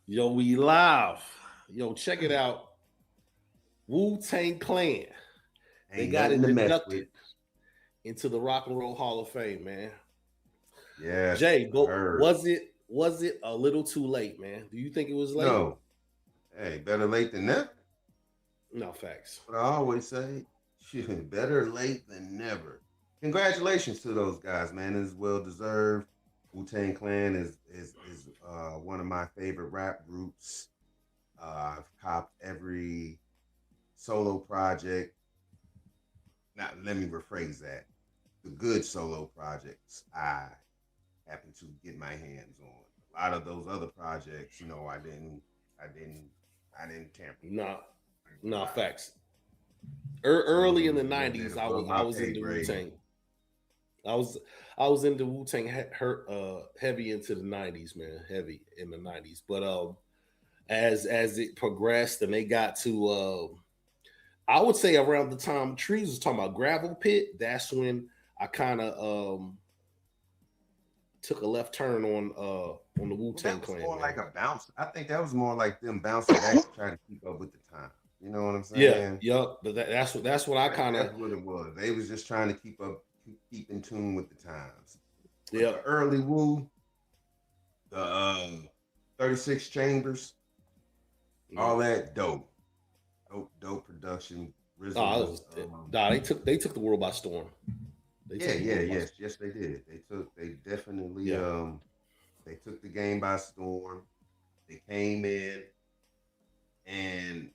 Yo, we live. Yo, check it out. Wu-Tang Clan. They Ain't got nothing to mess inducted with. into the Rock and Roll Hall of Fame, man. Yes, Jay, I but heard. was it a little too late, man? Do you think it was late? No, hey, better late than never. No facts. What I always say, shit, better late than never. Congratulations to those guys, man. It's well deserved. Wu-Tang Clan is one of my favorite rap groups. I've copped every solo project. Now, let me rephrase that. The good solo projects I happen to get my hands on. A lot of those other projects, I didn't, I didn't tamper with. Nah, I ain't gonna nah lie. facts. Some of Early in them the is a little bit '90s, I above was I my was pay into Wu grade. Tang. I was I was into Wu Tang heavy into the '90s, man. Heavy in the '90s, but as it progressed and they got to I would say around the time Trees was talking about Gravel Pit, that's when I kind of took a left turn on the Wu Well, Tang that was Clan, more like man. a bounce. I think that was more like them bouncing back to try to keep up with the time. You know what I'm Yeah, saying? yup. But that's what I kind That's of what it was. They was just trying to keep up, keep in tune with the times. But the yep. early Wu, the 36 chambers, all Mm. that dope production. RZA Oh, was nah, they took the world by storm. They yeah, took the yeah, world by yes, storm. yes, they did. They definitely Yeah. they took the game by storm. They came in and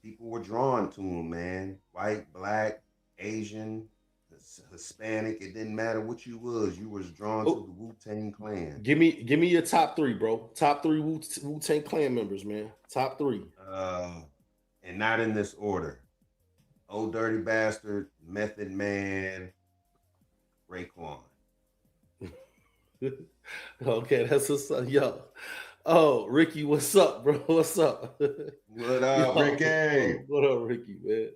people were drawn to them, man. White, black, Asian, Hispanic. It didn't matter what you was. You was drawn to the Oh, Wu Tang Clan. give me your top three, bro. Top three Wu Tang Clan members, man. Top three. Uh, and not in this order. Old Dirty Bastard, Method Man, Raekwon. Okay, that's what's up, yo. Oh, Ricky, what's up, bro? What's up? What up, Yo, Ricky? what up, Ricky, man?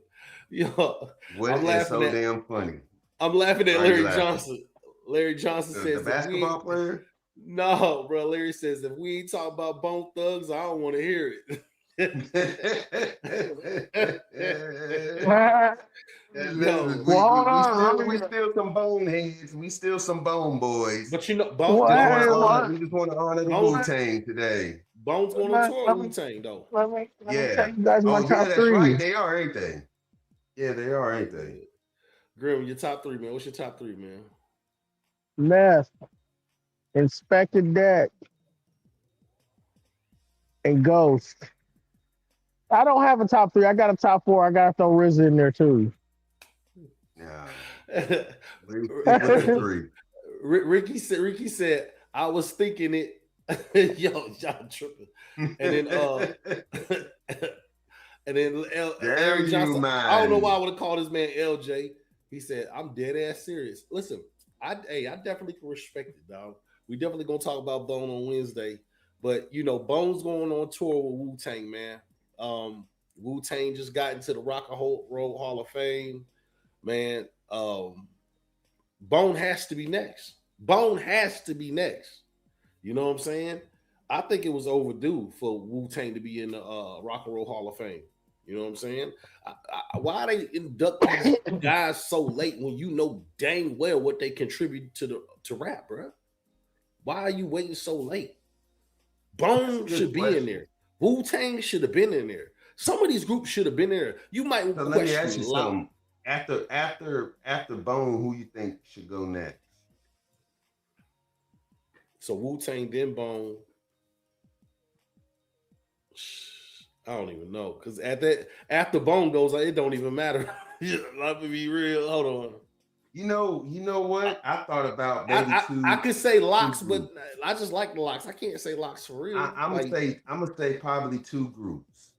Yo, What I'm is laughing so at damn funny? I'm laughing at Why are you Larry laughing? Johnson. Larry Johnson The says if we basketball player? no, bro. Larry says if we ain't talking about Bone Thugs, I don't want to hear it. Listen, Yo, Well, hold we on. still some boneheads. We still some bone boys. but you know, Well, We just want hey, to honor. what? We just want to honor the Wu Bones Tang today. Bones going on Let, tour let with Wu me Tang though. let me tell Yeah. you guys my Oh yeah, top that's right. three. They are, ain't they? Yeah, they are, ain't they? Yeah. Grim, your top three, man. What's your top three, man? Meth, Inspector Deck, and Ghost. I don't have a top three. I got a top four. I got to throw RZA in there too. Yeah. What is Well, three? Ricky said I was thinking it. Yo, y'all tripping. And then and then Larry Damn you, Johnson. I don't know why I man. would have called this man LJ. He said, I'm dead ass serious. Listen, I definitely can respect it, dog. We definitely gonna talk about Bone on Wednesday. But you know, Bone's going on tour with Wu Tang, man. Wu Tang just got into the Rock and Roll Hall of Fame, man. Bone has to be next. Bone has to be next. You know what I'm saying? I think it was overdue for Wu Tang to be in the Rock and Roll Hall of Fame. You know what I'm saying? Why they induct these guys so late when you know dang well what they contribute to rap, bro? Why are you waiting so late? That's a Bone good should be in question. there. Wu Tang should have been in there. Some of these groups should have been there. You might So let me question ask a you lot. something. After Bone, who you think should go next? So Wu Tang then Bone. I don't even know because at that after Bone goes, it don't even matter. Let me be real. Hold on. You know what? I thought about I, maybe I could say two locks, but groups. I just like the locks. I can't say locks for real. Like, I'm gonna say probably two groups,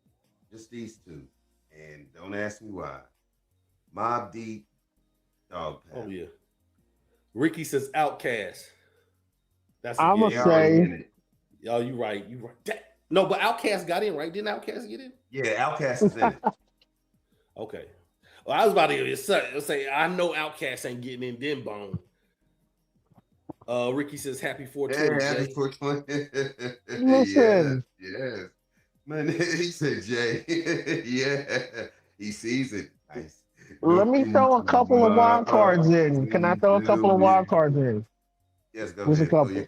just these two, and don't ask me why. Mob Deep, Dog oh Pound. yeah. Ricky says Outcast. That's a I'm gonna They given. already say in it. Yo, you right. You right. No, but Outcast got in, right? Didn't Outcast get in? Yeah, Outkast is in it. Okay. Well, I was about to say I know Outcast ain't getting in then Bone. Ricky says happy Yeah, 420, happy Jay. 420. Yeah, listen. Yes. Man, he said Jay. Yeah. He sees it. Nice. Let Look me throw a into couple of my wild cards heart. in. Can I throw a couple of wild Yes, cards in? go Just a ahead. Throw your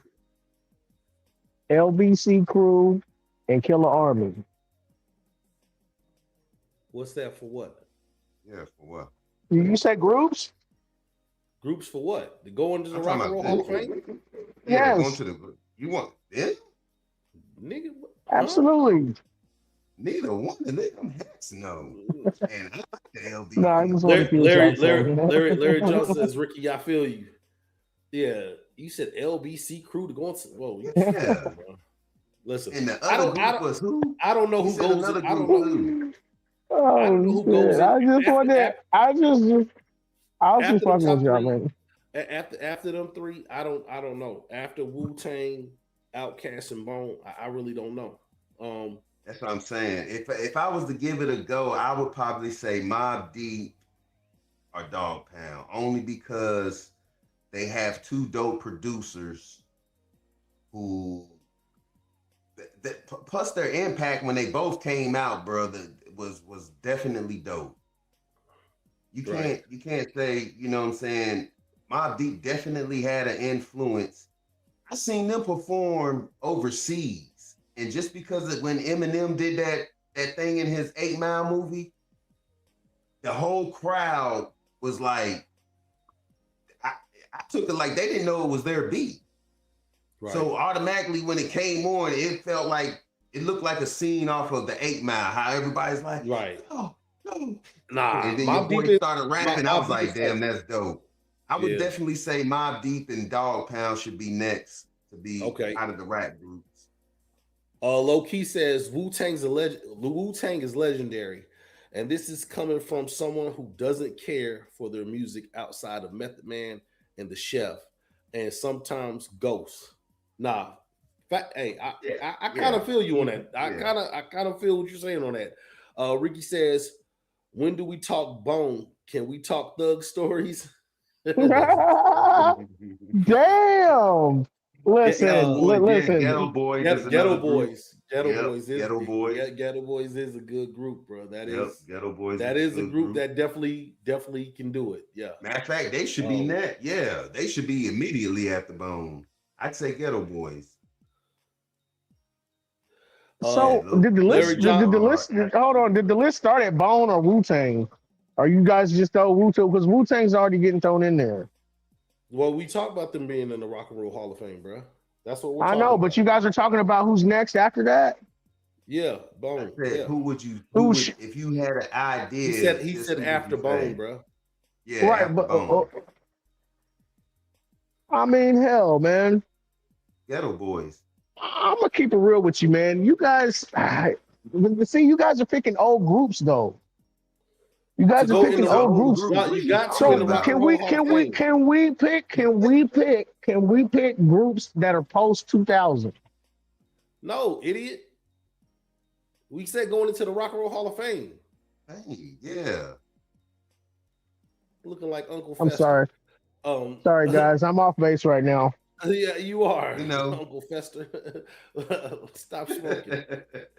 couple. LBC Crew and Killer Army. What's that for? What yeah, for what? You say groups? groups for what? To go into the I'm Rock talking and about Roll this Hall of group. Fame? Yeah, they're going Yes, to the you want them? Nigga, huh? absolutely. Neither one of them hex no. And I like the No, I LBC just want to crew. see what y'all say. Larry Johnson says, Ricky, I feel you. Yeah, you said LBC crew to go into. Whoa, you tripping, Yeah. bro. Listen, And the I other don't, I group don't, was who? I don't know He who said goes. another I don't group know. too. I don't know Oh who goes shit! in I just after, wanted. I was just after them fucking with top y'all, three. man. After them three, I don't know. After Wu-Tang, Outkast, and Bone, I really don't know. That's what I'm saying. If I was to give it a go, I would probably say Mobb Deep or Dog Pound, only because they have two dope producers who plus their impact when they both came out, brother, was definitely dope. Right. You can't say, you know what I'm saying, Mobb Deep definitely had an influence. I seen them perform overseas. And just because when Eminem did that thing in his 8 Mile movie, the whole crowd was like, I, I took it like they didn't know it was their beat. Right. So automatically when it came on, it felt like it looked like a scene off of the 8 Mile. How everybody's like, right. oh no. Nah, And then your Mobb Deep boy is started rapping. I was Mobb Deep like, is damn, tough. that's dope. I would Yeah. definitely say Mobb Deep and Dog Pound should be next to be Okay. out of the rap groups. Low Key says Wu-Tang is legendary, and this is coming from someone who doesn't care for their music outside of Method Man and the Chef, and sometimes Ghost. Nah, hey, I kind of feel you on that. I kind of feel what you're saying on that. Ricky says, when do we talk Bone? Can we talk Thug Stories? Damn. Listen, Ghetto listen. Boys is another group. Ghetto Boys. Ghetto Boys is a good group, bro. Ghetto Boys That is is a group that definitely can do it. Yeah. Matter of fact, they should be net. Yeah, they should be immediately at the Bone. I'd say Ghetto Boys. So did the list? Hold on. Did the list start at Bone or Wu Tang? Are you guys just throw Wu Tang because Wu Tang's already getting thrown in there? Well, we talked about them being in the Rock and Roll Hall of Fame, bro. That's what we're I talking know, about. but you guys are talking about who's next after that. Yeah, Bone. I said, Yeah. who would if you had an idea? He said after Bone, bro. Yeah, right, after but Bone. I mean, hell, man. Ghetto Boys. I'm gonna keep it real with you, man. You guys, see, you guys are picking old groups though. You guys are picking old groups. You got to So in the Rock and Roll Hall of Fame. can we pick groups that are post 2000? No, idiot. We said going into the Rock and Roll Hall of Fame. Hey, yeah. Looking like Uncle Fester. I'm sorry. Sorry guys, I'm off base right now. Yeah, you are. You know. Uncle Fester. Stop smoking.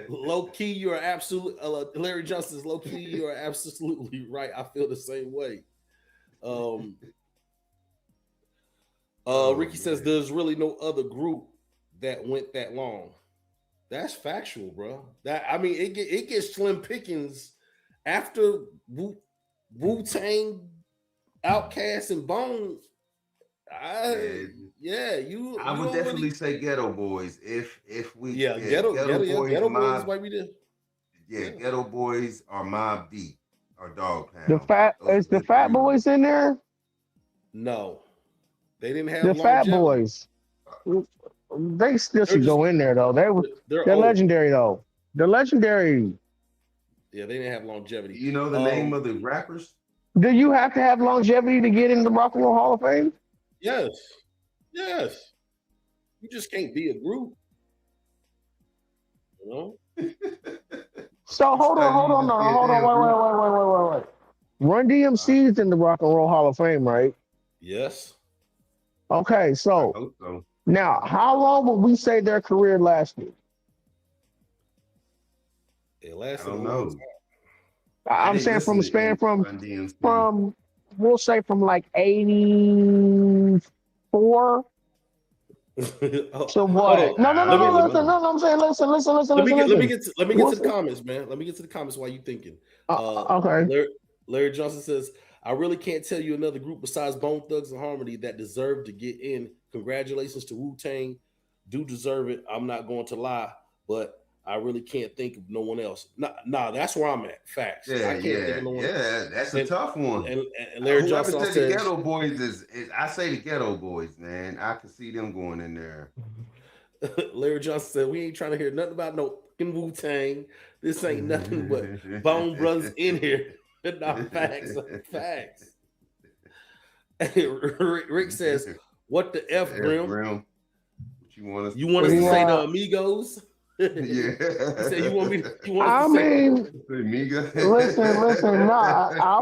Low key, you are absolutely Larry Johnson's low key, you are absolutely right. I feel the same way. Ricky says there's really no other group that went that long. That's factual, bro. It gets slim pickings after Wu-Tang, Outkast, and Bone. I would definitely say Ghetto Boys if we Ghetto Boys might be there. Yeah, Ghetto Boys are Mobb Deep or Dog Pound. Is the Fat Boys in there? No, they didn't have the Fat Boys. They still should go in there though. They're legendary though. They're legendary. Yeah, they didn't have longevity. You know the name of the rappers? Do you have to have longevity to get in the Rock and Roll Hall of Fame? Yes. You just can't be a group. You know? So hold on, wait. Run DMC's in the Rock and Roll Hall of Fame, right? Yes. Okay, so now how long would we say their career lasted? It I lasted a don't long know. I I'm didn't saying listen from a to span any Run DMC. from we'll say from like 84 to Hold what? on. No, no, I no, Let me no. don't Listen, know. no, no. I'm saying, let me get let me listen. get to, let me get We'll to the say, comments, man. Let me get to the comments while you thinking. okay. Larry Johnson says, I really can't tell you another group besides Bone Thugs and Harmony that deserve to get in. Congratulations to Wu-Tang. Do deserve it. I'm not going to lie, but I really can't think of no one else. Nah, that's where I'm at. Facts. I Yeah, can't think yeah, of no one. yeah. That's a And tough one. and Larry Whoever Johnson said the says, Ghetto Boys is I say the Ghetto Boys, man. I can see them going in there. Larry Johnson said, we ain't trying to hear nothing about no fucking Wu-Tang. This ain't nothing but Bone Brothers in here. Not facts. Facts. Rick says, what the F, F Grim? Grim, what you want us You to want us to say? say the Yeah. Amigos? Yeah. You say you want us to I say mean, Amiga. listen. Nah, I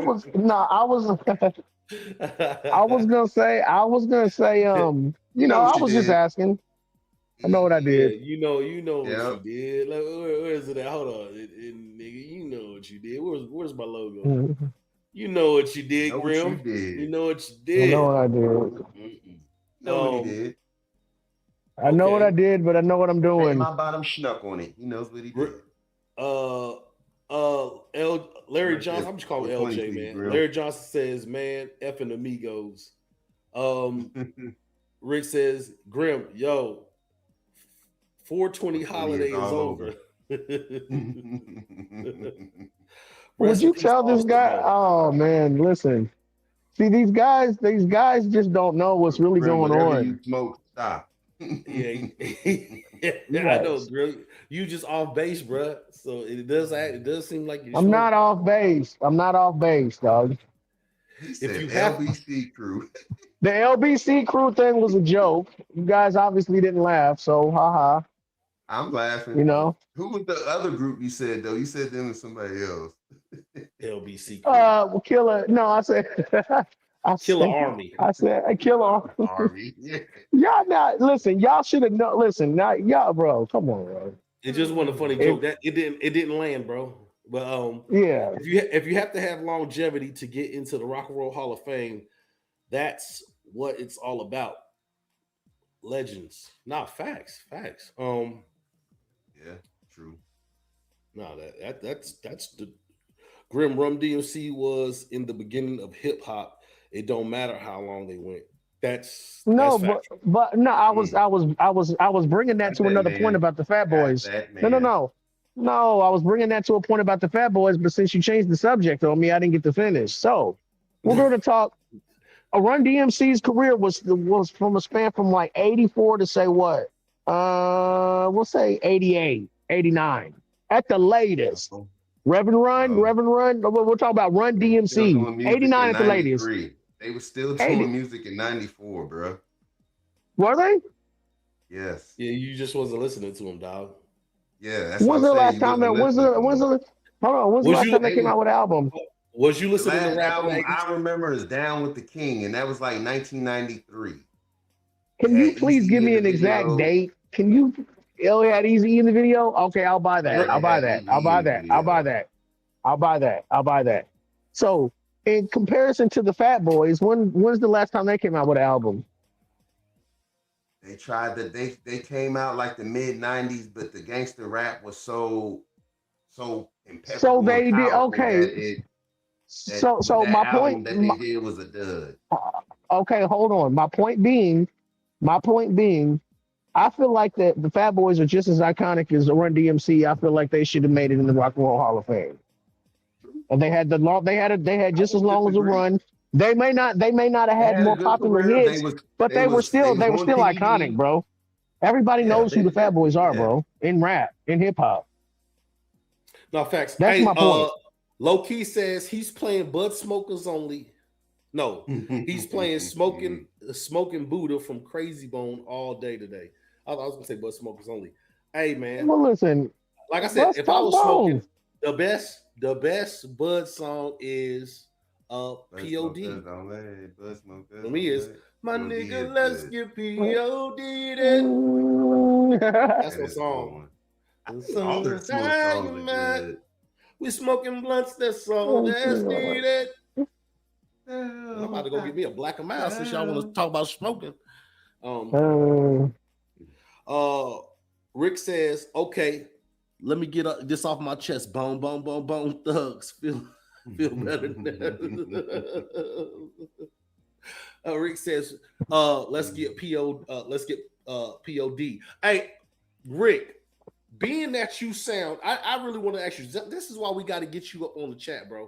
was gonna say, You know I what you was just did. asking. I know what I yeah, did. you know what you Yep. did. Like, where is it at? Hold on. Nigga, you know what you did. Where's my logo? Mhm. You know what you You did, know what you Grim. You did. know what you I know did. what I did. Mm-mm. You know what he Um, did. I know what I okay. did, but I know what I'm Name doing. my bottom schnuck on it. He knows what he Gr- did. Larry Somebody Johnson, said I'm just calling 420 LJ, to you, man. Grim. Larry Johnson says, man, effing amigos. Um, Rick says, Grim, yo, 420 420 holiday is is all over. over. Would Rest in you peace, tell this Austin guy? Bone. Oh man, listen. See these guys just don't know what's really Grim, going whatever on. you smoke, stop. Yeah, I know, Yes. Grim. You just off base, bruh. So it does seem like you're I'm not smoking. off base. I'm not off base, dog. He If said you have LBC crew. The LBC crew thing was a joke. You guys obviously didn't laugh, so haha. I'm laughing. You know. Who was the other group you said though? You said them and somebody else. LBC crew, Killer. No, I said Killer Army. I said a killer. Army. Yeah. Y'all not listen, y'all should have known. Listen, now y'all, bro. Come on, bro. It just wasn't a funny If joke. That it didn't land, bro. But yeah. if you have to have longevity to get into the Rock and Roll Hall of Fame, that's what it's all about. Legends, not facts, facts. Yeah, true. No, that's the Grim Rum DMC was in the beginning of hip hop. It don't matter how long they went. That's No, facts. but no, Mm. I was bringing that Got to that another point man. about the Fat Got Boys. that No, no, man. no. No, I was bringing that to a point about the Fat Boys, but since you changed the subject on me, I didn't get to finish. So we're going to talk. Run DMC's career was from a span from like 84 to say what? We'll say 88, 89 at the latest. Oh, oh. Reverend Run. We're talking about Run They were still DMC. doing music 89 in at the latest. 93. They were still 80, doing music in 94, bro. were they? Yes. Yeah, you just wasn't listening to him, dog. Yeah, that's what When's I'm the saying. last You time wasn't that? listening to them. Hold on. When's the Was last time you they They came was out with an album? was you the listening to last rap in the album 80s? I remember is Down with the King, and that was like 1993. It Can you had please give Easy in me the an exact video. date? Can you? Oh, it had Easy in the video. Okay, I'll buy Yeah, that. I'll it buy had that. I'll Easy buy in the that. I'll buy video. that. I'll buy that. I'll buy that. So, in comparison to the Fat Boys, when's the last time they came out with an album? They tried that they came out like the mid 90s, but the gangster rap was so So impeccable and they did. powerful Okay. that it that So that my album point. that they did was a dud. Okay, hold on. My point being, I feel like that the Fat Boys are just as iconic as the Run DMC. I feel like they should have made it in the Rock and Roll Hall of Fame. And they had the long. They had I just as wouldn't long as a disagree. run. They may not have They had had a more good popular career. hits, but They was they were on still iconic, TV. bro. Everybody Yeah, knows who the Fat Boys are, yeah. bro. In rap, in hip hop. No facts. That's Hey, my point. Low Key says he's playing Bud Smokers only. No, he's playing Smoking Buddha from Crazy Bone all day today. I was gonna say Bud Smokers only. Hey man, Well, listen, like I said, let's if I talk was smoking, bones. the best Bud song is Bud POD. smokers don't let Bud smokers For me don't is let my POD nigga, is let's good. get POD then. That's That my is a good song. one. All their smooth songs are good. We smoking blunts, that's all that's needed. I'm about to go get me a Black and Mild since y'all want to talk about smoking. Rick says, okay, let me get this off my chest. Bone, bone, bone, bone, thugs. Feel better. Rick says, let's get POD. Hey, Rick, being that you sound, I really want to ask you, this is why we got to get you up on the chat, bro.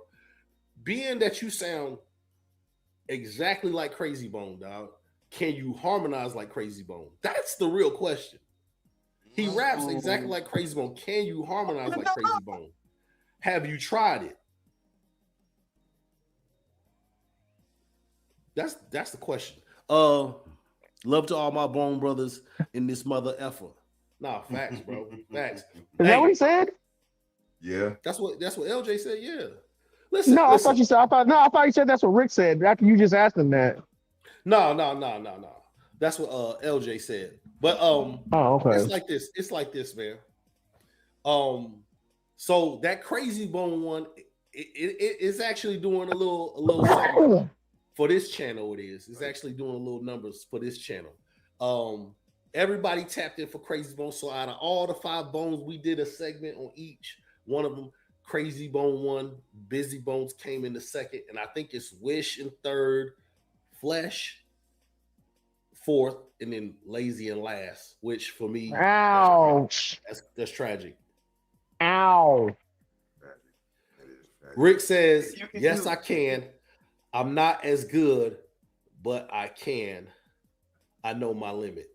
Being that you sound exactly like Crazy Bone, dog, can you harmonize like Crazy Bone? That's the real question. He raps exactly like Crazy Bone. Can you harmonize like Crazy Bone? Have you tried it? That's the question. Love to all my bone brothers in this mother effer. Nah, facts, bro. Facts. Is that what he said? Yeah. That's what LJ said, yeah. Listen. I thought you said that's what Rick said after you just asked him that. No. That's what LJ said. But okay. It's like this, man. So that Crazy Bone one, it's actually doing a little something for this channel. It's actually doing a little numbers for this channel. Everybody tapped in for Crazy Bone. So out of all the 5 bones, we did a segment on each one of them. Crazy Bone 1, Busy Bones came in the 2nd, and I think it's Wish in 3rd, Flesh 4th, and then Lazy in last. Which for me, ouch, that's tragic. Ow. Rick says, "Yes, I can. I'm not as good, but I can. I know my limit."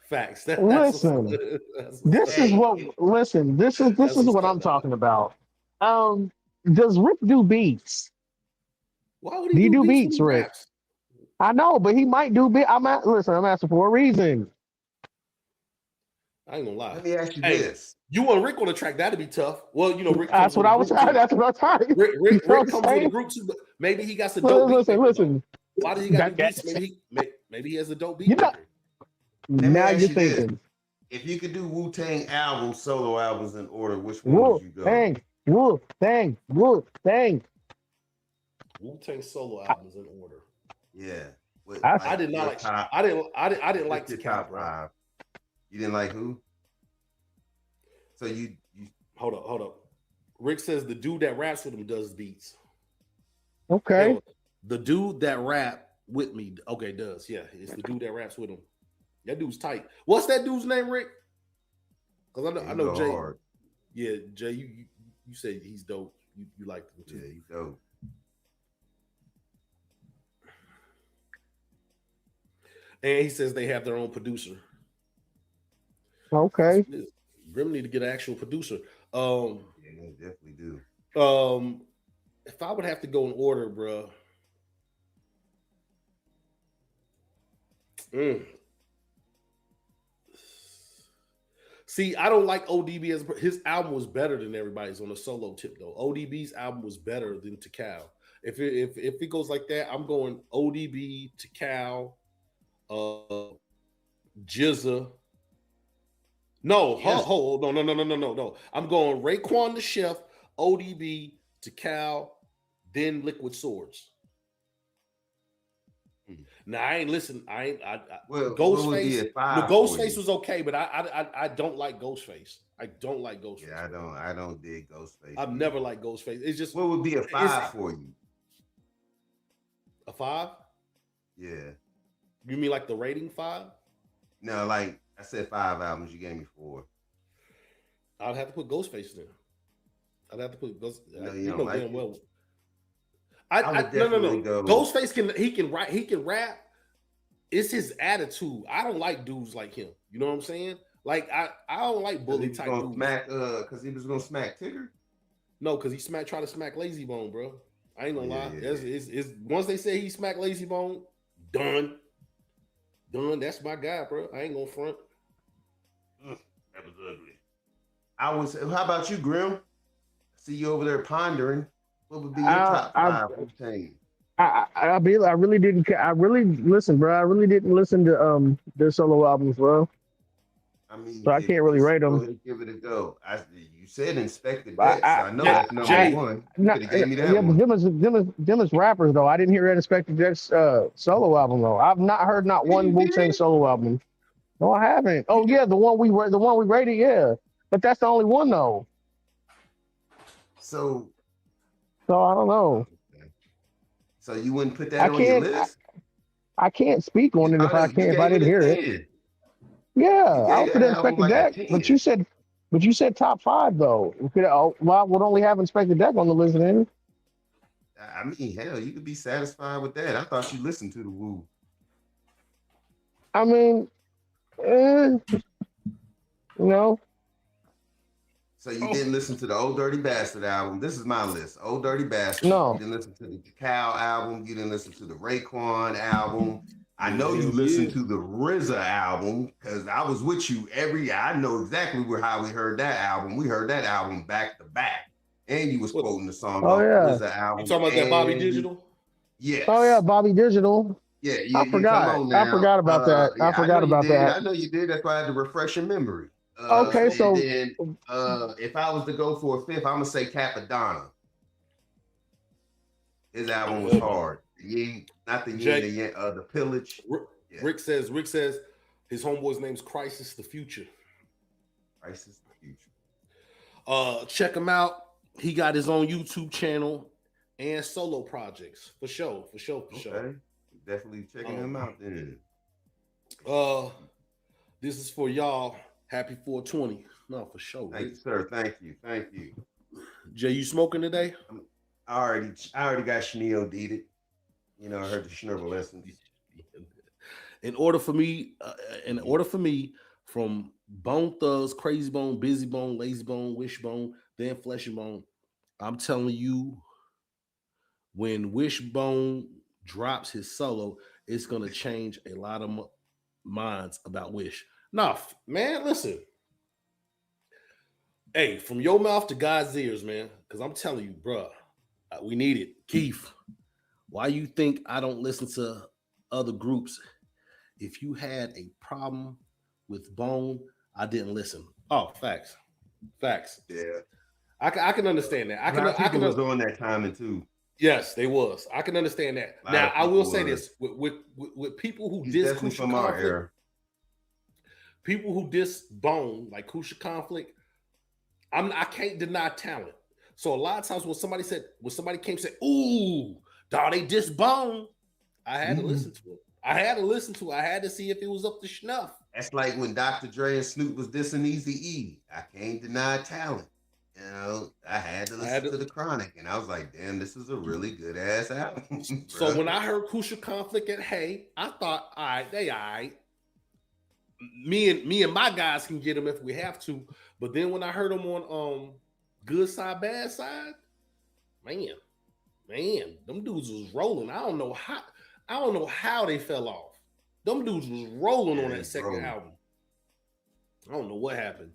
Facts. Listen, this is what I'm talking about. Does Rick do beats? Why would he do beats, Rick? Raps? I know, but he might do beats. I'm asking for a reason. I ain't gonna lie. Let me ask you this: you want Rick on the track? That'd be tough. Well, Rick. That's what I was trying. That's what I'm trying. Rick comes with a group too, but maybe he got some dope. Listen. Why does he got the beats? Maybe he has a dope beat. Now you're thinking. If you could do Wu-Tang albums, solo albums in order, which one would you go? Wu-Tang. Wu-Tang solo albums in order. Yeah. I did not like. I didn't like the top 5. You didn't like who? So you hold up. Rick says the dude that raps with him does beats. Okay. The dude that rap with me, okay, does. Yeah, it's the dude that raps with him. That dude's tight. What's that dude's name, Rick? Because I know Jay. Hard. Yeah, Jay, you say he's dope. You like him too. Yeah, he's dope. And he says they have their own producer. Okay. Grim need to get an actual producer. Yeah, they definitely do. If I would have to go in order, bro. See, I don't like ODB as his album was better than everybody's on a solo tip though. ODB's album was better than Tikal. If it goes like that, I'm going ODB, Tikal, Jizza. No. I'm going Raekwon the Chef, ODB, Tikal, then Liquid Swords. Now I ain't listen. Ghostface. Ghostface was okay, but I don't like Ghostface. I don't like Ghostface. Yeah, I don't dig Ghostface. I've never liked Ghostface. It's just what would be a 5 for you? A 5? Yeah. You mean like the rating 5? No, like I said 5 albums. You gave me 4. I'd have to put Ghostface there. I'd have to put Ghostface. No, you don't like it. Well. No. Go. Ghostface can write. He can rap. It's his attitude. I don't like dudes like him. You know what I'm saying? Like I don't like bully type dudes. Because he was gonna smack Tigger. No, because he tried to smack Lazy Bone, bro. I ain't gonna lie. Yeah. It's once they say he smacked Lazy Bone, done. That's my guy, bro. I ain't gonna front. That was ugly. How about you, Grim? I see you over there pondering. What would be your top 5 Wu-Tang? I really didn't. I really listen, bro. I really didn't listen to their solo albums, bro. I mean, so I can't really rate go them. ahead and give it a go. You said Inspector I, Deck, so I know Jay, that's number Jay, one. You could have gave me that yeah, but one. them is rappers though. I didn't hear that Inspector Deck's solo album though. I've not heard not Yeah, one you Wu-Tang did. solo album. No, I haven't. Oh You yeah, the one we rated, yeah. But that's the only one though. So, So I don't know. so you wouldn't put that I on your can't list? I can't speak on it You if I gave it didn't a hear it. 10. Yeah, You I'll gave put that album Inspector like a Deck. 10. But you said top five though. Well, I would only have Inspector Deck on the list then. I mean, hell, you could be satisfied with that. I thought you listened to the Wu. I mean, you know, So you didn't listen to the Old Dirty Bastard album. This is my list. Old Dirty Bastard. no. You didn't listen to the Cow album. You didn't listen to the Raekwon album. I know you Hell listened yeah. to the RZA album because I was with you I know exactly how we heard that album. We heard that album back to back. And you was What? quoting the song Oh off yeah. the RZA album. You talking about that Bobby And Digital? Yes. Oh yeah, Bobby Digital. Yeah, I you come forgot. on now. I forgot about that. Yeah, I forgot know you about did. that. I know you did. That's why I had to refresh your memory. Okay, And so then if I was to go for a fifth, I'm gonna say Capadonna. His album was hard. Not the Jay, the Pillage. Yeah. Rick says his homeboy's name's Crisis the Future. Crisis the Future. Check him out. He got his own YouTube channel and solo projects for sure. Okay. Definitely checking him out then. This is for y'all. Happy 420. No, for sure. Thank you, sir. Thank you. Jay, you smoking today? I already got Chanel deeded. You know, I heard the Schnurble lessons. In order for me, from Bone Thugs, Crazy Bone, Busy Bone, Lazy Bone, Wishbone, then Fleshy Bone, I'm telling you, when Wishbone drops his solo, it's gonna change a lot of minds about Wish. Nah, man, listen. Hey, from your mouth to God's ears, man, because I'm telling you, bro, we need it. Keith, why you think I don't listen to other groups? If you had a problem with Bone, I didn't listen. Oh, facts. Yeah. I can understand that. I can was on that timing too. Yes, they was. I can understand that. Now, I will say this with people who diss Kusha from our Conflict, era. people who diss Bone, like Kusha Conflict, I can't deny talent. So a lot of times when somebody came and said, "Ooh, dog, they diss Bone," I had to listen to it. I had to see if it was up to snuff. That's like when Dr. Dre and Snoop was dissing Eazy-E. I can't deny talent. You know, I had to listen to the Chronic, and I was like, "Damn, this is a really good ass album." So when I heard Kusha Conflict at Hey, I thought, all right, they all right. Me and my guys can get them if we have to. But then when I heard them on Good Side, Bad Side, man, them dudes was rolling. I don't know how they fell off. Them dudes was rolling on that second album. I don't know what happened.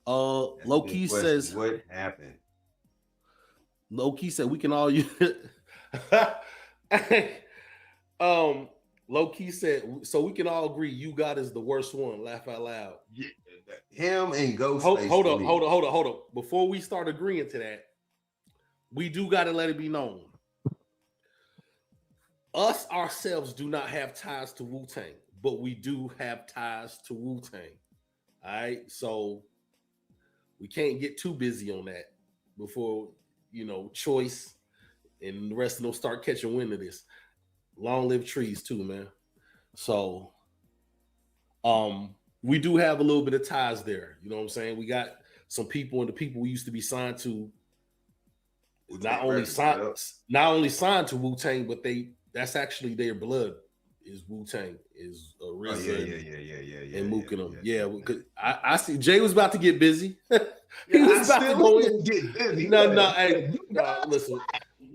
Low Key says what happened. Low Key said we can all use Low Key said so we can all agree You God is the worst one. Laugh out loud. Yeah, him and Ghostface. Hold up. Before we start agreeing to that, we do got to let it be known. Us ourselves do not have ties to Wu-Tang, but we do have ties to Wu-Tang. All right, so we can't get too busy on that before Choice and the rest of them start catching wind of this. Long live trees too, man. So we do have a little bit of ties there. You know what I'm saying? We got some people, and the people we used to be signed to not only signed to Wu-Tang, but that's actually their blood is Wu-Tang, is RZA and Mook and them. Yeah, I see Jay was about to get busy. He was about to go in. Get busy. No, hey, listen.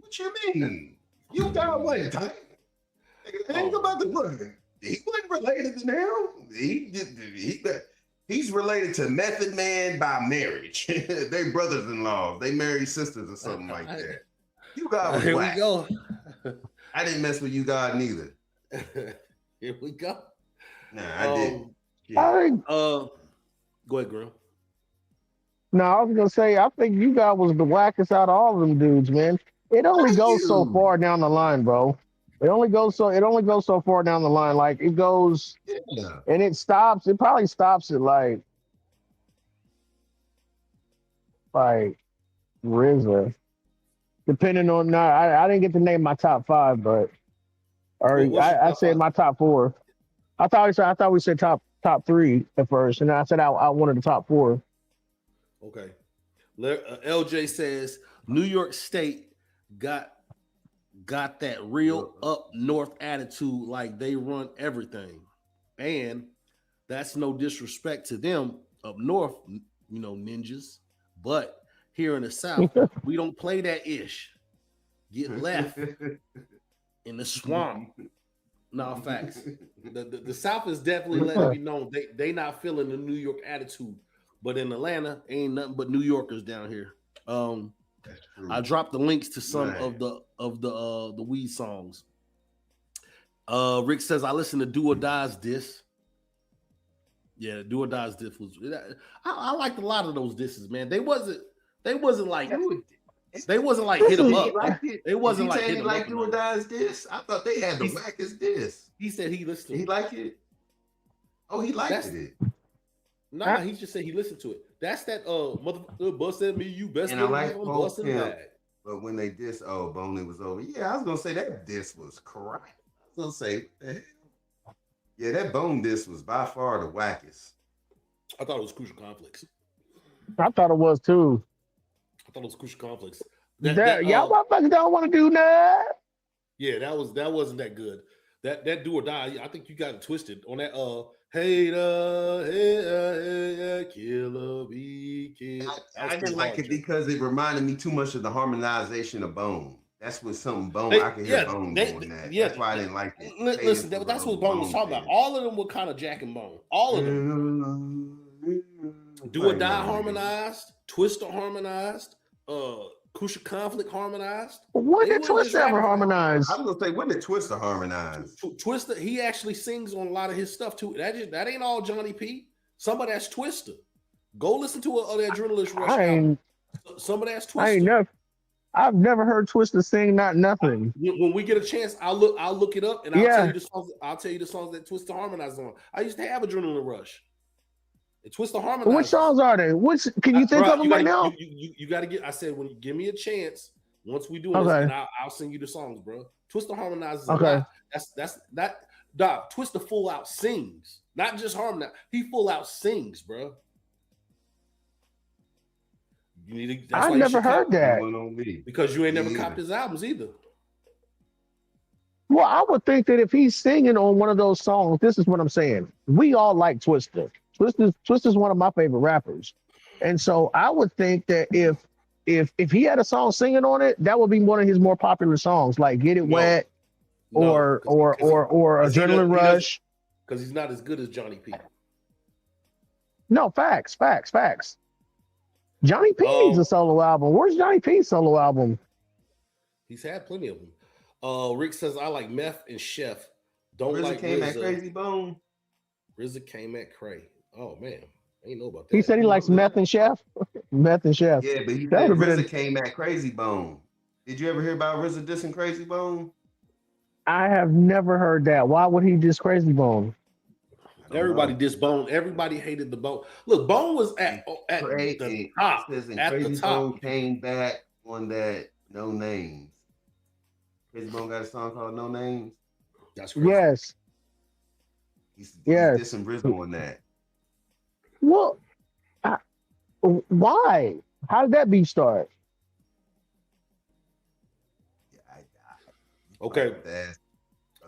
What you mean? You got what? Think about the blood. He wasn't related to them. He's related to Method Man by marriage. They brothers-in-law. They married sisters or something like that. You got was Here whack. we go. I didn't mess with You God neither. Here we go. Nah, I didn't. Yeah. Go ahead, Grim. No, I was gonna say I think you guys was the wackest out of all of them dudes, man. It only Thank goes so you. far down the line, bro. It only goes so far down the line. Like it goes Yeah. and it stops. It probably stops at like RZA. Depending on not I didn't get to name my top five, but or What's your I top said five? my top four. I thought we said top three at first, and then I said I wanted the top four. Okay. LJ says New York State got that real up north attitude, like they run everything, and that's no disrespect to them up north, ninjas. But here in the South, we don't play that ish. Get left in the swamp. No facts. The South is definitely letting it be known they not feeling the New York attitude. But in Atlanta, ain't nothing but New Yorkers down here. That's true. I dropped the links to some Man. of the weed songs. Rick says I listened to Do or Die's diss. Yeah, Do or Die's diss was. I liked a lot of those disses, man. They wasn't like they wasn't like hit them up. They wasn't like hit them like up. Do or Die's diss. I thought they had the wackest diss. He said he listened to He it. liked it. Oh, he liked it. Nah, he just said he listened to it. That's that motherfucker bust at me, you best And I like believe I'm Bo busting Pimp. back. But when they diss, Boney was over. Yeah, I was gonna say that diss was crap. I was gonna say, what the hell? Yeah, that Bone diss was by far the wackest. I thought it was Crucial Conflicts. I thought it was too. Conflicts. Y'all motherfuckers don't want to do that. Yeah, that wasn't that good. That Do or Die, I think you got it twisted on that hater, killer be kid. I didn't like it because it reminded me too much of the harmonization of Bone. That's what something Bone. I could hear Bone doing that. Yeah, that's why I didn't like it. Listen, that's what Bone was talking about. All of them were kind of Jack and Bone. All of them. Do or Die harmonized, Twister harmonized, Crucial Conflict harmonized. When did Twister ever harmonize? I was gonna say, when did Twister harmonize? Twister, he actually sings on a lot of his stuff too. That ain't all Johnny P. Some of that's Twister. Go listen to the Adrenaline Rush album. Some of that's Twister. I've never heard Twister sing nothing. When we get a chance, I'll look it up and I'll tell you the songs. I'll tell you the songs that Twister harmonized on. I used to have Adrenaline Rush. And Twister harmonized. Which songs are they? Which can you think of them right now? You got to get. I said when you give me a chance. Once we do this, and I'll sing you the songs, bro. Twister harmonizes. Okay. That's that. Doc, Twister full out sings, not just harmonize. He full out sings, bro. You need to. I've never heard that because you ain't never copped his albums either. Well, I would think that if he's singing on one of those songs, this is what I'm saying. We all like Twister. Twister's one of my favorite rappers, and so I would think that if he had a song singing on it, that would be one of his more popular songs, like "Get It Wet" or "Adrenaline Rush." Because he's not as good as Johnny P. No, facts. Johnny P needs a solo album. Where's Johnny P's solo album? He's had plenty of them. Rick says I like Meth and Chef. Don't RZA like came RZA. At Crazy Bone. RZA came at Cray. Oh man, I ain't know about that. He said he likes Meth and Chef. Meth and Chef. Yeah, but he said RZA came at Crazy Bone. Did you ever hear about RZA dissing Crazy Bone? I have never heard that. Why would he diss Crazy Bone? Everybody dissed Bone. Everybody hated the Bone. Look, Bone was at the top. At Crazy the top. Bone came back on that No Names. Crazy Bone got a song called No Names. That's crazy. Yes. He's dissing RZA on that. Well, why? How did that beef start? Okay.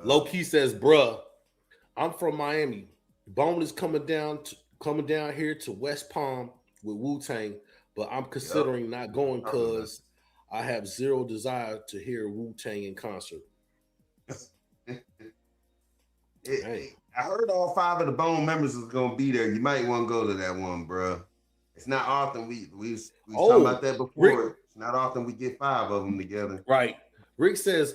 Low Key says, bruh, I'm from Miami. Bone is coming down here to West Palm with Wu-Tang, but I'm considering not going because I have zero desire to hear Wu-Tang in concert. I heard all 5 of the Bone members was gonna be there. You might want to go to that one, bro. It's not often we talked about that before. Rick, it's not often we get 5 of them together. Right. Rick says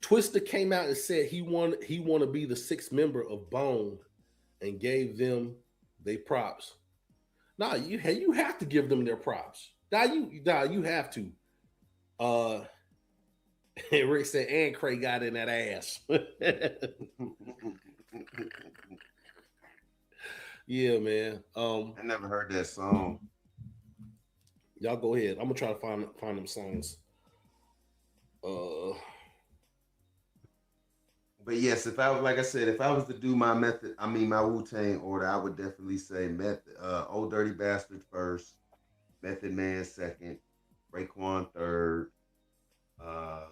Twister came out and said he want to be the 6th member of Bone and gave them they props. Nah, you have to give them their props. You have to. Uh, Rick said, and Craig got in that ass. Yeah, man. I never heard that song. Y'all go ahead. I'm gonna try to find them songs. Uh, But yes, if I was like I said, if I was to do my my Wu-Tang order, I would definitely say Old Dirty Bastard first, Method Man second, Raekwon third, uh,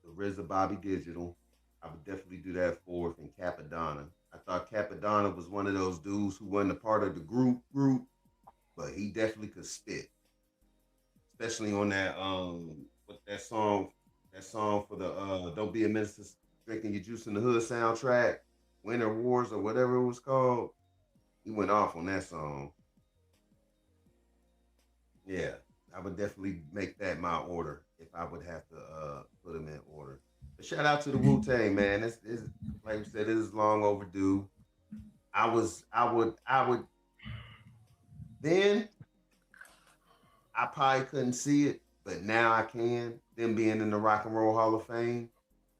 the RZA Bobby Digital. I would definitely do that fourth, and Capadonna. I thought Capadonna was one of those dudes who wasn't a part of the group, but he definitely could spit, especially on that what that song for the Don't Be a Minister Drinking Your Juice in the Hood soundtrack, Winter Wars or whatever it was called. He went off on that song. Yeah, I would definitely make that my order if I would have to put them in order. But shout out to the Wu-Tang, man. It's like we said, it is long overdue. I would then I probably couldn't see it, but now I can. Them being in the Rock and Roll Hall of Fame.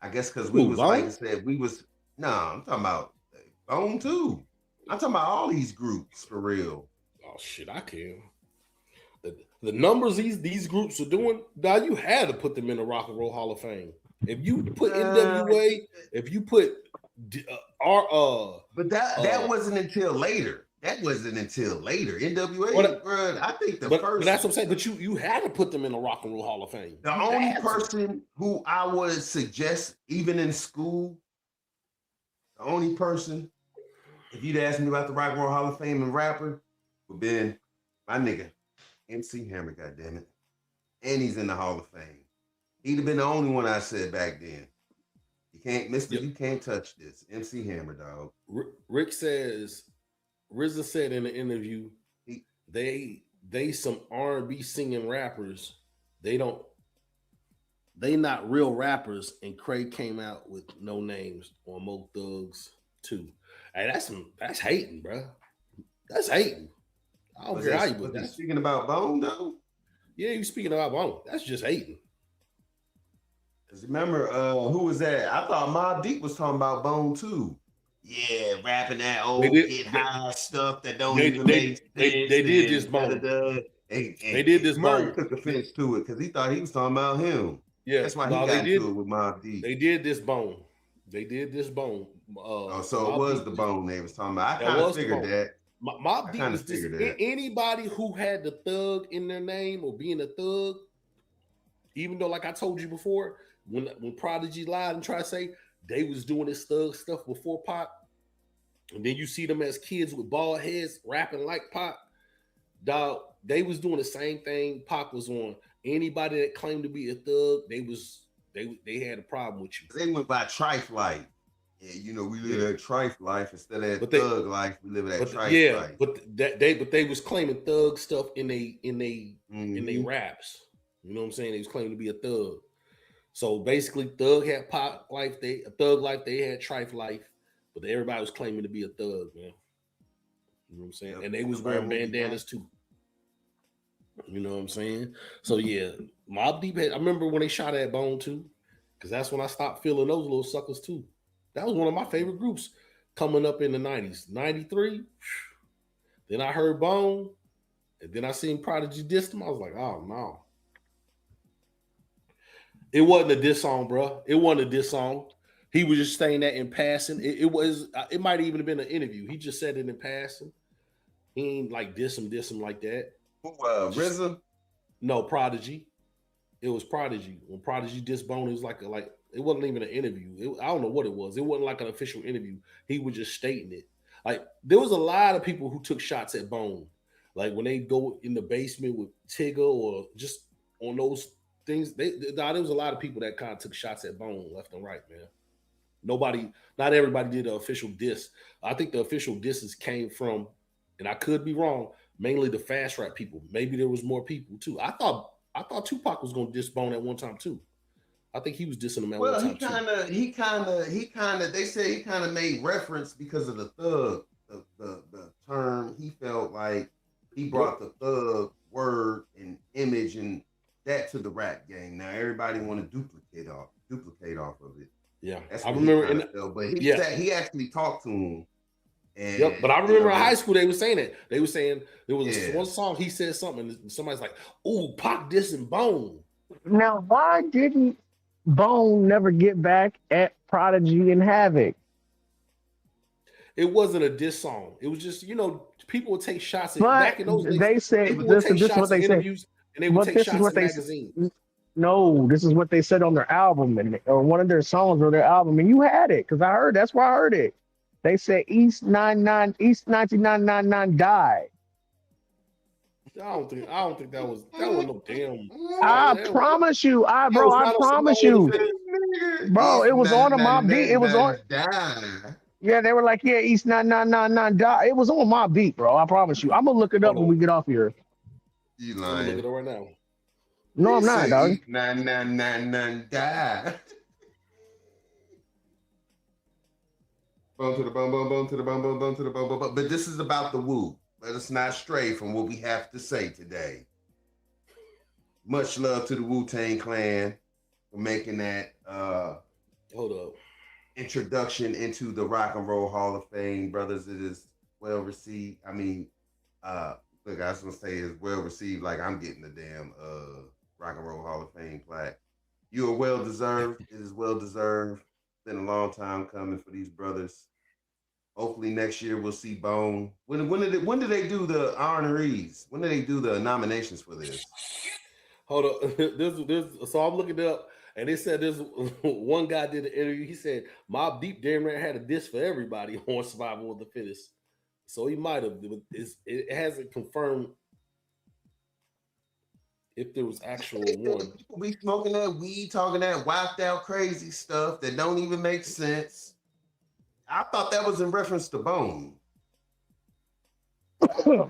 I guess because we Ooh, was Bone? like I said, no, I'm talking about Bone too. I'm talking about all these groups for real. oh shit, I can. The numbers these groups are doing, now you had to put them in the Rock and Roll Hall of Fame. If you put NWA, if you put but that wasn't until later. That wasn't until later. NWA, bro, I think but first. that's what I'm saying. But you had to put them in the Rock and Roll Hall of Fame. The only person who I would suggest, even in school, the only person, if you'd asked me about the Rock and Roll Hall of Fame and rapper, would been my nigga, MC Hammer, goddammit. And he's in the Hall of Fame. He'd have been the only one I said back then. You can't, Mister, you can't touch this. MC Hammer, dog. Rick says, RZA said in the interview, they some R&B singing rappers. They not real rappers. And Craig came out with No Names on Mo Thugs too. Hey, that's hating, bro. That's hating. I don't care how you put that. Speaking about Bone though. Yeah, you speaking about Bone. That's just hating. Cause remember, who was that? I thought Mobb Deep was talking about Bone too. Yeah, rapping that old get high stuff that don't even make sense. They did this Bone. They did this Bone. Took offense to it because he thought he was talking about him. Yeah, that's why he got into it with Mobb Deep. They did this Bone. They did this Bone. So it was the Bone they was talking about. I kind of figured that. Mobb Deep was just anybody who had the thug in their name or being a thug, even though, like I told you before, when Prodigy lied and tried to say they was doing this thug stuff before Pac, and then you see them as kids with bald heads rapping like Pac, dog, they was doing the same thing Pac was on. Anybody that claimed to be a thug, they had a problem with you. They went by Trife life. Yeah, you know, we live that Trife life instead of that thug life. We live that Trife life. But they was claiming thug stuff in they raps. You know what I'm saying? They was claiming to be a thug. So basically, Thug had Pop life, a thug life, they had Trife life, but everybody was claiming to be a thug, man. You know what I'm saying? Yep. And they was wearing bandanas too. You know what I'm saying? So yeah, Mobb Deep I remember when they shot at Bone too, because that's when I stopped feeling those little suckers too. That was one of my favorite groups coming up in the 90s. 93, then I heard Bone, and then I seen Prodigy diss them. I was like, oh no. It wasn't a diss song, bro. It wasn't a diss song. He was just saying that in passing. It might even have been an interview. He just said it in passing. He ain't like diss him like that. Who, RZA? No, Prodigy. It was Prodigy. When Prodigy dissed Bone, it was like it wasn't even an interview. I don't know what it was. It wasn't like an official interview. He was just stating it. Like, there was a lot of people who took shots at Bone. Like, when they go in the basement with Tigger or just on those things, there was a lot of people that kind of took shots at Bone left and right, man. Not everybody did the official diss. I think the official disses came from, and I could be wrong, mainly the fast rap people. Maybe there was more people too. I thought Tupac was going to diss Bone at one time too. I think he was dissing him at one time too. He kind of. They say he kind of made reference because of the thug, the term. He felt like he brought the thug word and image and that to the rap game. Now everybody want to duplicate off of it. Yeah, That's I what remember. he felt. But he actually talked to him. And, yep, but I remember in high school they were saying it. They were saying there was one song he said something, and somebody's like, "Ooh, Pac dissing Bone." Now, why didn't Bone never get back at Prodigy and Havoc? It wasn't a diss song. It was just, people would take shots at But back in those days. they said People would take this is shots what they in said. interviews, and they would take shots in magazines. No, this is what they said on their album or one of their songs or their album, and you had it because I heard. That's where I heard it. They said East 19999 died. I don't think that was no damn. I promise you, I promise you, bro. It was on my beat. It was on. Yeah, they were like, yeah, East 9999 died. It was on my beat, bro. I promise you. I'm gonna look it up when we get off here. You lying? lying? Look it up right now. No, I'm not, dog. 9999 die. Bone to the bone, bone to the bone, bone to the bone. But this is about the Wu. Let us not stray from what we have to say today. Much love to the Wu-Tang Clan for making that hold up introduction into the Rock and Roll Hall of Fame, brothers. It is well received. I mean, look, I was gonna say it's well received. Like I'm getting the damn Rock and Roll Hall of Fame plaque. You are well deserved. It is well deserved. Been a long time coming for these brothers. Hopefully next year we'll see Bone. When do they do the honorees? When do they do the nominations for this? Hold up. So I'm looking up, and they said there's one guy did an interview. He said Mobb Deep damn near had a diss for everybody on Survival of the Fittest. So he might have. It hasn't confirmed if there was actual one. People be smoking that weed, talking that whacked out crazy stuff that don't even make sense. I thought that was in reference to Bone.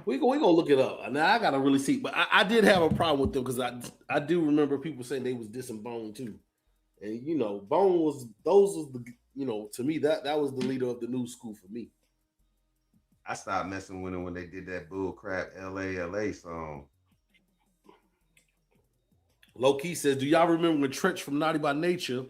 we gonna look it up. Now I gotta really see, but I did have a problem with them because I do remember people saying they was dissing Bone too, and Bone was the to me that was the leader of the new school for me. I stopped messing with them when they did that bull crap LA song. Low Key says, "Do y'all remember when Trench from Naughty by Nature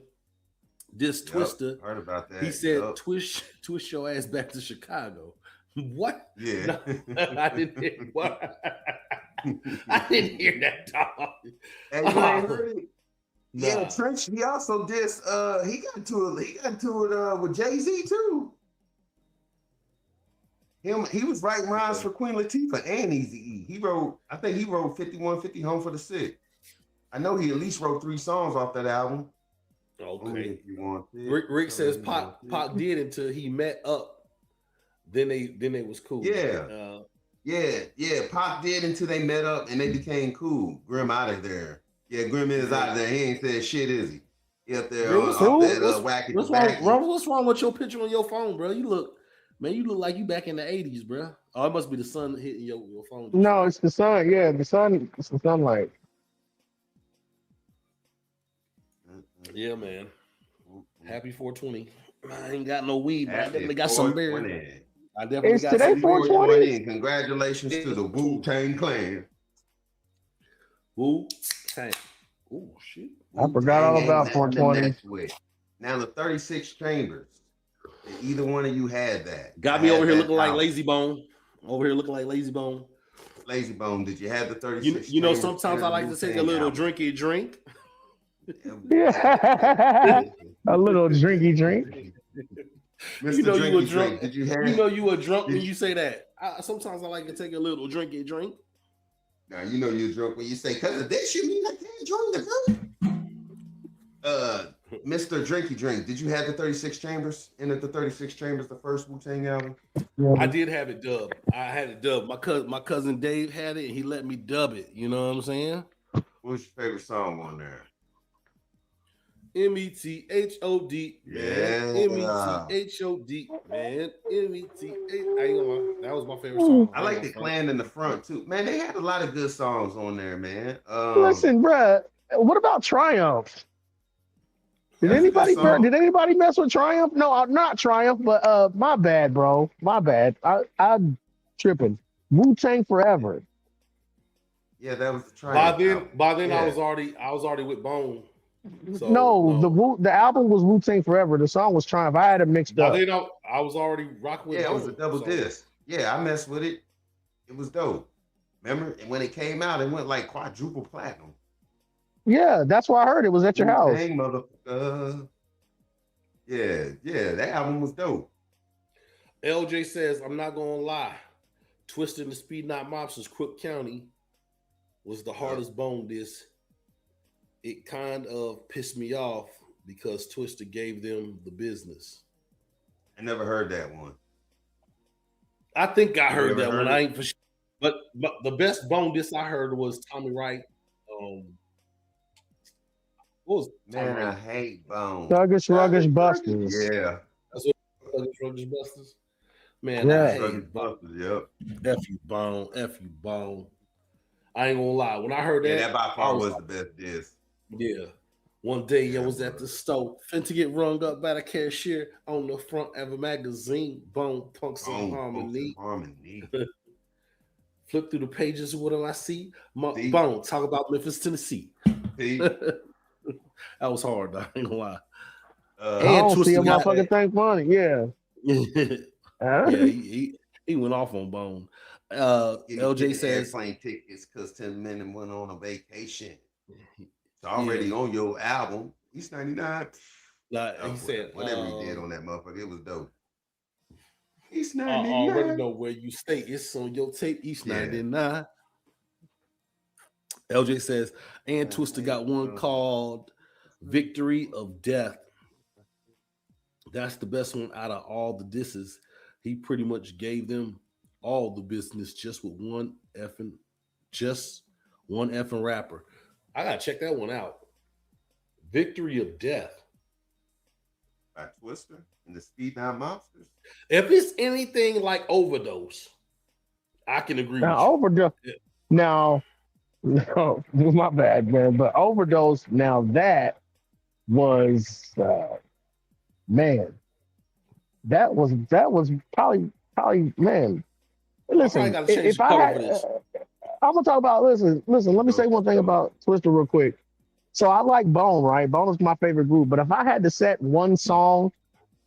dissed Twister? Heard about that. He said, twist your ass back to Chicago." What? Yeah. No, I didn't hear what? I didn't hear that, dog. And you ain't heard it? Nah. Yeah, Trench, he also dissed he got into it with Jay-Z too. He was writing rhymes for Queen Latifah and Eazy-E. I think he wrote 5150 Home for the Sick. I know he at least wrote 3 songs off that album. Okay. If you want it. Rick says Pac did until he met up. Then they was cool. Yeah. Yeah. Pac did until they met up and they became cool. Grim out of there. Yeah, Grim is out of there. He ain't said shit, is he? He up there what's wrong with your picture on your phone, bro? You look like you back in the 80s, bro. Oh, it must be the sun hitting your phone. No, it's the sun. Yeah, it's the sunlight. Yeah, man. Happy 420. I ain't got no weed, but I definitely got some beer. I definitely it's got today some 420. Congratulations to the Wu-Tang Clan. Wu-Tang. Oh shit! I forgot all about 420. Now the 36 chambers. Either one of you had that. Got me over here looking like Lazy Bone. Lazy Bone. Lazy Bone. Did you have the 36? Sometimes I like to take a little drinky drink. Yeah. A little drinky drink. You were drunk. You were drunk when you say that. Sometimes I like to take a little drinky drink. Now you're drunk when you say, "Cause of this, you mean I can't join the group?" Mr. Drinky Drink, did you have the 36 chambers? The 36 chambers, the first Wu-Tang album? Yeah. I did have it dubbed. I had it dubbed. My cousin Dave had it, and he let me dub it. You know what I'm saying? What's your favorite song on there? METHOD, man. METHOD, man. METH. I ain't gonna lie. That was my favorite song. I like the Clan in the front too. Man, they had a lot of good songs on there, man. Listen, bruh, what about Triumph? Did anybody mess with Triumph? No, not Triumph, but my bad, bro. My bad. I'm tripping. Wu-Tang Forever. Yeah, that was the Triumph album. By then Yeah. I was already with Bone. So No, the album was Wu-Tang Forever. The song was Triumph. I had it mixed by up. then I was already rocking with Yeah, it Bone. was a double so. disc. Yeah, I messed with it. It was dope. Remember? And when it came out, it went like quadruple platinum. Yeah, that's why I heard it was at your house. Wu-Tang, motherfucker. Yeah, that album was dope. LJ says, I'm not gonna lie. Twisting the Speed Knot Mobsters, Crook County was the hardest Bone diss. It kind of pissed me off because Twister gave them the business. I never heard that one. I think I heard that heard one. it? I ain't for sure. But the best Bone diss I heard was Tommy Wright. What was Tommy Man, I Wright? hate Bone. Ruggish Busters. Yeah. That's what Ruggish Busters. Man, Yeah. I hate Ruggish Bone. Busters, yep. F you, Bone. F you, Bone. I ain't gonna lie. When I heard that, Yeah, that by far I was the best diss. Yeah. One day Yeah, I was at the store, finna get rung up by the cashier on the front of a magazine. Bone, punks, and harmony. Flip through the pages. What do I see? Bone, talk about Memphis, Tennessee. That was hard, though. I ain't gonna lie. I don't see a motherfucking thing funny. Yeah. Yeah, he went off on Bone. LJ says airplane tickets because 10 men went on a vacation. It's already on your album. East 99. He said whatever he did on that motherfucker, it was dope. East I 99. already know where you stay. It's on your tape, East 99. LJ says, and Twister got one called Victory of Death. That's the best one out of all the disses. He pretty much gave them all the business just with one effing rapper. I gotta check that one out. Victory of Death by Twister and the Speed Knot Mobsters. If it's anything like Overdose, I can agree with you. Overdose. Now, no, my bad, man. But Overdose. Now that was man. That was probably man. Listen, if I had, I'm gonna talk about listen. Let me say one thing about Twister real quick. So I like Bone, right? Bone is my favorite group. But if I had to set one song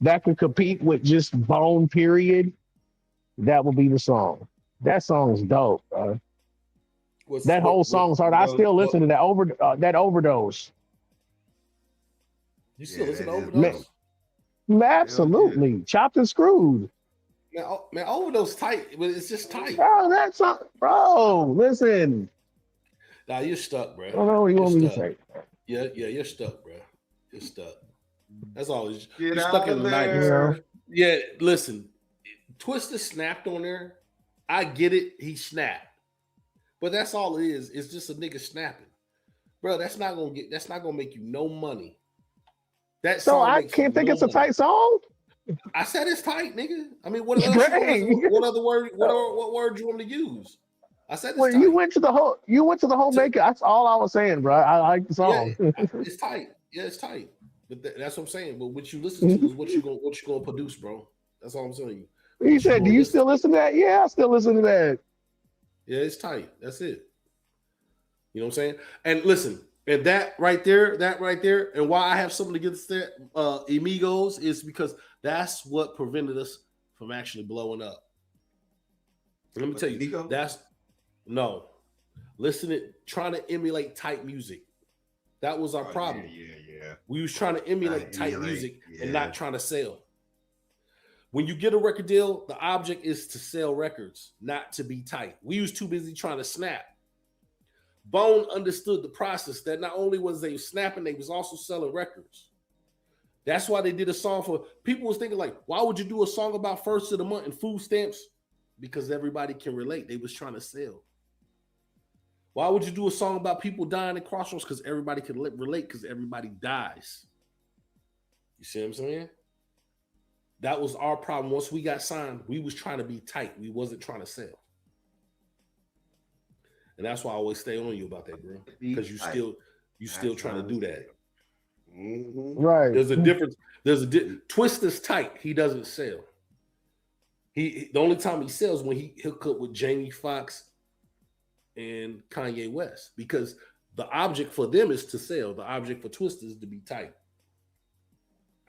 that could compete with just Bone, period, that would be the song. That song's dope, bro. That whole song's hard. I still listen to that Overdose. You still listen to Overdose? Absolutely. Yeah. Chopped and screwed. Man, Overdose tight, but it's just tight. Oh, that's bro. Listen. Nah, you're stuck, bro. I don't know what you want me to say. Yeah, you're stuck, bro. You're stuck. That's all. You're stuck in the 90s. Yeah, listen. Twister snapped on there. I get it. He snapped. But that's all it is. It's just a nigga snapping. Bro, that's not gonna make you no money. So I can't think it's a tight song. I said it's tight, nigga. I mean, what other word? What word you want me to use? I said it's tight. You went to the whole maker. That's all I was saying, bro. I like the song. Yeah, it's tight. Yeah, it's tight. But that's what I'm saying. But what you listen to is what you gonna produce, bro. That's all I'm saying. You said, do you still listen to that? Yeah, I still listen to that. Yeah, it's tight. That's it. You know what I'm saying? And listen, and that right there, and why I have something against that Amigos is because that's what prevented us from actually blowing up. Let me tell you, trying to emulate tight music. That was our problem. Yeah. We was trying to emulate tight music and not trying to sell. When you get a record deal, the object is to sell records, not to be tight. We was too busy trying to snap. Bone understood the process that not only was they snapping, they was also selling records. That's why they did a song for people was thinking like, why would you do a song about first of the month and food stamps? Because everybody can relate. They was trying to sell. Why would you do a song about people dying at crossroads? Because everybody can relate because everybody dies. You see what I'm saying? That was our problem. Once we got signed, we was trying to be tight. We wasn't trying to sell. And that's why I always stay on you about that, bro. Because you still trying to do that. Mm-hmm. Right. There's a difference. Twister's tight. He doesn't sell. The only time he sells when he hook up with Jamie Foxx and Kanye West because the object for them is to sell. The object for Twista is to be tight.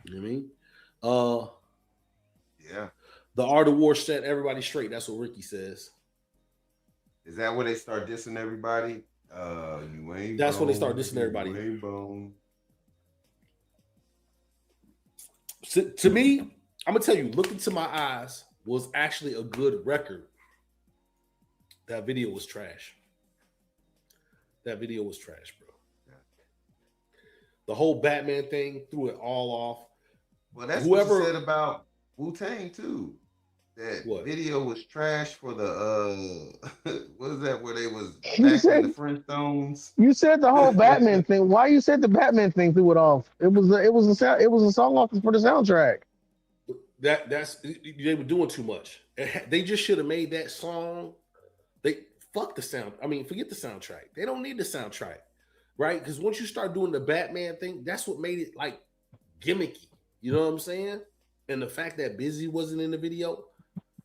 You know what I mean? Yeah. The art of war set everybody straight. That's what Ricky says. Is that where they start dissing everybody? You ain't. That's bone, when they start dissing everybody. You ain't bone. So, to me, I'm gonna tell you, Look Into My Eyes was actually a good record. That video was trash. That video was trash, bro. Yeah. The whole Batman thing threw it all off. Well, that's what you said about Wu-Tang too. That video was trash for the what is that where they was back in the Flintstones? You said the whole Batman thing. Why you said the Batman thing threw it off? It was a song off for the soundtrack. That's they were doing too much. They just should have made that song. They fuck the sound. I mean, forget the soundtrack. They don't need the soundtrack, right? Because once you start doing the Batman thing, that's what made it like gimmicky. You know what I'm saying? And the fact that Busy wasn't in the video,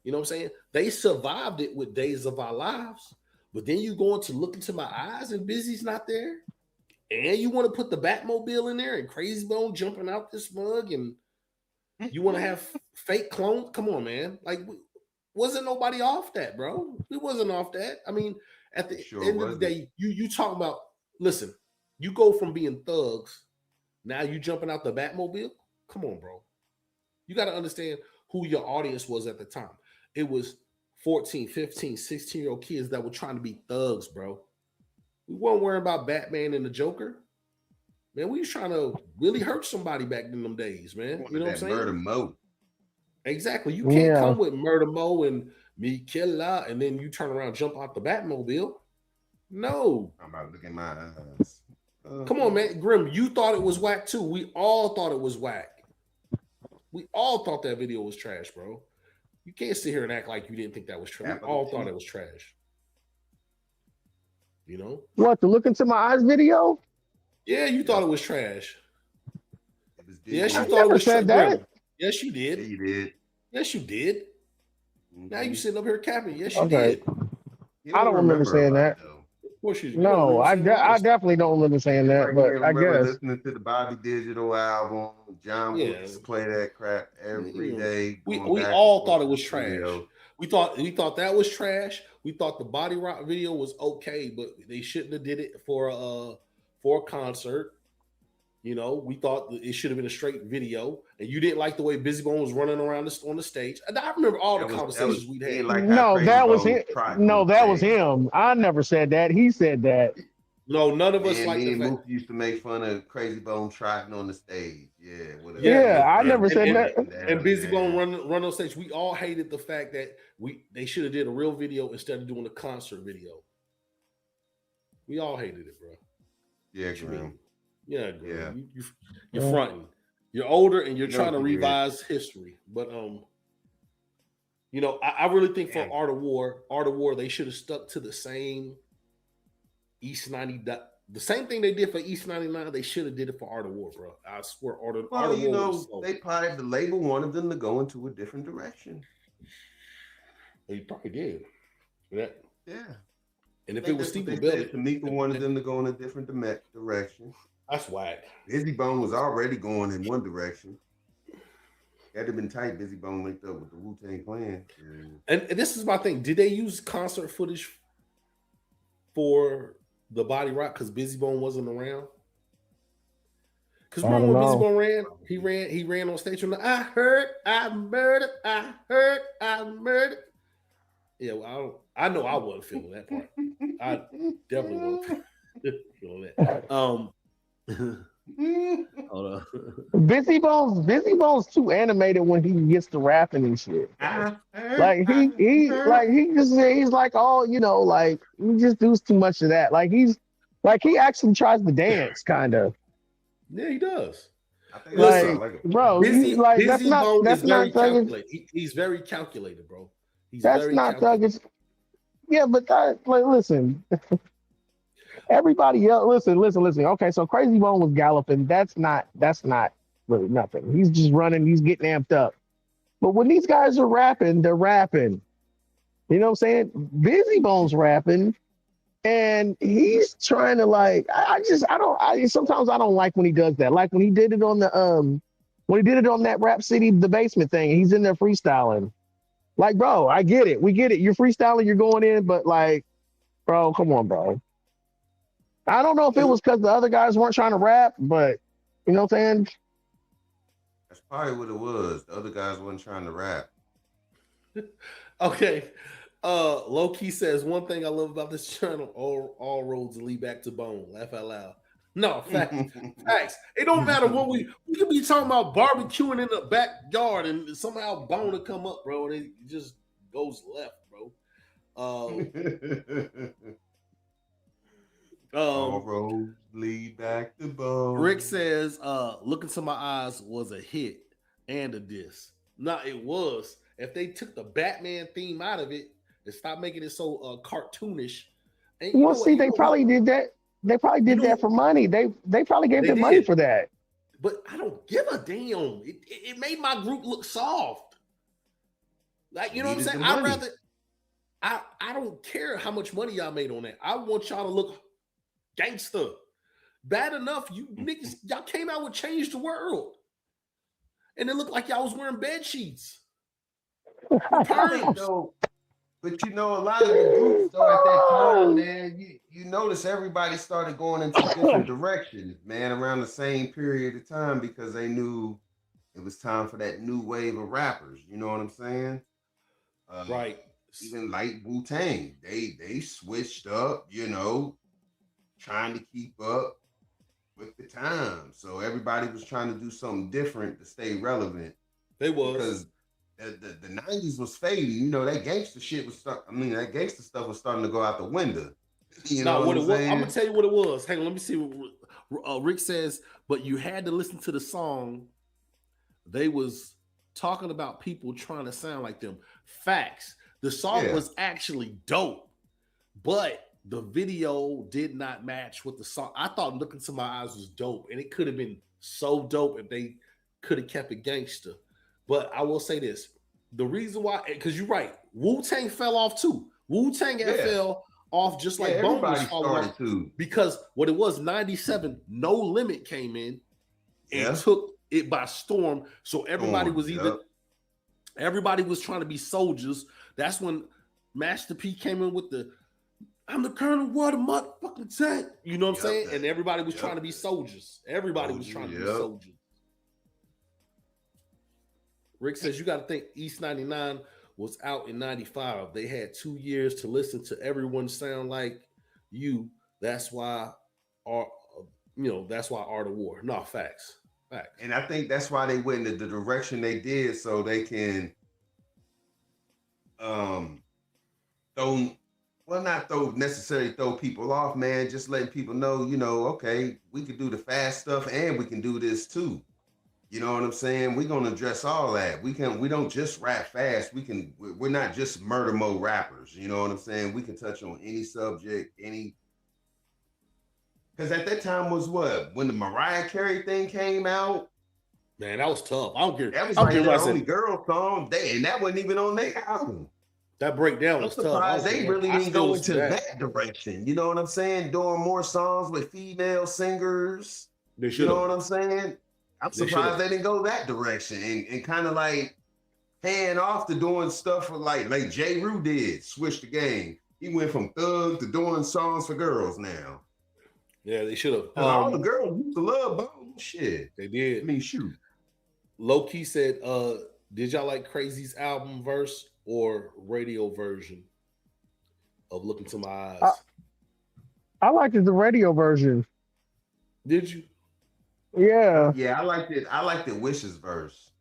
you know what I'm saying? They survived it with Days of Our Lives, but then you go into Look Into My Eyes and Busy's not there, and you want to put the Batmobile in there and Crazy Bone jumping out this mug, and you want to have fake clones? Come on, man! Like, wasn't nobody off that, bro? We wasn't off that. I mean, at the end of the day, you talk about. Listen, you go from being thugs, now you jumping out the Batmobile. Come on, bro. You got to understand who your audience was at the time. It was 14, 15, 16-year-old kids that were trying to be thugs, bro. We weren't worrying about Batman and the Joker. Man, we was trying to really hurt somebody back in them days, man. You know what I'm saying? Murder Mo. Exactly. You can't come with Murder Mo and Me Killah, and then you turn around and jump out the Batmobile. No. I'm about to look in my eyes. Come on, man. Grim, you thought it was whack too. We all thought it was whack. We all thought that video was trash, bro. You can't sit here and act like you didn't think that was trash. We all thought it was trash. You know? What, the Look Into My Eyes video? Yeah, you thought it was trash. Yes, you I thought it was said that. Yes, you did. Yeah, you did. Yes, you did. Mm-hmm. Now you sitting up here capping. Yes, you did. I don't remember saying that. Of course you do. No, I definitely don't remember saying that, but I guess. Listening to the Bobby Digital album, John Woods play that crap every day. We all thought it was trash. We thought that was trash. We thought the Body Rock video was okay, but they shouldn't have did it for a concert. You know, we thought it should have been a straight video, and you didn't like the way Busy Bone was running around on the stage. And I remember all the conversations we'd had. No, that was him. No, that was him. I never said that. He said that. No, none of us like that. Mook used to make fun of Crazy Bone trotting on the stage. Yeah, I never said that. And Busy Bone run on stage. We all hated the fact that they should have did a real video instead of doing a concert video. We all hated it, bro. Yeah, Graham. Yeah, girl. You're fronting. You're older and you're trying to revise history. But you know, I really think for Art of War, they should have stuck to the same East 90. The same thing they did for East 99, they should have did it for Art of War, bro. I swear, Art of War. They probably the label wanted them to go into a different direction. They probably did. Yeah. And if it was Steve Bell, Tamika wanted them to go in a different direction. That's whack. Busy Bone was already going in one direction. Had to been tight. Busy Bone linked up with the Wu-Tang Clan. And this is my thing. Did they use concert footage for the Body Rock because Busy Bone wasn't around? Because remember when Busy Bone he ran on stage from the I heard I murdered. Yeah, well, I know I wasn't feeling that part. I definitely wasn't feeling that. Hold on. Busy Bone's too animated when he gets to rapping and shit. He's like, oh, you know, like he just does too much of that. Like he actually tries to dance, kind of. Yeah, he does. I think bro, Busy that's Bone not is very calculated. He's very calculated, bro. That's not thuggish. Yeah, but listen. Everybody else, listen. Okay, so Crazy Bone was galloping. That's not really nothing. He's just running. He's getting amped up. But when these guys are rapping, they're rapping. You know what I'm saying? Busy Bone's rapping. And he's trying to like, sometimes I don't like when he does that. Like when he did it on when he did it on that Rap City, the basement thing, and he's in there freestyling. Like, bro, I get it. We get it. You're freestyling, you're going in, but like, bro, come on, bro. I don't know if it was because the other guys weren't trying to rap, but you know what I'm saying? That's probably what it was. The other guys wasn't trying to rap. Okay. Low key says one thing I love about this channel: all roads lead back to Bone. Laugh out loud. No, facts. It don't matter what we could be talking about barbecuing in the backyard and somehow Bone to come up, bro, and it just goes left, bro. All roads lead back to Bone. Rick says, "Look Into My Eyes" was a hit and a diss. No, it was. If they took the Batman theme out of it and stopped making it so cartoonish, and Well, see, they probably did that. They probably did that for money. They probably gave them money for that. But I don't give a damn. It made my group look soft. Like, you know what I'm saying? I'd rather. I don't care how much money y'all made on that. I want y'all to look gangster. Bad enough, you niggas, y'all came out with Change the World. And it looked like y'all was wearing bed sheets. But you know, a lot of the groups though at that time, man, you notice everybody started going into different directions, man, around the same period of time because they knew it was time for that new wave of rappers. You know what I'm saying? Right. Even like Wu-Tang, they switched up, you know, trying to keep up with the time. So everybody was trying to do something different to stay relevant. They was. Because the 90s was fading. You know, that gangster shit was that gangster stuff was starting to go out the window. You know what I'm saying? I'm gonna tell you what it was. Hang on, let me see what Rick says. But you had to listen to the song. They was talking about people trying to sound like them. Facts. The song was actually dope, but the video did not match with the song. I thought Look Into My Eyes was dope, and it could have been so dope if they could have kept it gangster. But I will say this: the reason why, because you're right, Wu-Tang fell off too. Wu-Tang fell off just like Bone was falling off too. Because what it was, 97, No Limit came in and took it by storm. So everybody was everybody was trying to be soldiers. That's when Master P came in with I'm the Colonel, what a motherfucking tank. You know what I'm saying? And everybody was trying to be soldiers. Everybody was trying to be soldiers. Rick says, you got to think East 99 was out in 95. They had 2 years to listen to everyone sound like you. That's why, that's why Art of War. No, facts. And I think that's why they went in the direction they did, so they can not necessarily throw people off, man, just letting people know, okay, we can do the fast stuff and we can do this too. You know what I'm saying? We're gonna address all that. We don't just rap fast. We're not just murder mode rappers. You know what I'm saying? We can touch on any subject, because at that time was when the Mariah Carey thing came out. Man, that was tough. I don't care. That was like their only girl song, and that wasn't even on their album. That breakdown was tough. They really didn't go into that direction. You know what I'm saying? Doing more songs with female singers. They should. You know what I'm saying? I'm surprised they didn't go that direction and kind of like hand off to doing stuff for like J. Rue did, switch the game. He went from thug to doing songs for girls now. Yeah, they should have. All the girls used to love Bone. Shit. They did. I mean, shoot. Low Key said, did y'all like Crazy's album verse or radio version of Look Into My Eyes? I liked the radio version. Did you? Yeah. Yeah, I liked it. I liked the Wishes verse.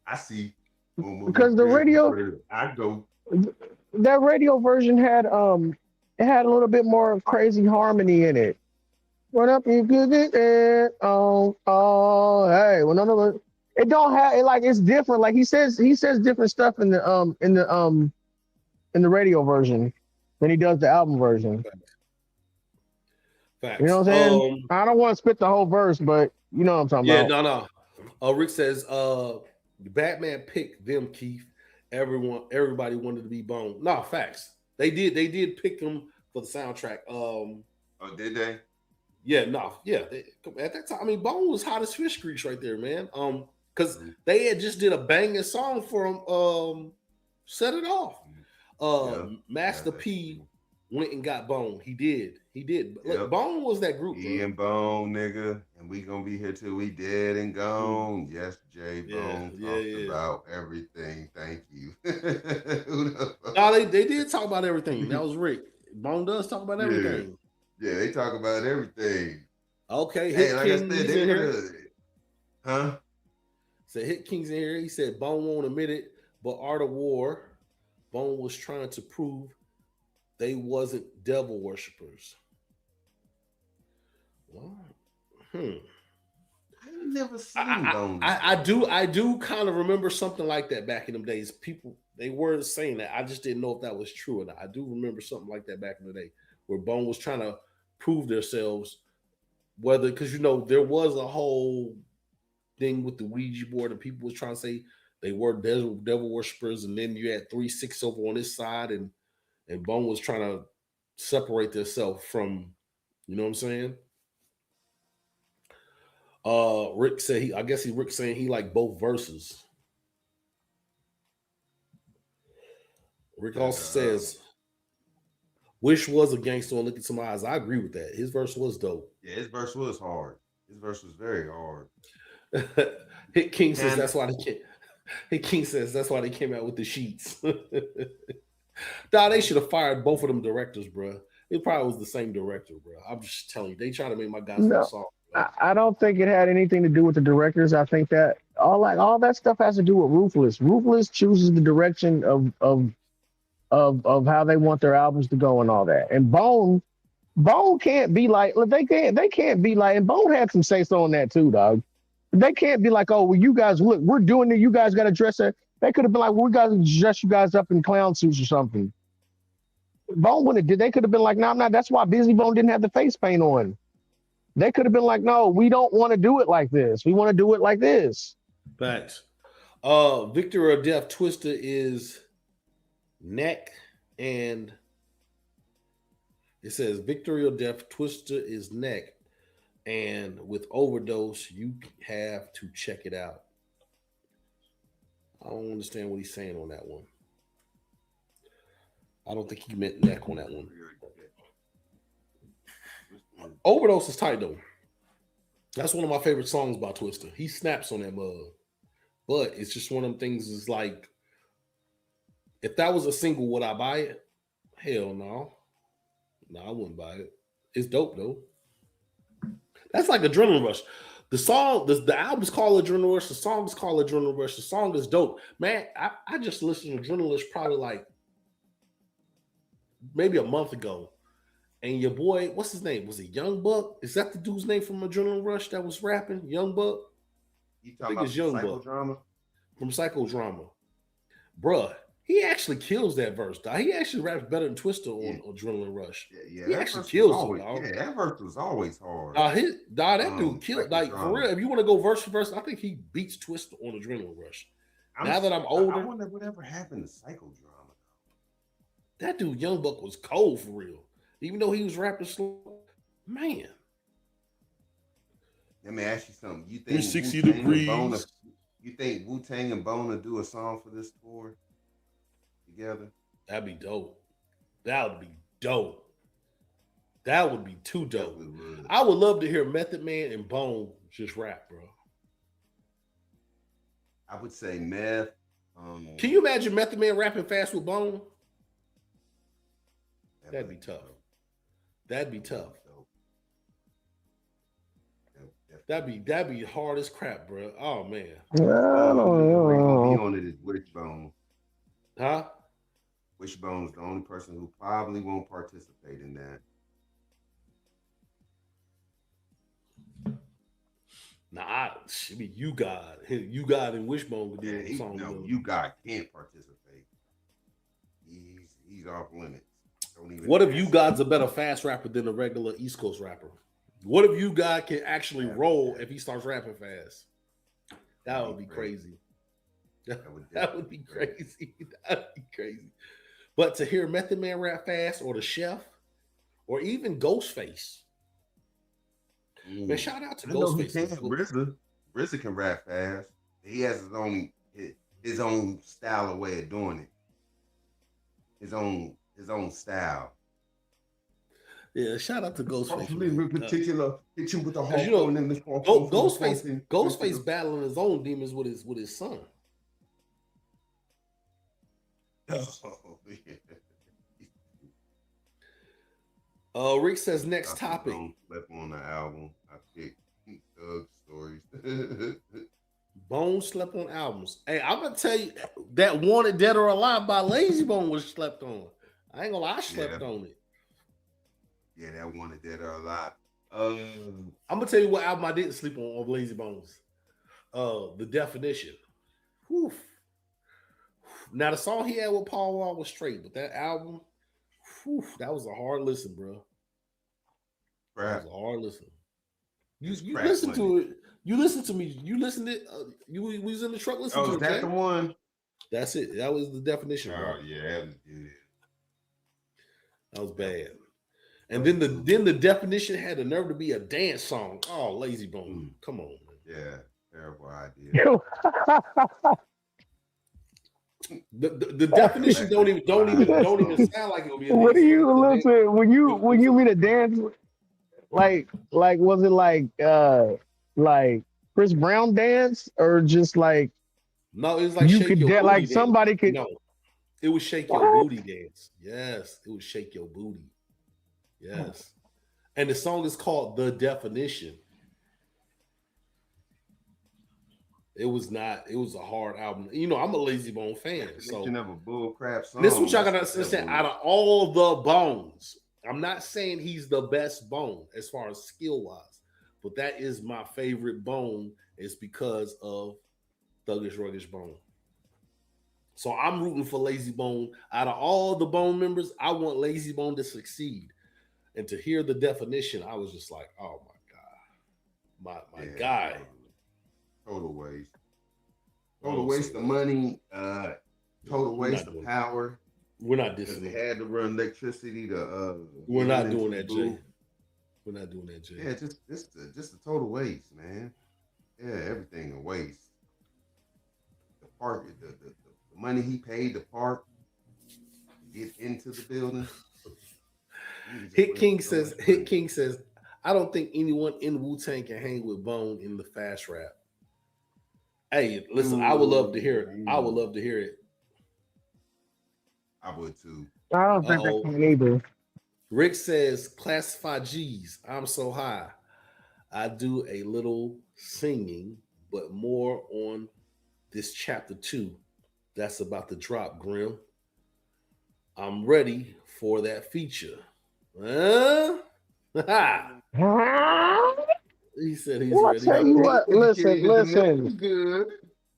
I see. Because the radio, that radio version had it had a little bit more crazy harmony in it. Run up and get it, hey, well, it don't have it, like it's different. Like he says different stuff in the radio version than he does the album version. Facts. You know what I'm saying? I don't want to spit the whole verse, but you know what I'm talking about. Yeah, no. Rick says, Batman picked them, Keith. Everybody wanted to be Bone. No, facts. They did pick them for the soundtrack. Oh, did they? Yeah, no, yeah. At that time, I mean, Bone was hot as fish grease right there, man. Because True. they had just did a banging song for him. Set It Off. Yeah. Yeah, Master that's P true. went and got Bone. He did. He did. Look, Yep. Bone was that group, E bro. and Bone, nigga, and we gonna be here till we dead and Mm, gone. Yes, J yeah, Bone yeah, talked yeah. about everything. Thank you. Who the No, fuck? they did talk about everything. That was Rick. Bone does talk about Yeah, everything. yeah, they talk about everything. Okay, Hey, Hit like I King, said, he's they in could here. have, huh? Said Hit King's in here. He said Bone won't admit it, but Art of War, Bone was trying to prove they wasn't devil worshippers. Well, hmm. I ain't never seen I, Bone I, I before. do kind of remember something like that back in them days. People they were saying that. I just didn't know if that was true or not. I do remember something like that back in the day, where Bone was trying to prove themselves, whether because there was a whole thing with the Ouija board, and people was trying to say they were devil worshippers, and then you had 3 6 over on this side, and Bone was trying to separate themselves from, you know what I'm saying? Rick said I guess Rick saying he like both verses. Rick Yeah, also says Wish was a gangster on Look Into My Eyes. I agree with that. His verse was dope. yeah, his verse was hard. His verse was very hard. Hit King says Kind that's of. why they came. Hit King says that's why they came out with the sheets. Nah, they should have fired both of them directors, bro. It probably was the same director, bro. I'm just telling you, they trying to make my guys look No, soft, bro. I don't think it had anything to do with the directors. I think that all that stuff has to do with Ruthless. Ruthless chooses the direction of how they want their albums to go and all that. And Bone can't be like they can't be like, and Bone had some say so on that too, dog. They can't be like, oh well, you guys look, we're doing it. You guys got to dress it. They could have been like, well, we got to dress you guys up in clown suits or something. Bone wouldn't have did. They could have been like, no, I'm not. That's why Busy Bone didn't have the face paint on. They could have been like, no, we don't want to do it like this. We want to do it like this. Facts. Victor of Death Twister is neck, and it says Victory or Death Twister is neck, and with overdose you have to check it out. I don't understand what he's saying on that one. I don't think he meant neck on that one. Overdose is tight though. That's one of my favorite songs by Twister. He snaps on that mug. But it's just one of them things is like, if that was a single, would I buy it? Hell no. No, I wouldn't buy it. It's dope though. That's like Adrenaline Rush. The album's called Adrenaline Rush. The song is called Adrenaline Rush. The song is dope. Man, I just listened to Adrenaline Rush probably like maybe a month ago. And your boy, what's his name? Was it Young Buck? Is that the dude's name from Adrenaline Rush that was rapping? Young Buck? You I talking think about it's from Young Buck psychodrama? from Psychodrama. Bruh, he actually kills that verse, dog. He actually raps better than Twister Yeah, on Adrenaline Rush. yeah, yeah. He That actually verse was kills him, always, dog. yeah, that verse was always hard. That dude killed, like, for Psychodrama. real. If you want to go verse for verse, I think he beats Twister on Adrenaline Rush. Now that I'm I older, wonder whatever happened to psychodrama. that dude Young Buck was cold for real. Even though he was rapping slow, man. Let me ask you something. 360 degrees. You think Wu-Tang and Bone will do a song for this tour together? That'd be dope. That would be dope. That would be too dope. Would. I would love to hear Method Man and Bone just rap, bro. I would say Meth. Can you imagine Method Man rapping fast with Bone? That'd be tough. That'd be tough. That'd be hard as crap, bro. Oh man. Rick gonna be on it is Wishbone. Huh? Wishbone's the only person who probably won't participate in that. Nah, I mean, you God and Wishbone could do a song. No, you guys can't participate. He's off limits. What if you God's a better fast rapper than a regular East Coast rapper? What if you God can actually roll if he starts rapping fast? That would be crazy. That would be crazy. That would be crazy. But to hear Method Man rap fast or the Chef, or even Ghostface. Man, shout out to I know he Ghostface. can. RZA can rap fast. He has his own style of way of doing it. His own style. Yeah, shout out to Ghostface. In particular, hit you with the Because you know, harpoon and the Ghostface battling his own demons with his son. Oh, yeah. Rick says next topic. Left on the album. I picked Thug Stories. Bone slept on albums. Hey, I'm gonna tell you that Wanted Dead or Alive by Lazy Bone was slept on. I ain't gonna lie, I slept on it. Yeah, that Wanted Dead or Alive. I'm gonna tell you what album I didn't sleep on of Lazy Bones. The Definition. Whew. Now the song he had with Paul Wall was straight, but that album, whew, that was a hard listen, bro. That was a hard listen. You listen to it. You listen to me. You listened to it. You was in the truck listening to it. Oh, is that the one? That's it. That was The Definition. Oh, yeah, that was good. That was bad. And then the Definition had the nerve to be a dance song. Oh, Lazy Bone. Come on, man. Yeah, terrible idea. The Definition don't even sound like it will be a dance. What do you listen when you mean a dance? Like was it like Chris Brown dance or just like no? It was like you shake could your booty like dance. somebody could. No, it was shake your booty dance. Yes, it was shake your booty. Yes, and the song is called The Definition. It was not. It was a hard album. You know, I'm a Lazy Bone fan. So never bull crap song. This is what y'all gotta understand. Out of all the Bones, I'm not saying he's the best Bone as far as skill wise, but that is my favorite Bone. Is because of Thuggish Ruggish Bone. So I'm rooting for Lazy Bone. Out of all the Bone members, I want Lazy Bone to succeed. And to hear The Definition, I was just like, oh my God. My guy. Total waste. Total waste of money. Total waste of power. We're not dissing. They had to run electricity to. We're not doing that, Jay. We're not doing that, Jay. Yeah, just a total waste, man. Yeah, everything a waste. The park, the money he paid the park to get into the building. Hit King says, I don't think anyone in Wu-Tang can hang with Bone in the fast rap. Hey, listen, I would love to hear it. I would love to hear it. I would too. I don't think I can either. Rick says, classify G's. I'm so high. I do a little singing, but more on this chapter 2 that's about to drop, Grim. I'm ready for that feature. He said he's ready. Tell you what, listen. Good.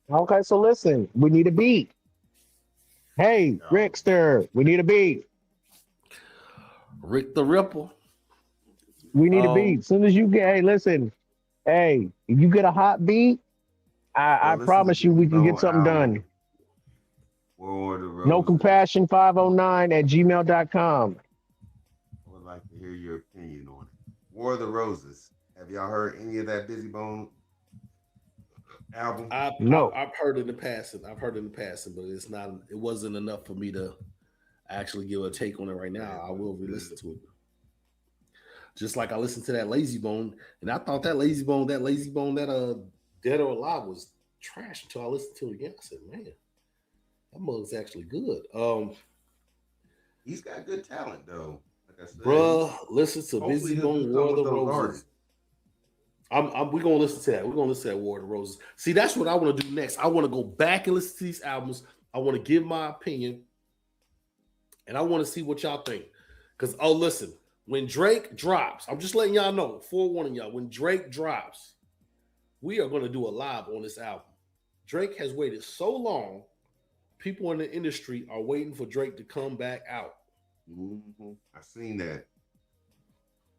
Okay, so listen, we need a beat. Hey, Rickster, we need a beat. Rick the Ripple. We need a beat. As soon as you get, if you get a hot beat, I promise you we can get something done. No Compassion 509@gmail.com. I would like to hear your opinion on it. War of the Roses. Have y'all heard any of that Busy Bone album? No. I've heard in the passing. But it's not. It wasn't enough for me to actually give a take on it right now. I will re-listen to it. Just like I listened to that Lazy Bone, and I thought that Lazy Bone, Dead or Alive was trash until I listened to it again. I said, man, that mug's actually good. He's got good talent though. Like I said, bruh, listen to Busy Bone, War of the Roses. We're gonna listen to that. We're gonna listen to that War of the Roses. See, that's what I want to do next. I want to go back and listen to these albums. I want to give my opinion, and I want to see what y'all think. Because listen, when Drake drops, I'm just letting y'all know, forewarning y'all, when Drake drops, we are gonna do a live on this album. Drake has waited so long. People in the industry are waiting for Drake to come back out. Mm-hmm. I seen that.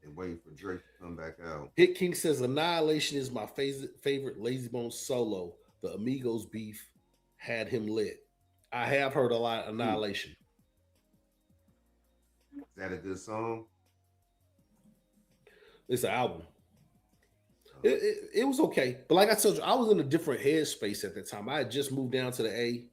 They're waiting for Drake to come back out. Hit King says Annihilation is my favorite Lazy Bone solo. The Amigos beef had him lit. I have heard a lot of Annihilation. Is that a good song? It's an album. It was okay, but like I told you, I was in a different headspace at that time. I had just moved down to the A.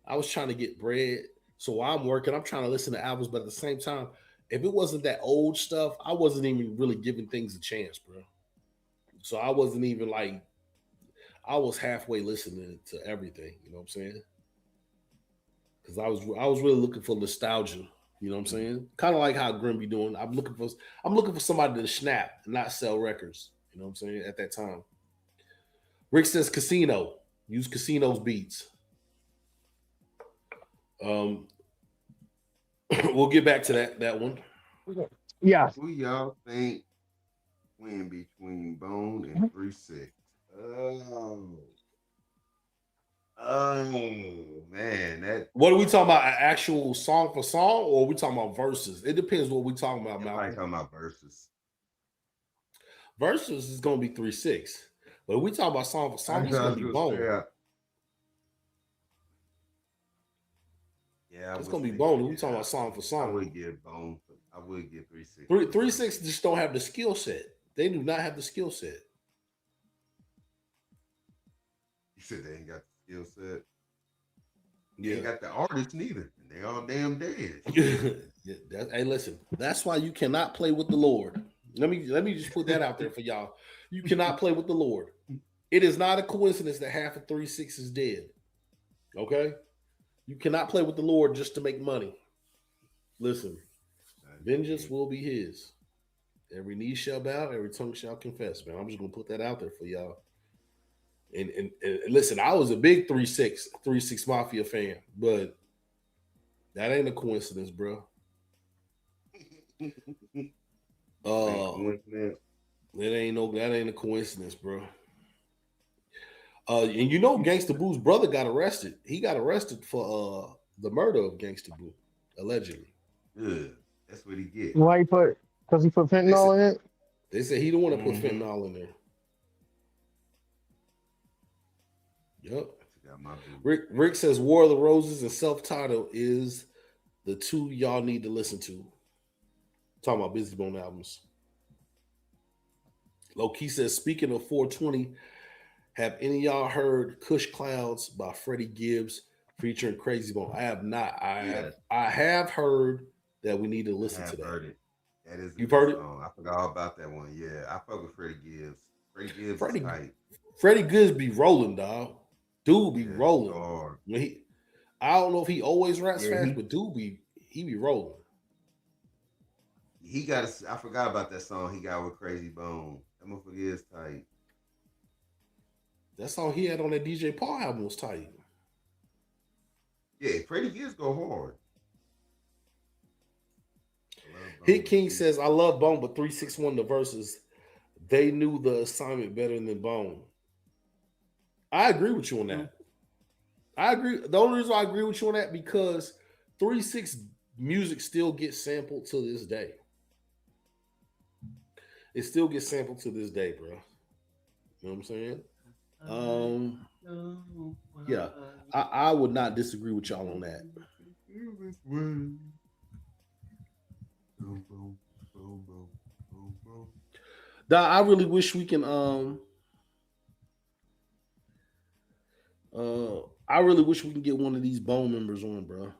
I was trying to get bread, so while I'm working, I'm trying to listen to albums. But at the same time, if it wasn't that old stuff, I wasn't even really giving things a chance, bro. So I wasn't even like I was halfway listening to everything. You know what I'm saying? Because I was really looking for nostalgia. You know what I'm saying? Kind of like how Grim be doing. I'm looking for somebody to snap and not sell records. You know what I'm saying? At that time, Rick says casino. Use casinos beats. Um, we'll get back to that one. Yeah. Who y'all think win between Bone and 3-6? Oh man, that What are we talking about? An actual song for song, or are we talking about verses? It depends what we talking about. everybody talking about verses. Verses is gonna be 3-6, but if we talk about song for song, I it's gonna just be go Bone. straight up. Yeah, It's gonna be Bone. We talking about song for I song. would give Bone. I would give 3-6. 3-6 just don't have the skill set. They do not have the skill set. You said they ain't got the skill set. They Yeah. ain't got the artists neither. And they all damn dead. Yeah, hey, listen. That's why you cannot play with the Lord. Let me just put that out there for y'all. You cannot play with the Lord. It is not a coincidence that half of 3-6 is dead. Okay? You cannot play with the Lord just to make money. Listen, vengeance will be his. Every knee shall bow, every tongue shall confess, man. I'm just gonna put that out there for y'all. And listen, I was a big 3-6 Mafia fan, but that ain't a coincidence, bro. That ain't a coincidence, bro. And you know, Gangsta Boo's brother got arrested. He got arrested for the murder of Gangsta Boo, allegedly. Good. That's what he get. Why he put? Because he put fentanyl in it. They said he don't want to put fentanyl in there. Yep. Rick says War of the Roses and self-titled is the two y'all need to listen to. Talking about Busy Bone albums. Low-Key says, speaking of 420, have any of y'all heard Kush Clouds by Freddie Gibbs featuring Crazy Bone? I have not. I have heard that we need to listen to that. Heard it. That is You've heard it? I forgot all about that one. Yeah, I fuck with Freddie Gibbs. Freddie Gibbs is tight. Freddie Gibbs be rolling, dog. Dude be rolling. I don't know if he always raps fast, but dude be rolling. He got I forgot about that song he got with Crazy Bone. That motherfucker is tight. That song he had on that DJ Paul album was tight. Yeah, Freddie Gibbs go hard. Hit King says, I love Bone, but 3-6 won the verses. They knew the assignment better than Bone. I agree with you on that. I agree. The only reason I agree with you on that because 3-6 music still gets sampled to this day. It still gets sampled to this day, bro. You know what I'm saying? Yeah, I would not disagree with y'all on that. I really wish we can I really wish we can get one of these Bone members on, bro.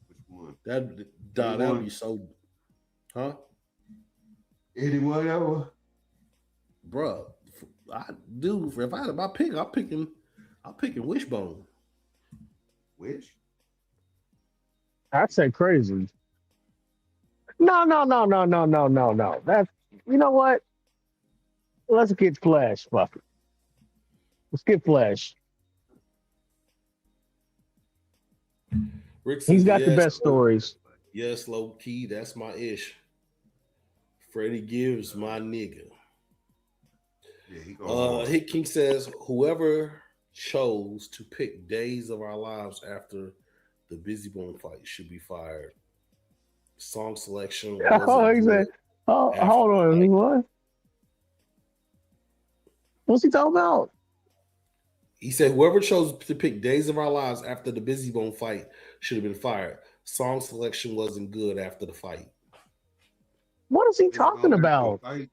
Which one? That would be so, huh? Anyone ever? Bro, if I had my pick, I'm picking Wishbone. Wish? I'd say Crazy. No. That's, you know what? Let's get Flash. Fuck it. Let's get Flash. Rick says, he's got the best stories. Yes, low key, that's my ish. Freddie Gibbs, my nigga. Yeah, Hit King says, whoever chose to pick Days of Our Lives after the Busy Bone fight should be fired. Song selection. Hold on. What? What's he talking about? He said, whoever chose to pick Days of Our Lives after the Busy Bone fight should have been fired. Song selection wasn't good after the fight. What is he Is Bone talking ready to about? fight?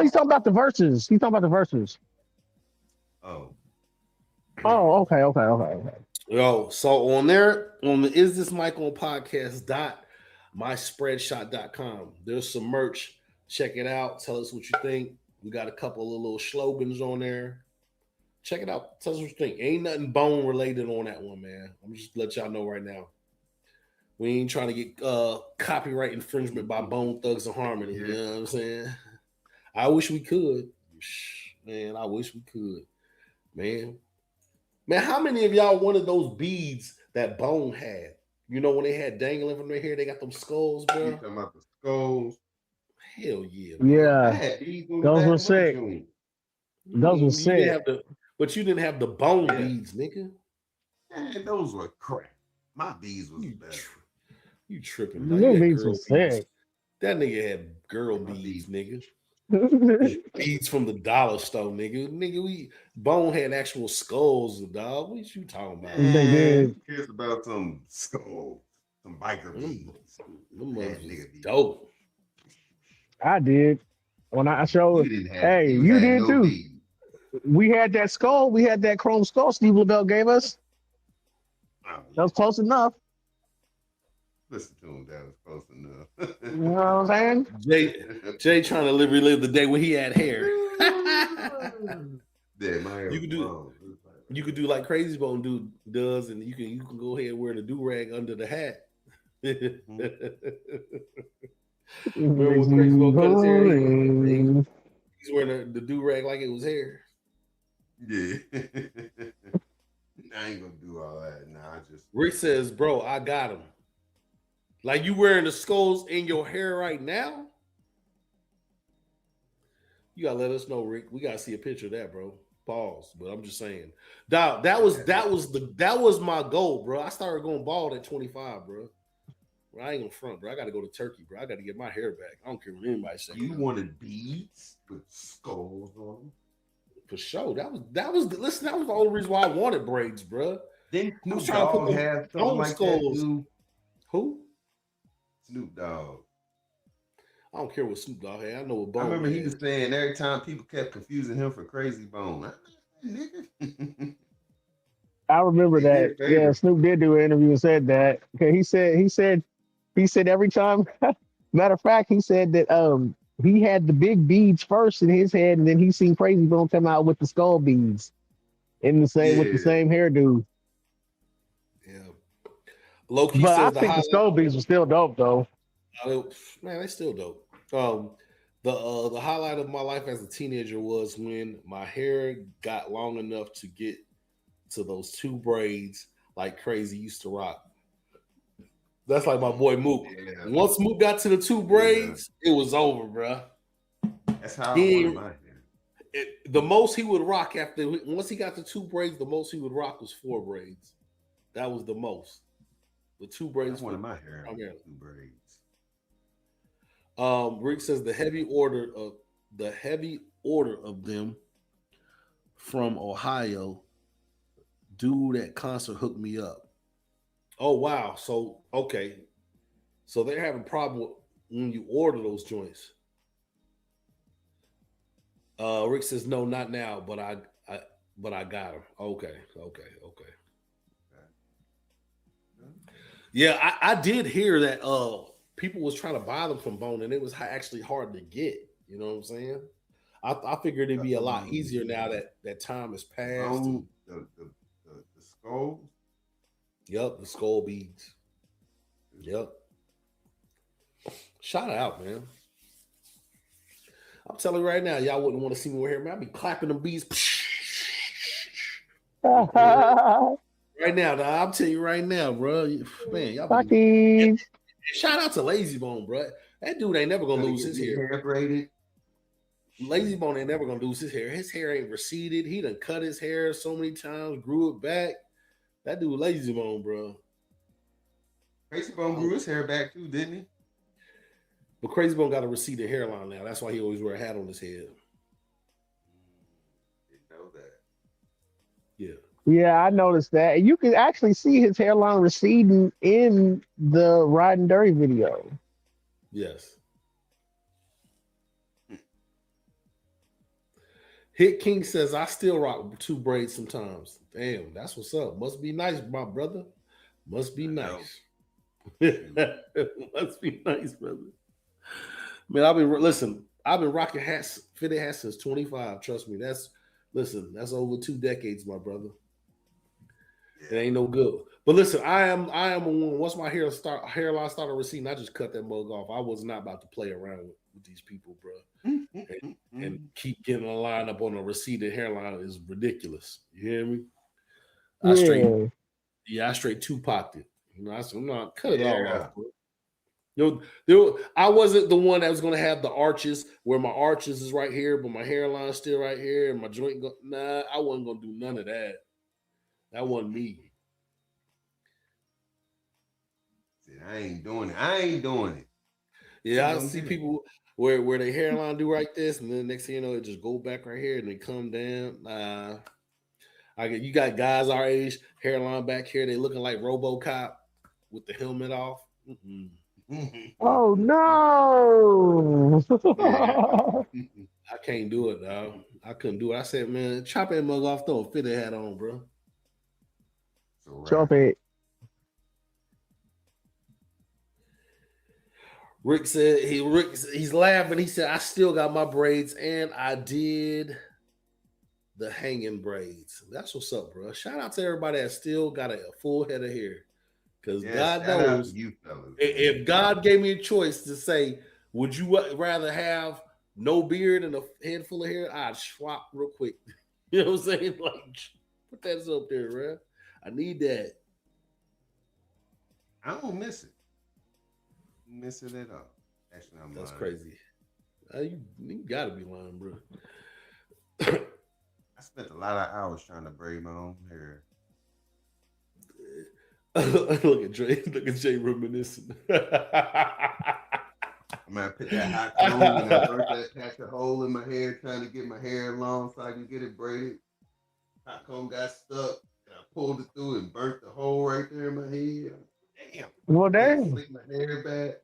He's talking about the verses. He's talking about the verses. Oh. Oh, okay. Yo, so on there, on the Is This Mike on podcast .myspreadshot.com, there's some merch. Check it out. Tell us what you think. We got a couple of little slogans on there. Check it out. Tell us what you think. Ain't nothing bone related on that one, man. I'm just let y'all know right now. We ain't trying to get copyright infringement by Bone Thugs and Harmony. You know what I'm saying? I wish we could. Man, I wish we could. Man, how many of y'all wanted those beads that Bone had? You know, when they had dangling from their hair, they got them skulls, bro. You talking about the skulls? Hell yeah, I Yeah, had these on the those back were of my sick. joint. Those were You didn't sick. have but you didn't have the bone beads, nigga. Man, those were crap. My beads was better. You tripping? The Now. You had beads girl were beads. sick. That nigga had girl My beads, nigga. They Beads from the dollar store, nigga. We Bone had actual skulls, dog. What you talking about? did. Who cares about some skulls, some biker beads? Them That motherfuckers nigga beads. dope. I did. When I You showed, didn't have. hey, you had did no too. beads. We had that skull. We had that chrome skull Steve LaBelle gave us. Oh, That was close enough. listen to him. That was close enough. You know what I'm saying? Jay trying to relive the day when he had hair. Yeah, my hair You was could do- long. You could do like Crazy Bone does, and you can go ahead and wear the do-rag under the hat. Remember when Crazy Bone cut his hair? He's wearing the do-rag like it was hair. Yeah. I ain't gonna do all that. Nah, I just Rick says, bro, I got him. Like you wearing the skulls in your hair right now? You gotta let us know, Rick. We gotta see a picture of that, bro. Pause. But I'm just saying. That was my goal, bro. I started going bald at 25, bro. I ain't gonna front, bro. I gotta go to Turkey, bro. I gotta get my hair back. I don't care what anybody says. You wanted beads with skulls on them? For sure. That was the only reason why I wanted braids, bro. Didn't I was Snoop trying to put Dogg have something like skulls. that, dude? Who? Snoop Dogg. I don't care what Snoop Dogg had. I know what Bone. I remember had. he was saying every time people kept confusing him for Crazy Bone. Nigga. I remember that. Yeah, Snoop did do an interview and said that. Okay, he said every time. Matter of fact, he said that he had the big beads first in his head, and then he seen Crazy Bone come out with the skull beads in the same with the same hairdo. Yeah. Loki But I says think the skull beads were still dope though. Man, they still dope. The highlight of my life as a teenager was when my hair got long enough to get to those two braids like Crazy used to rock. That's like my boy Mook. Yeah. Once Mook got to the two braids, it was over, bro. That's how I wanted my hair. The most he would rock once he got to two braids, the most he would rock was 4 braids. That was the most. The 2 braids. I wanted my hair on 2 braids. Rick says the heavy order of them from Ohio. Dude at concert hooked me up. Oh wow! So okay, so they're having a problem when you order those joints. Rick says no, not now, but I got them. Okay. Yeah, I did hear that people was trying to buy them from Bone, and it was actually hard to get. You know what I'm saying? I figured it'd be a lot easier now that time has passed. The skulls? Yep, the skull beads. Yep. Shout out, man. I'm telling you right now, y'all wouldn't want to see me wear hair, man. I'd be clapping them beads. Right now, dog, I'm telling you right now, bro. Man, y'all be... Shout out to Lazy Bone, bro. That dude ain't never gonna lose his hair. Lazy Bone ain't never gonna lose his hair. His hair ain't receded. He done cut his hair so many times, grew it back. That dude Lazy Bone, bro. Crazy Bone grew his hair back too, didn't he? But Crazy Bone got a receded hairline now. That's why he always wear a hat on his head. Didn't know that. Yeah. Yeah, I noticed that. And you can actually see his hairline receding in the Riding Dirty video. Yes. Hit King says I still rock two braids sometimes. Damn, that's what's up. Must be nice, my brother. Must be I know. nice. Must be nice, brother. Man, I've been rocking hats, fitted hats since 25. Trust me. That's over 2 decades, my brother. It ain't no good. But listen, I am a one. Once my hairline started receding, I just cut that mug off. I was not about to play around with these people, bro. And keep getting a line up on a receded hairline is ridiculous. You hear me? I straight Tupac it. You know, I said, I'm not cut it all off, bro. I wasn't the one that was gonna have the arches where my arches is right here, but my hairline's still right here, and my joint nah, I wasn't gonna do none of that. That wasn't me. See, I ain't doing it. Yeah, I see people where their hairline do like this, and then next thing you know, it just go back right here and they come down. You got guys our age, hairline back here, they looking like RoboCop with the helmet off. Oh no! I can't do it, dog. I couldn't do it. I said, man, chop that mug off, throw a fitted hat on, bro. Chop it. Rick said he's laughing. He said, I still got my braids and I did the hanging braids. That's what's up, bro. Shout out to everybody that still got a full head of hair. Because God knows if God gave me a choice to say, would you rather have no beard and a head full of hair, I'd swap real quick. You know what I'm saying? Like, put that up there, bro. I need that. I don't miss it. Miss it at all. Actually, That's crazy. You gotta be lying, bro. I spent a lot of hours trying to braid my own hair. Look at Jay reminiscing. I'm gonna put that hot comb and I burnt that patch of hole in my hair trying to get my hair long so I can get it braided. Hot comb got stuck and I pulled it through and burnt the hole right there in my head. Damn. Well, damn. Slick my hair back.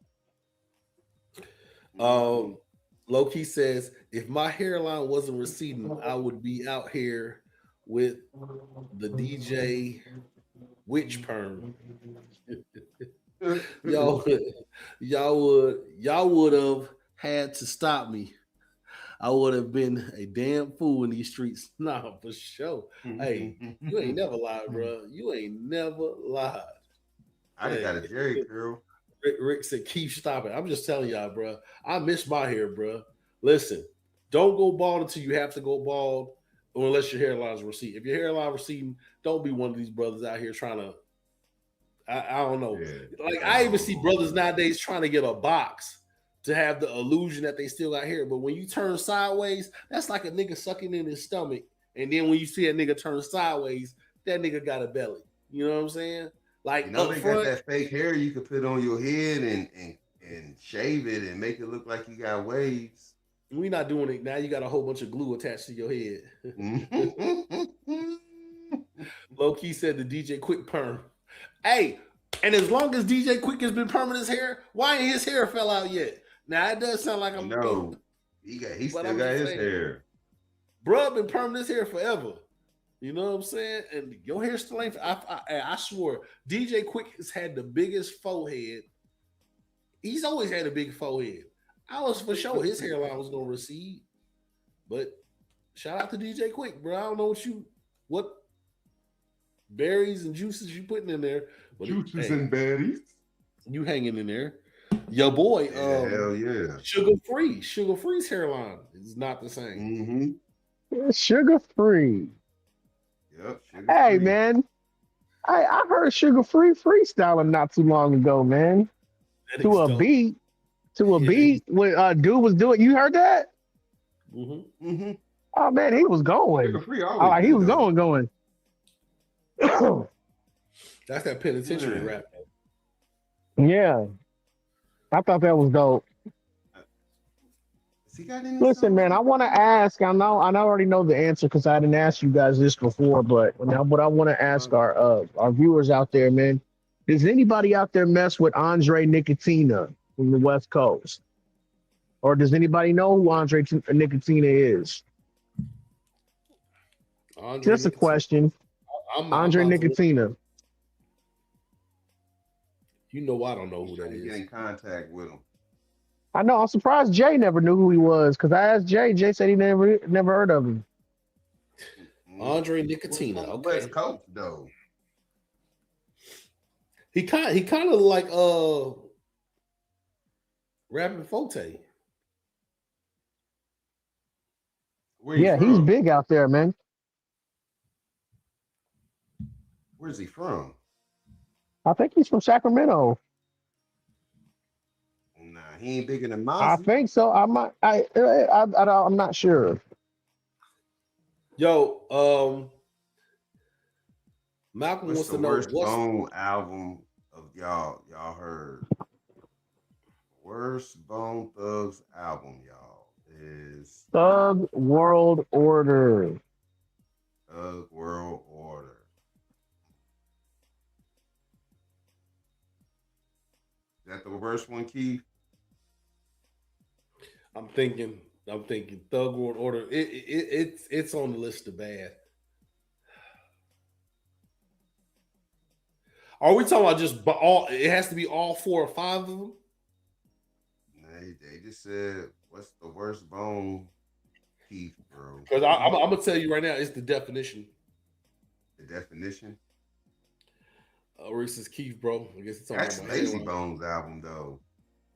Low-key says, if my hairline wasn't receding, I would be out here with the DJ witch perm. y'all would have had to stop me. I would have been a damn fool in these streets. Nah, for sure. Hey, you ain't never lied, bro. You ain't never lied. I just got a Jerry curl. Rick said, keep stopping. I'm just telling y'all, bro. I miss my hair, bro. Listen, don't go bald until you have to go bald, unless your hairline's receding. If your hairline receding, don't be one of these brothers out here trying to. I don't know. Yeah. Like I even see brothers nowadays trying to get a box to have the illusion that they still got hair. But when you turn sideways, that's like a nigga sucking in his stomach. And then when you see a nigga turn sideways, that nigga got a belly. You know what I'm saying? Like they got that fake hair you could put on your head and shave it and make it look like you got waves. We not doing it now. You got a whole bunch of glue attached to your head. Low key said the DJ Quick perm. Hey, and as long as DJ Quick has been perming his hair, why ain't his hair fell out yet? Now it does sound like I'm no. He still got his hair. Bruh been perming his hair forever. You know what I'm saying? And your hair still ain't. I swore, DJ Quick has had the biggest forehead. He's always had a big forehead. I was for sure his hairline was gonna recede. But shout out to DJ Quick, bro. I don't know what berries and juices you putting in there. But juices and berries. You hanging in there. Your boy, hell yeah. Sugar Free's hairline is not the same. Mm-hmm. Sugar Free. Yep. Hey, man. I heard Sugar Free freestyling not too long ago, man. To a beat when dude was doing. You heard that? Mm-hmm. Oh man, he was going. Sugar Free he was going. That's that penitentiary rap. Yeah. I thought that was dope. Listen, man, I want to ask. I already know the answer because I didn't ask you guys this before, but I want to ask our viewers out there, man. Does anybody out there mess with Andre Nicotina? from the West Coast? Or does anybody know who Andre Nicotina is? Andre Just a Nicotine. question. I'm Andre about to look. Nicotina. You know I don't know He's who that trying to get is. in contact with him. I know. I'm surprised Jay never knew who he was because I asked Jay. Jay said he never heard of him. Andre What's Nicotina. on the Okay. West Coast though? He kind of like rapping Forte. Where he Yeah, he's from? big out there, man. Where's he from? I think he's from Sacramento. Nah, he ain't bigger than I Mozzie. think so. I'm not sure. Yo, Malcolm What's wants the to know worst Bone album of y'all heard? Worst Bone Thugs album, y'all, is Thug World Order. Thug World Order. Is that the worst one, Keith? I'm thinking Thug World Order. It's on the list of bad. Are we talking about just all? It has to be all 4 or 5 of them. They just said, "What's the worst Bone, Keith, bro?" Because I'm gonna tell you right now, it's the definition. The definition. Reese's Keith, bro. I guess it's on That's my Lazy head. Bones album though.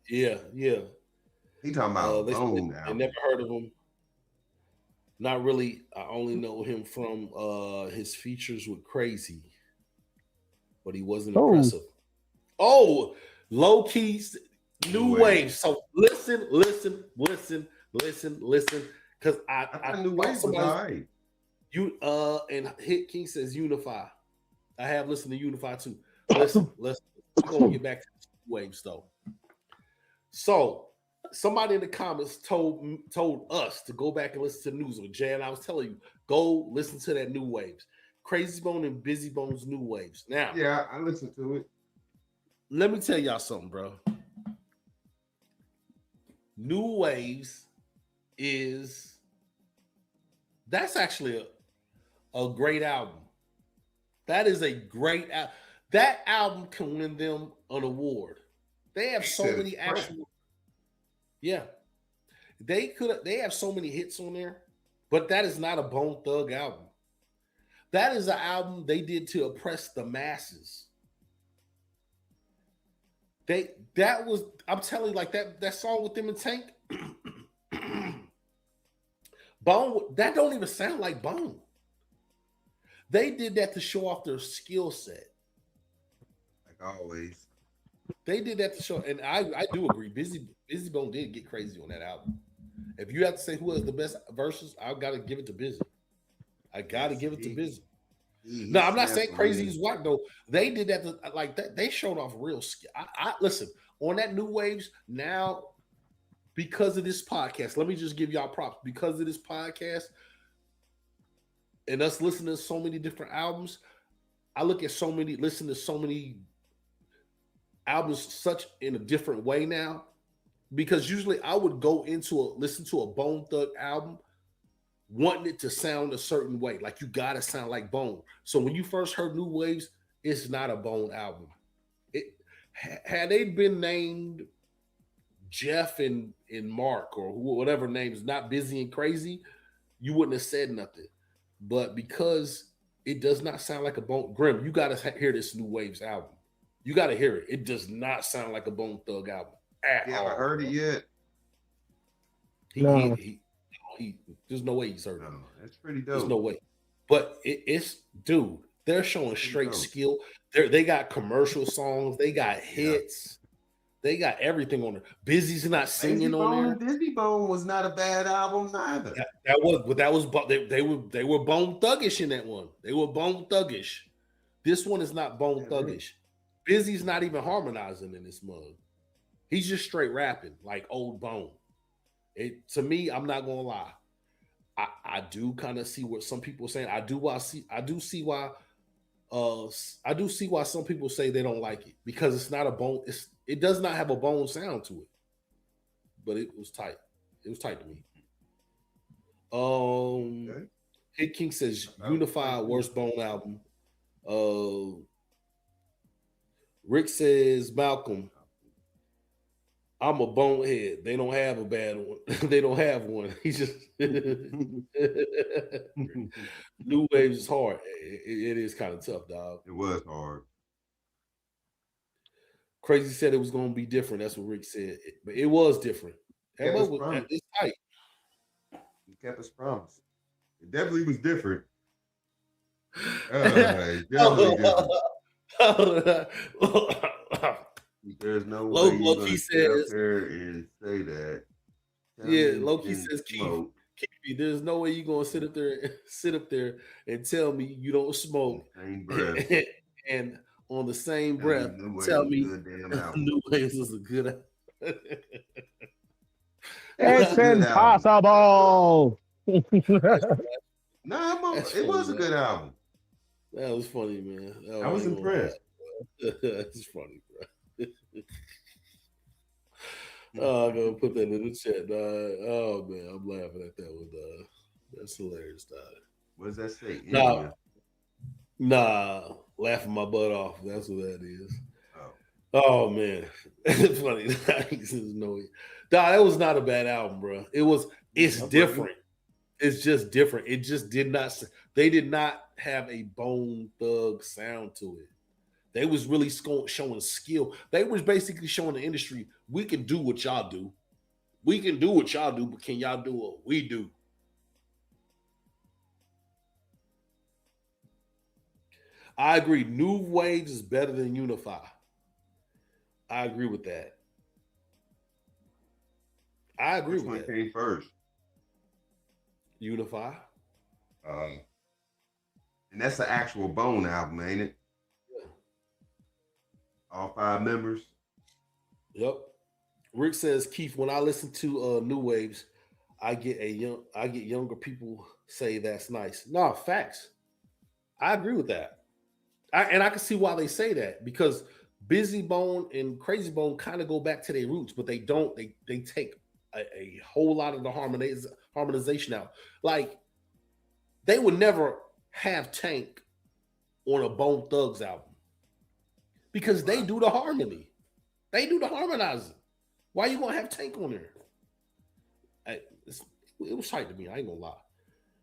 Yeah. He talking about They Bone I album. never heard of him. Not really. I only know him from his features with Crazy, but he wasn't Oh, impressive. Oh, low keys, new wave. So listen, because I I thought New thought Wave was somebody alright. you and Hit King says Unify. I have listened to Unify too. Listen. We're gonna get back to the waves though. So somebody in the comments told us to go back and listen to news with Jay, and I was telling you, go listen to that New Waves, Crazy Bone and Busy Bones New Waves. Now, Yeah, I listened to it. let me tell y'all something, bro. New Waves that's actually a great album. That is a great album. That album can win them an award. They have so many actual. Yeah, they have so many hits on there, but that is not a Bone Thug album. That is an album they did to oppress the masses. I'm telling you, like that song with them and Tank. Bone, that don't even sound like Bone. They did that to show off their skill set. Like always. They did that to show, and I do agree. Busy Bone did get crazy on that album. If you have to say who has the best verses, I've got to give it to Busy. I got to give it to Busy. No, I'm not saying Crazy is whack though. They did that like that. They showed off real skill. I listen on that New Waves now because of this podcast. Let me just give y'all props because of this podcast and us listening to so many different albums. I listen to so many albums such in a different way now because usually I would go listen to a Bone Thug album wanting it to sound a certain way, like you gotta sound like Bone. So when you first heard New Waves, it's not a Bone album. Had they been named Jeff and Mark or whatever names, not Busy and Crazy, you wouldn't have said nothing. But because it does not sound like a Bone Grim, you gotta hear this New Waves album. You gotta hear it. It does not sound like a Bone Thug album at all. You haven't heard it yet? There's no way he's heard it. No, that's pretty dope. There's no way. But it's dude, they're showing straight skill. They got commercial songs, they got hits, they got everything on there. Busy's not singing on there. Busy Bone was not a bad album neither. They were Bone Thuggish in that one. They were Bone Thuggish. This one is not Bone Thuggish. Busy's not even harmonizing in this mug. He's just straight rapping like old Bone. To me, I'm not gonna lie. I do kind of see what some people are saying. I do see why some people say they don't like it because it's not a Bone. It does not have a bone sound to it, but it was tight. It was tight to me. Okay. Hit King says I thought it was Unified tight, too. worst bone album. Rick says Malcolm, I'm a bonehead. They don't have a bad one. They don't have one. He just New Waves is hard. It is kind of tough, dog. It was hard. Crazy said it was going to be different. That's what Rick said, but it was different. Kept his promise. It's tight. He kept his promise. It definitely was different. Definitely different. There's no way you're going to sit up there and say that. Loki says, Keith, there's no way you're going to sit up there and tell me you don't smoke. Same breath. And on the same breath, tell me New Waves was a good album. It's impossible. Nah, it was a good album. That was funny, man. I was impressed. That's funny, bro. Oh, I'm gonna put that in the chat, dog. Oh man, I'm laughing at that one, dog. That's hilarious, dog. What does that say? Nah, laughing my butt off. That's what that is. Oh man, it's funny. Dog, that was not a bad album, bro. It's different. It's just different. It just did not. They did not have a Bone Thug sound to it. They was really showing skill. They was basically showing the industry, we can do what y'all do. We can do what y'all do, but can y'all do what we do? I agree. New Waves is better than Unify. I agree with that. I agree Which with one that. came first? Unify. And that's an actual Bone album, ain't it? Yeah. All 5 members. Yep. Rick says, Keith, when I listen to New Waves, I get younger people say that's nice. No, facts. I agree with that. I can see why they say that, because Busy Bone and Crazy Bone kind of go back to their roots, but they don't. They take a whole lot of the harmonization out. Like, they would never have Tank on a Bone Thugs album because they do the harmony. They do the harmonizing. Why you gonna have Tank on there? It was tight to me. I ain't gonna lie.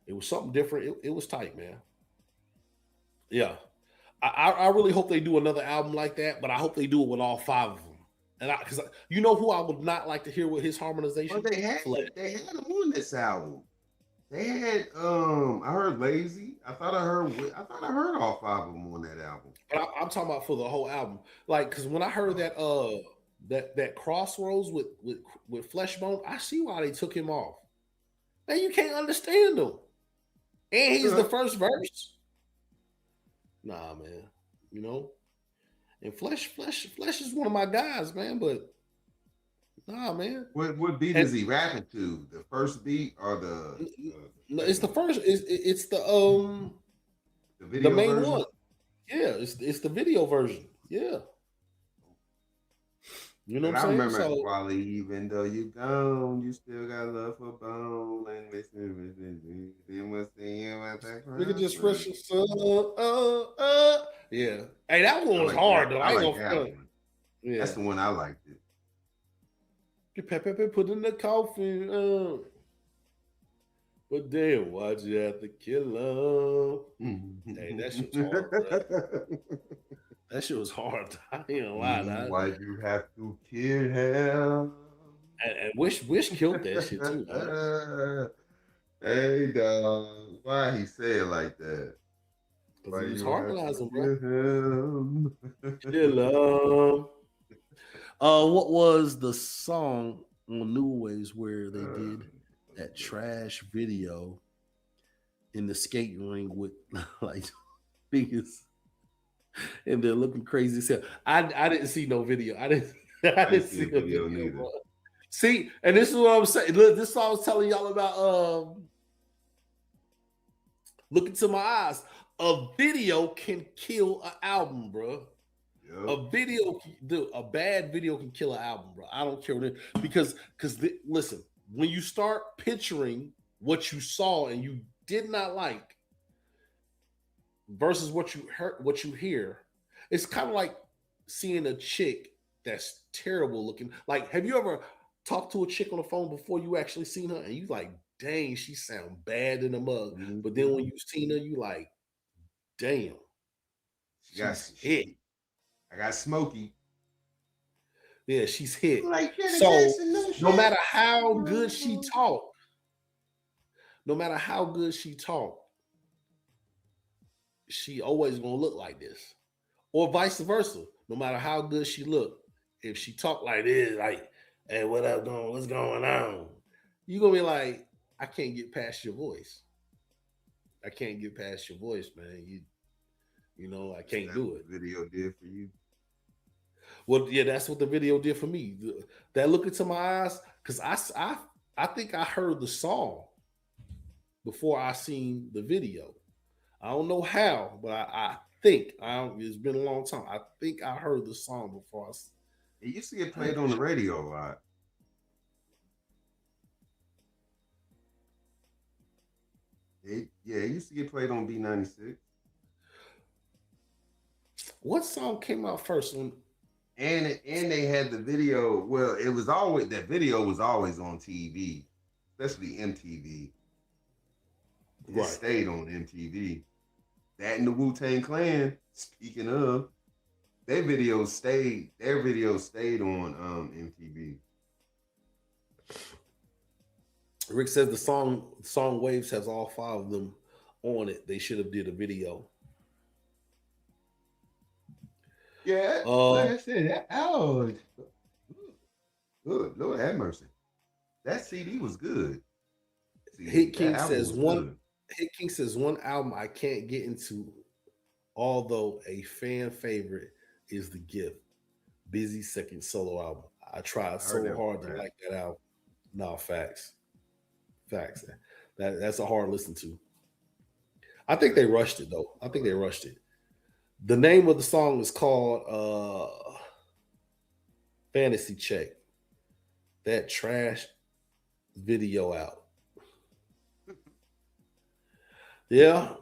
It was something different. It was tight, man. Yeah. I really hope they do another album like that, but I hope they do it with all 5 of them. And because you know who I would not like to hear with his harmonization? Well, they had him on this album. They had I heard Lazy. I thought I heard all 5 of them on that album. But I'm talking about for the whole album. Like, because when I heard that Crossroads with Fleshbone, I see why they took him off. Now you can't understand him. And he's the first verse. Nah, man. You know? And Flesh is one of my guys, man, but nah, man. What beat is he rapping to? The first beat or the no, it's the first, it's the video main version? one. Yeah, it's the video version. Yeah. You know what I'm saying? I remember Wally, even though you gone, you still got love for Bone and we could just fresh yeah. Hey, that one was hard though. I ain't gonna front. Yeah. That's the one I liked it. Get Pepe put in the coffin. But damn, why'd you have to kill him? Hey, that shit was hard, bro. That shit was hard. I ain't gonna lie. Why'd you have to kill him? And Wish killed that shit too. Man. Hey, dog. Why he say it like that? Because he was harmonizing, bro. Kill him. What was the song on New Waves where they did that trash video in the skating ring with like fingers? And they're looking crazy as hell. I didn't see no video. I didn't see a video neither. See, and this is what I'm saying. Look, this is what I was telling y'all about. Look into my eyes. A video can kill an album, bro. Yep. A bad video can kill an album, bro. I don't care what it, because listen, when you start picturing what you saw and you did not like versus what you heard, what you hear, it's kind of like seeing a chick that's terrible looking. Like, have you ever talked to a chick on the phone before you actually seen her and you like, dang, she sound bad in the mug. Mhm. But then when you seen her, you like, damn, She got she's hit. I got Smokey. Yeah, she's hit. Like Janet So Jackson, no no shit. matter how good she talked, no matter how good she talked, she always gonna look like this. Or vice versa. No matter how good she looked, if she talked like this, like, hey, what up, going? What's going on? You gonna be like, I can't get past your voice. I can't get past your voice, man. You know, I can't do it. Video did for you. Well, yeah, that's what the video did for me. That look into my eyes, because I think I heard the song before I seen the video. I don't know how, but I think it's been a long time. I think I heard the song before It used to get played on the radio a lot. It used to get played on B96. What song came out first? And they had the video. Well, it was always that video was always on TV, especially MTV. It stayed on MTV. That and the Wu-Tang Clan. Speaking of, their videos stayed on MTV. Rick says the song Waves has all 5 of them on it. They should have did a video. Yeah, like I said, good Lord have mercy. That CD was good. Hit King says one album I can't get into, although a fan favorite, is The Gift. Busy second solo album. I tried so hard to like that album. No, facts. That's a hard listen to. I think they rushed it though. The name of the song is called Fantasy Check. That trash video out. Yeah.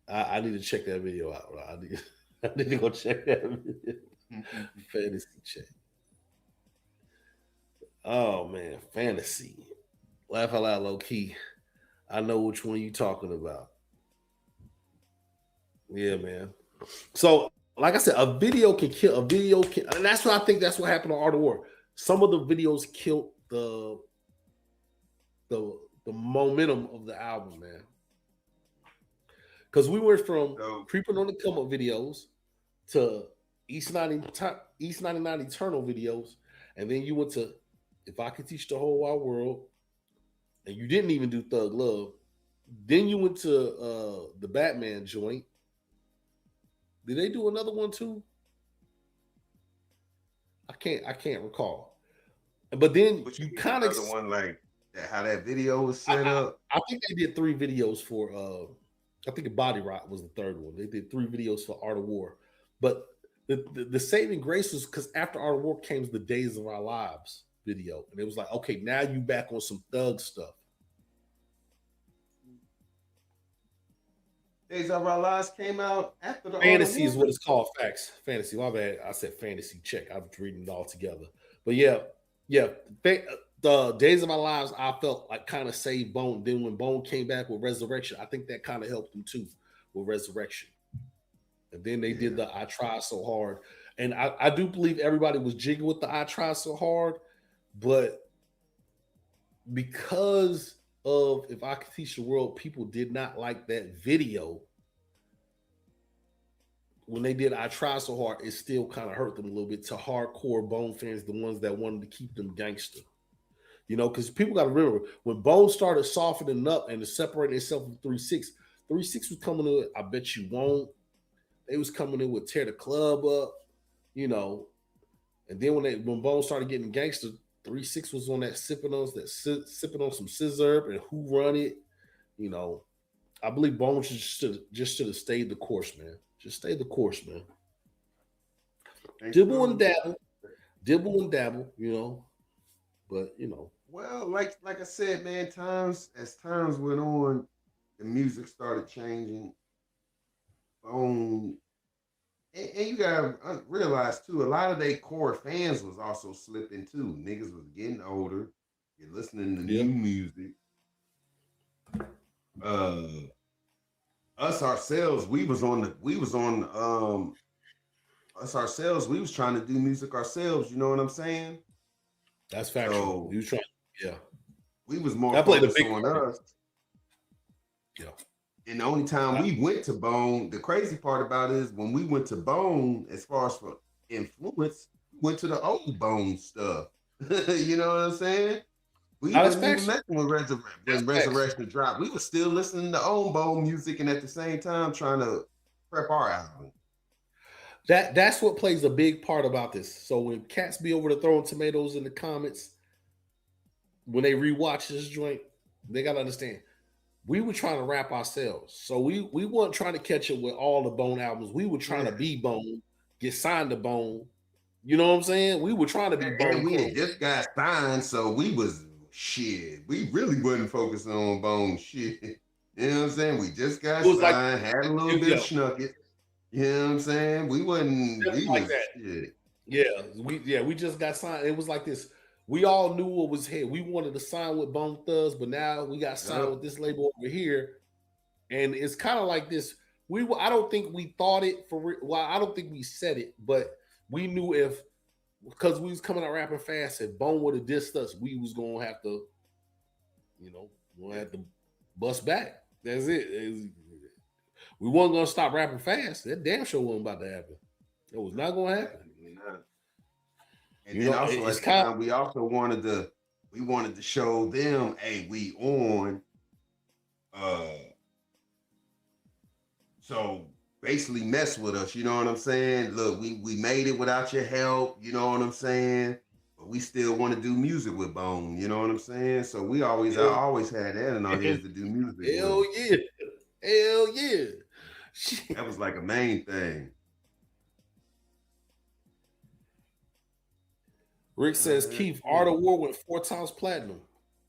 I need to check that video out. I need to go check that video. Fantasy Check. Oh man, fantasy. Laugh out loud, low key. I know which one you talking about. Yeah, man. So, like I said, a video can kill. And that's what I think. That's what happened on Art of War. Some of the videos killed the momentum of the album, man. Because we went from Creeping on the Come Up videos to East 99 Eternal videos, and then you went to If I Could Teach the Whole Wide World, and you didn't even do Thug Love. Then you went to the Batman joint. Did they do another one too? I can't recall. But then you kind of one like how that video was set up. I think they did 3 videos for I think Body Rock was the third one. They did 3 videos for Art of War. But the saving grace was because after Art of War came the Days of Our Lives video. And it was like, okay, now you back on some thug stuff. Days of Our Lives came out after the Fantasy is what it's called. Facts. Fantasy. My bad. I said Fantasy Check. I was reading it all together. But yeah. The Days of Our Lives, I felt like kind of saved Bone. Then when Bone came back with Resurrection, I think that kind of helped him too with Resurrection. And then they did the I Try So Hard. And I do believe everybody was jigging with the I Try So Hard. But because of If I Could Teach the World, people did not like that video. When they did I Try So Hard, it still kind of hurt them a little bit to hardcore Bone fans, the ones that wanted to keep them gangster. You know, because people got to remember, when Bone started softening up and to separate itself from 3-6, 3-6 was coming in with I Bet You Won't. They was coming in with Tear the Club Up, you know. And then when Bone started getting gangster, 3-6 was on that sipping on some scissor and Who Run It. You know, I believe Bone just should have stayed the course, man. Just stay the course, man. Thanks, Dibble and bro. dabble, you know. But you know, Well, like I said, man, as times went on, the music started changing. On and you gotta realize too, a lot of their core fans was also slipping too. Niggas was getting older. You're listening to yeah, new music. Uh, us ourselves, us ourselves. We was trying to do music ourselves. You know what I'm saying? that's factual. So You trying, yeah. we was more I played a focused big on part. us. Yeah. And the only time we went to Bone, the crazy part about it is when we went to Bone, as far as for influence, we went to the old Bone stuff. You know what I'm saying? We Now that's wasn't even factual. messing with That's when factual. Resurrection dropped. We was still listening to old Bone music and at the same time trying to prep our album. That's what plays a big part about this. So when cats be over to throwing tomatoes in the comments, when they rewatch this joint, they gotta understand we were trying to rap ourselves. So we weren't trying to catch up with all the Bone albums. We were trying Yeah. to be Bone, get signed to Bone. You know what I'm saying? We were trying to be Bone And we had close. just got signed, so we was shit. We really wasn't focusing on Bone shit. You know what I'm saying? We just got It was like signed, had a little bit of yo, schnucket. You know what I'm saying? just We like was that. shit. We just got signed. It was like this. We all knew what was here. We wanted to sign with Bone Thugs, but now we got signed Yup. with this label over here, and it's kind of like this. I don't think we thought it for. Well, I don't think we said it, but we knew if because we was coming out rapping fast, if Bone would have dissed us, we was gonna have to, we'll Yeah. have to bust back. That's it. We wasn't gonna stop rapping fast. That damn sure wasn't about to happen. It was not gonna happen. Definitely not. And You then know, also it's at the kind of time, we wanted to show them, hey, we on. Uh, so basically mess with us. You know what I'm saying? Look, we made it without your help. You know what I'm saying? But we still want to do music with Bone. You know what I'm saying? So I hell, always had that in our heads to do music with hell them. yeah, hell yeah. Shit. That was like a main thing. Rick says Keith Yeah. Art of War went 4 times platinum.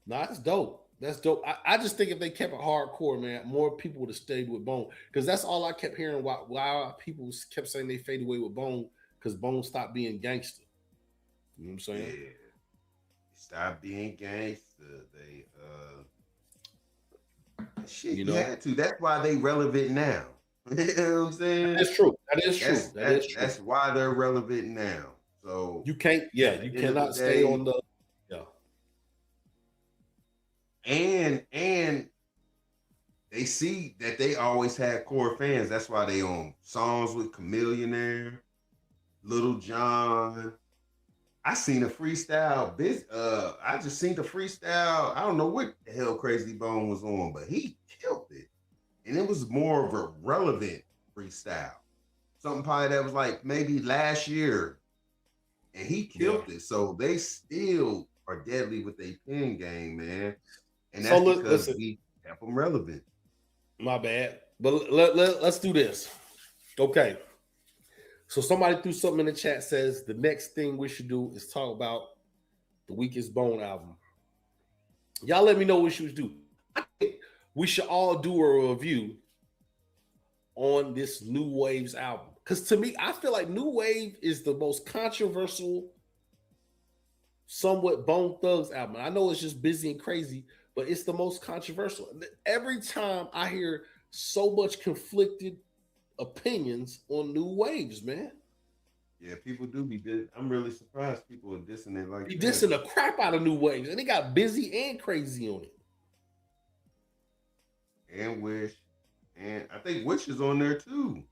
Nah, that's dope. That's dope. I just think if they kept it hardcore, man, more people would have stayed with Bone because that's all I kept hearing. Why people kept saying they fade away with Bone because Bone stopped being gangster. You know what I'm saying? Yeah. Stop being gangster. Shit, You you know, had to. That's why they relevant now. You know what I'm saying? that's true. That is true. That's That is that, true. that's why they're relevant now. So You can't. Yeah, at you the end of the cannot stay day, on the. Yeah. and they see that they always had core fans. That's why they on songs with Chameleonaire, Little John. I seen a freestyle. I just seen the freestyle. I don't know what the hell Crazy Bone was on, but he killed it, and it was more of a relevant freestyle. Something probably that was like maybe last year, and he Yeah. killed it. So they still are deadly with their pen game, man, and So that's because listen, we kept them relevant. my bad. But let's do this. Okay. So somebody threw something in the chat says the next thing we should do is talk about the Weakest Bone album. Y'all let me know what we should do. I think we should all do a review on this New Waves album. Because to me, I feel like New Wave is the most controversial, somewhat Bone Thugs album. I know it's just busy and crazy, but it's the most controversial. Every time I hear so much conflicted opinions on New Waves, man. Yeah, people do be good. I'm really surprised people are dissing it like He that. dissing the crap out of New Waves, and they got busy and crazy on And Wish, and I think Wish is on there too.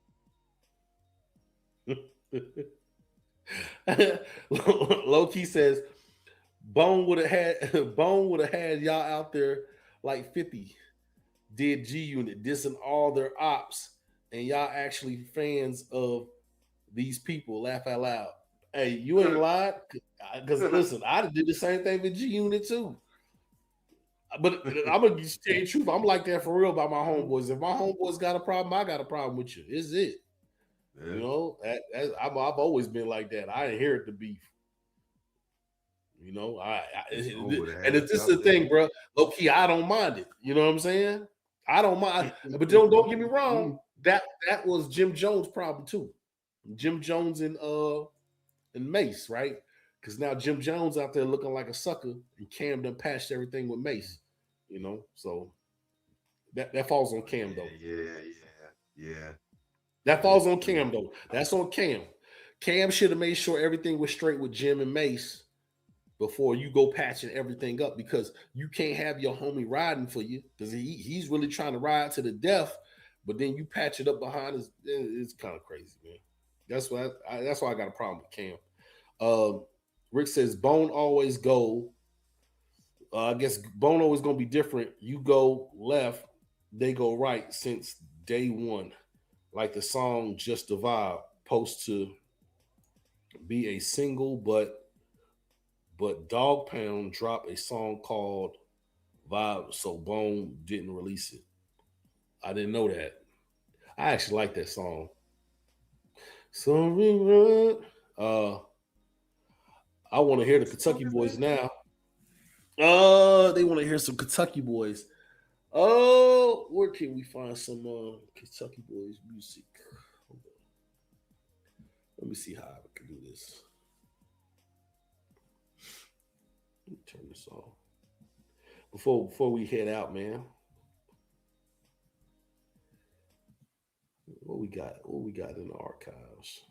it. Low key says Bone would have had y'all out there like 50 did G Unit dissing all their ops, and y'all actually fans of these people. Laugh out loud. Hey, you ain't lied. Because listen, I did the same thing with G Unit too. But I'm gonna tell you the truth. I'm like that for real about my homeboys. If my homeboys got a problem, I got a problem with you. Is it? Yeah. You know, I've always been like that. I inherit the beef. You know, It's and over to if have this is the out thing, there. bro, low key, I don't mind it. You know what I'm saying? I don't mind, but don't get me wrong. That was Jim Jones' problem too. Jim Jones and Mace, right? Because now Jim Jones out there looking like a sucker, and Cam done patched everything with Mace. You know, so that falls on Cam though. Yeah. That That is falls on true. Cam though. That's on Cam. Cam should have made sure everything was straight with Jim and Mace before you go patching everything up, because you can't have your homie riding for you because he's really trying to ride to the death, but then you patch it up behind us. It's kind of crazy, man. That's why I got a problem with Cam. Rick says Bone always go. I guess Bone always gonna be different. You go left, they go right since day one. Like the song "Just a Vibe" supposed to be a single, but Dog Pound dropped a song called Vibe, so Bone didn't release it. I didn't know that. I actually like that song. So we run. I want to hear the What song Kentucky is Boys that? now. They want to hear some Kentucky Boys. Where can we find some Kentucky Boys music? Hold on. Let me see how I can do this. Let me turn this off before we head out, man. What we got? What we got in the archives?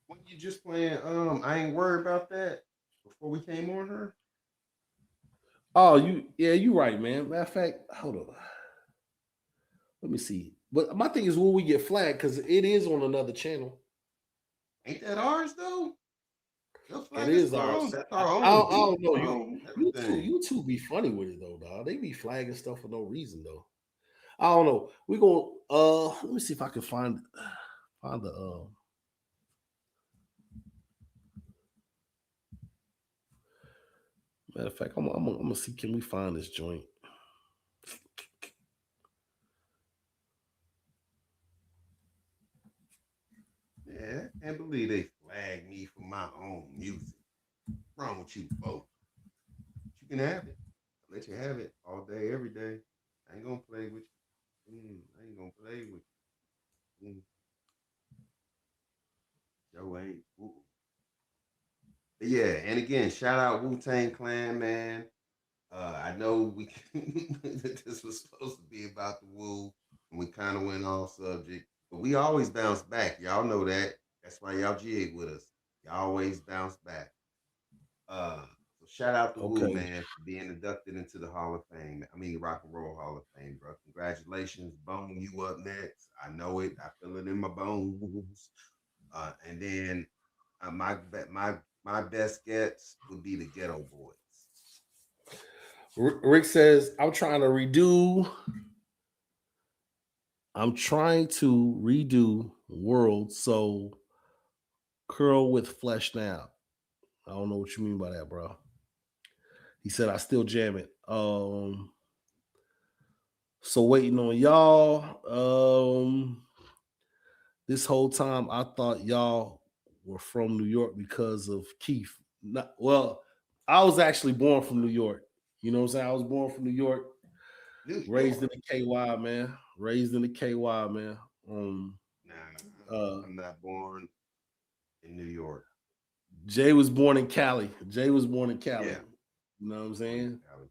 When you just playing, I ain't worried about that before we came on her. Oh, you right, man. Matter of fact, hold on. Let me see. But my thing is, will we get flagged? Because it is on another channel. Ain't that ours though? Your It flag is is our ours. own. That's our own I beat, don't know. our own everything. You two be funny with it though, dog. They be flagging stuff for no reason though. I don't know. We going let me see if I can find the matter of fact, I'm gonna see, can we find this joint? Yeah, I can't believe they flagged me for my own music. What's wrong with you, folks? You can have it. I'll let you have it all day, every day. I ain't gonna play with you. I ain't gonna play with you. Joe ain't. Ooh. But yeah, and again, shout out Wu-Tang Clan, man. I know this was supposed to be about the Wu, and we kind of went off subject, but we always bounce back. Y'all know that. That's why y'all jig with us. Y'all always bounce back. So shout out to Wu, Okay. man, for being inducted into the Hall of Fame. I mean, Rock and Roll Hall of Fame, bro. Congratulations, Bone. You up next? I know it. I feel it in my bones. And then my best gets would be the Ghetto Boys. Rick says, I'm trying to redo World so curl with flesh now. I don't know what you mean by that, bro. He said I still jam it. So waiting on y'all. This whole time I thought y'all were from New York because of Keith. Well, I was actually born from New York. You know what I'm saying? I was born from New York, New raised in York. the KY, man. Raised in the KY, man. Nah, I'm not born in New York. Jay was born in Cali. Jay was born in Cali. Yeah, You know what I'm born in saying? Cali.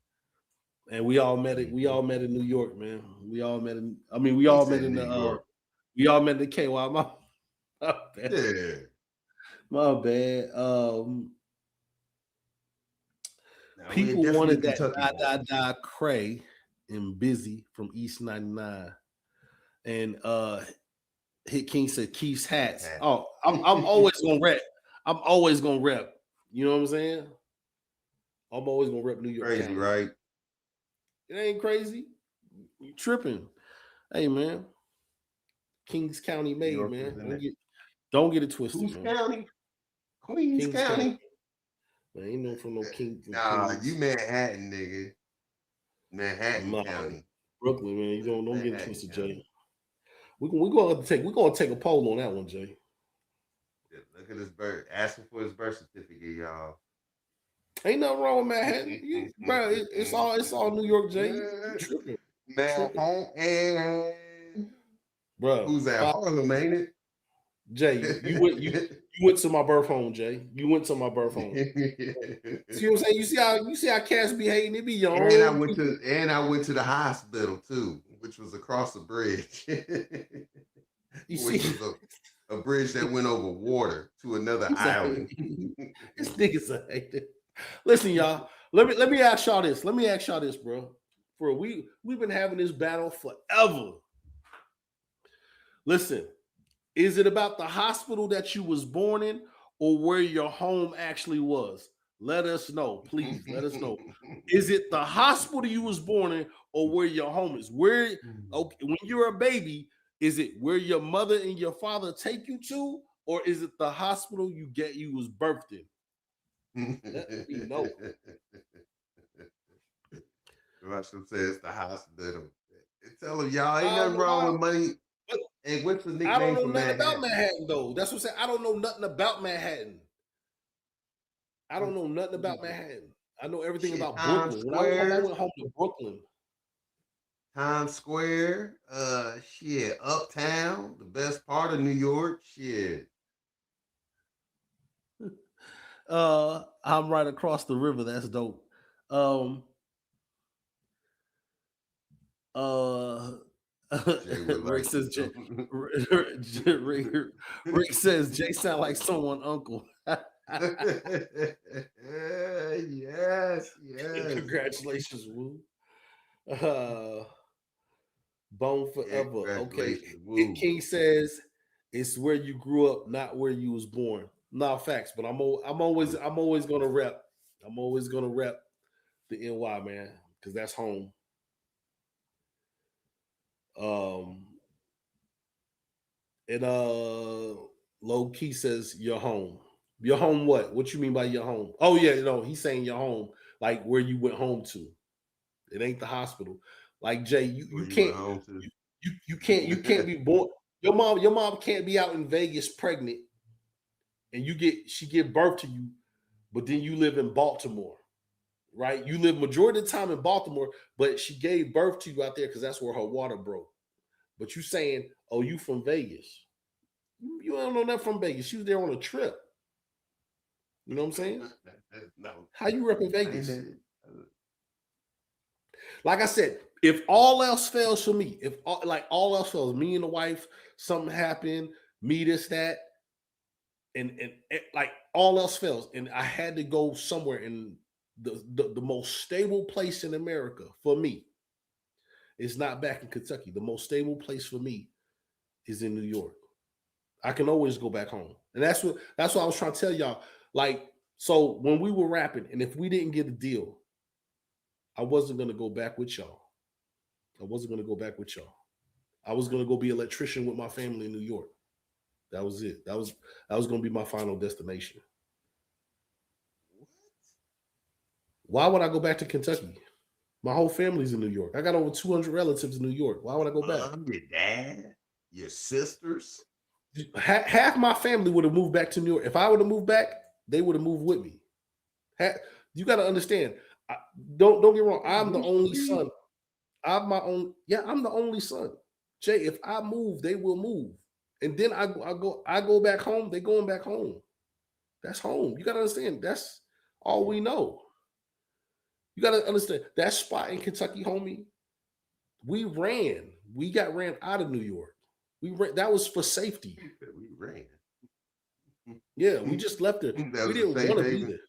And we all met it. We Mm-hmm. all met in New York, man. We all met in. I mean, we He all met said in New the. York. We all met in the KY. My bad. Yeah. My bad. Now we're People definitely wanted that Kentucky die die boys. die Cray and Busy from East 99, and Hit King said Keith's Keith hats. had Oh, I'm always gonna rep. I'm always gonna rep. You know what I'm saying? I'm always gonna rep New York crazy, County. right? It ain't crazy. You tripping? Hey man, Kings County New made, York was man. in it. Don't get it twisted, Queens man. County. Queens Kings County. County. Man, ain't no from no King from Nah, you Queens. Manhattan, nigga. Manhattan County. Brooklyn, man. You don't get it twisted, Jay. We're gonna take a poll on that one, Jay. Yeah, look at his birth. Asking for his birth certificate, y'all. Ain't nothing wrong with Manhattan, bro. It's all New York, Jay. You tripping, Manhattan. bro. Who's that? Harlem, ain't it? Jay, you went to my birth home, Jay. You went to my birth home. See what I'm saying? You see how cats be hating. It be your and own. I went to the hospital too, which was across the bridge. You see, was a bridge that went over water to another island. This nigga's a hater. Listen, y'all. Let me ask y'all this. Let me ask y'all this, bro. We've been having this battle forever. Listen, is it about the hospital that you was born in or where your home actually was? Let us know, please. Let us know. Is it the hospital you was born in or where your home is? When you're a baby, is it where your mother and your father take you to, or is it the hospital you was birthed in? Let me know. Russell says the hospital. Tell him y'all ain't nothing wrong with money. Hey, what's the nickname? I don't know nothing about Manhattan though. That's what I'm saying. I don't know nothing about Manhattan. I don't know nothing about Manhattan. I know everything about Brooklyn. When I went home to Brooklyn. Times Square, Uptown, the best part of New York, shit. I'm right across the river. That's dope. Rick says Rick says Jay sound like someone uncle. Yes. Congratulations, Wu. Bone forever. Okay. King says it's where you grew up, not where you was born. Nah, facts. But I'm always gonna rep. I'm always gonna rep the NY, man, because that's home. And Low Key says your home. Your home what? What you mean by your home? Oh yeah, he's saying your home, like where you went home to. It ain't the hospital. Like Jay, you can't be born. Your mom can't be out in Vegas pregnant, and she give birth to you, but then you live in Baltimore, right? You live majority of the time in Baltimore, but she gave birth to you out there because that's where her water broke. But you saying, oh, you from Vegas? You don't know that from Vegas. She was there on a trip. You know what I'm saying? No. How you repping Vegas? Like I said, if all else fails for me, if all else fails, me and the wife, something happened, me this, that, and like all else fails, and I had to go somewhere in the most stable place in America for me. It's not back in Kentucky. The most stable place for me is in New York. I can always go back home. And that's what I was trying to tell y'all. Like, so when we were rapping, and if we didn't get a deal, I wasn't gonna go back with y'all. I was gonna go be an electrician with my family in New York. That was it. That was gonna be my final destination. Why would I go back to Kentucky? My whole family's in New York. I got over 200 relatives in New York. Why would I go back? Your dad, your sisters. Half my family would have moved back to New York. If I would have moved back, they would have moved with me. You got to understand. Don't get me wrong. I'm the only son. I'm the only son. Jay, if I move, they will move, and then I go back home. They going back home. That's home. You got to understand. That's all we know. You got to understand that spot in Kentucky, homie. We got ran out of New York. That was for safety. We ran. Yeah, we just left it. We didn't want to be there.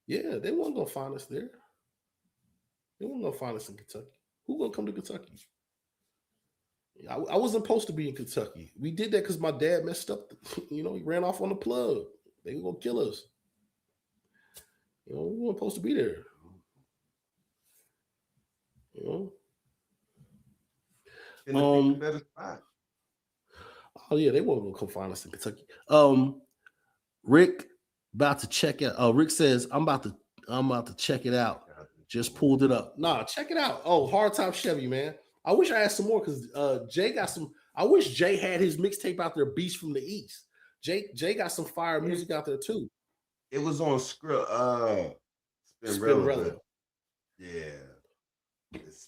Yeah, they weren't gonna find us there. They weren't gonna find us in Kentucky. Who gonna come to Kentucky? I wasn't supposed to be in Kentucky. We did that because my dad messed up. He ran off on the plug. They were gonna kill us. We weren't supposed to be there. Better spot. Oh yeah, they weren't gonna come find us in Kentucky. Rick about to check it. Rick says I'm about to check it out. Just pulled it up. Nah, check it out. Oh, Hard Top Chevy, man. I wish I had some more because Jay got some. I wish Jay had his mixtape out there, Beast from the East. Jay got some fire music out there too. It was on Spinrilla, Spinrilla. but yeah.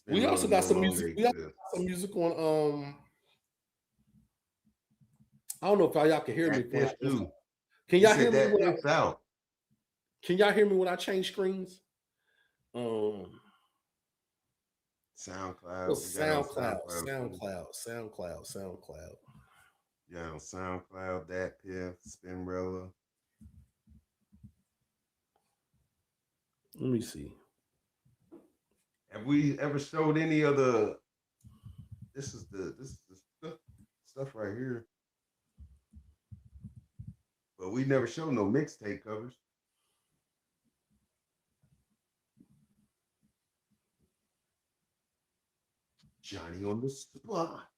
We also got some music. We got some music on. I don't know if y'all can hear me. Can y'all hear me? Can y'all hear me when I change screens? SoundCloud. SoundCloud. Yeah, on SoundCloud, that Piff, Spinrilla. Let me see. Have we ever showed any of the? This is the stuff right here. But we never showed no mixtape covers. Johnny on the spot.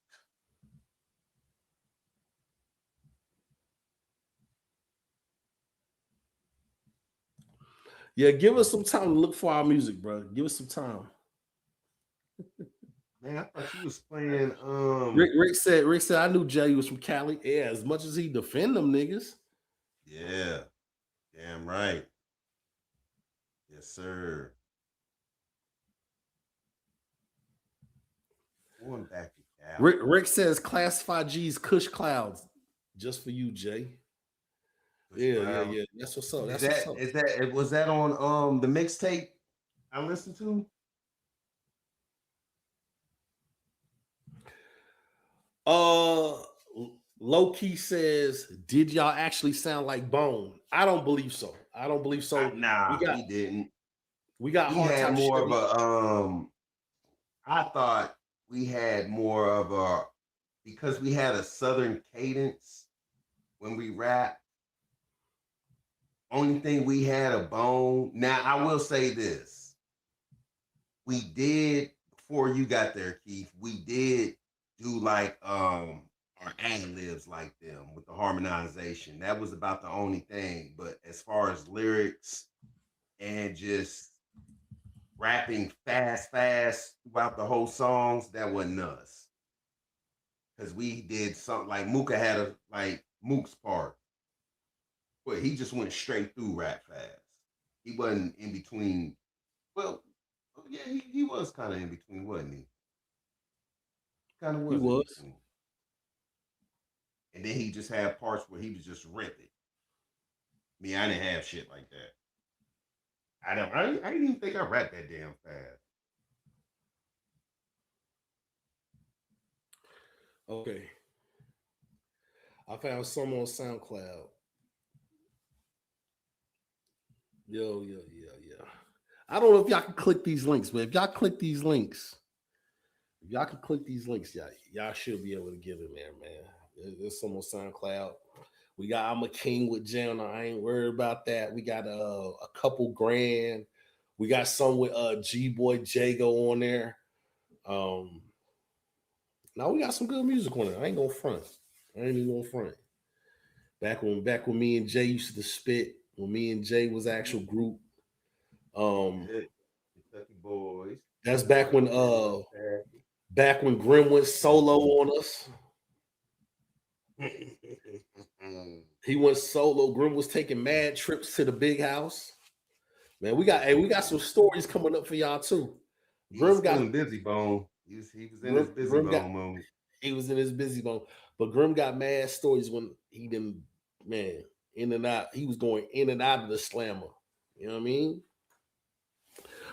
Yeah, give us some time to look for our music, bro. Give us some time. Man, I thought you was playing. Rick said I knew Jay was from Cali. Yeah, as much as he defend them niggas. Yeah, damn right. Yes, sir. Going back to Cali. Rick says Classified G's Kush Clouds. Just for you, Jay. Yeah. That's what's up. Was that on the mixtape I listened to? Low Key says, did y'all actually sound like Bone? I don't believe so. Nah, we didn't. We had more of a I thought we had more of a, because we had a southern cadence when we rapped. Only thing we had a Bone. Now I will say this. We did, before you got there, Keith, we did do like our ad-libs like them with the harmonization. That was about the only thing. But as far as lyrics and just rapping fast throughout the whole songs, that wasn't us. Because we did something like Mooka had Mook's part. But he just went straight through rap fast. He wasn't in between. Well, yeah, he was kind of in between, wasn't he? Kind of was. He was. And then he just had parts where he was just ripping. Me, I didn't have shit like that. I didn't even think I rapped that damn fast. Okay. I found some on SoundCloud. Yo. I don't know if y'all can click these links, but if y'all click these links, y'all should be able to get it there, man. There's some on SoundCloud. We got I'm a King with Jam. I ain't worried about that. We got a couple grand. We got some with G-Boy Jago on there. Now we got some good music on it. I ain't even gonna front. Back when me and Jay used to spit, when me and Jay was actual group. Kentucky Boys. That's back when Grim went solo on us. He went solo. Grim was taking mad trips to the big house. Man, we got some stories coming up for y'all too. Grim got busy bone. He was in his busy bone mode. He was in his busy bone, but Grim got mad stories when he didn't, man, in and out. He was going in and out of the slammer. You know what I mean?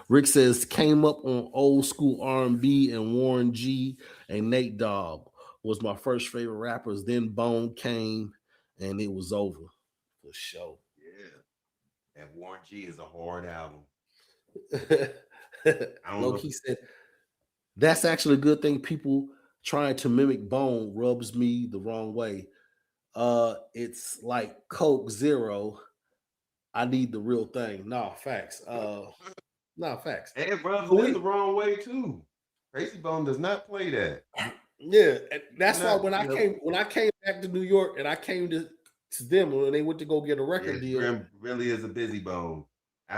Rick says came up on old school R&B and Warren G and Nate Dogg was my first favorite rappers. Then Bone came and it was over for sure. Yeah, and Warren G is a hard album. Loki said that's actually a good thing. People trying to mimic Bone rubs me the wrong way. It's like Coke Zero. I need the real thing. Nah, facts. Facts. And it rubs me the wrong way too. Crazy Bone does not play that. Yeah, that's why when I came back to New York and I came to them when they went to go get a record deal. Grim really is a busy bone.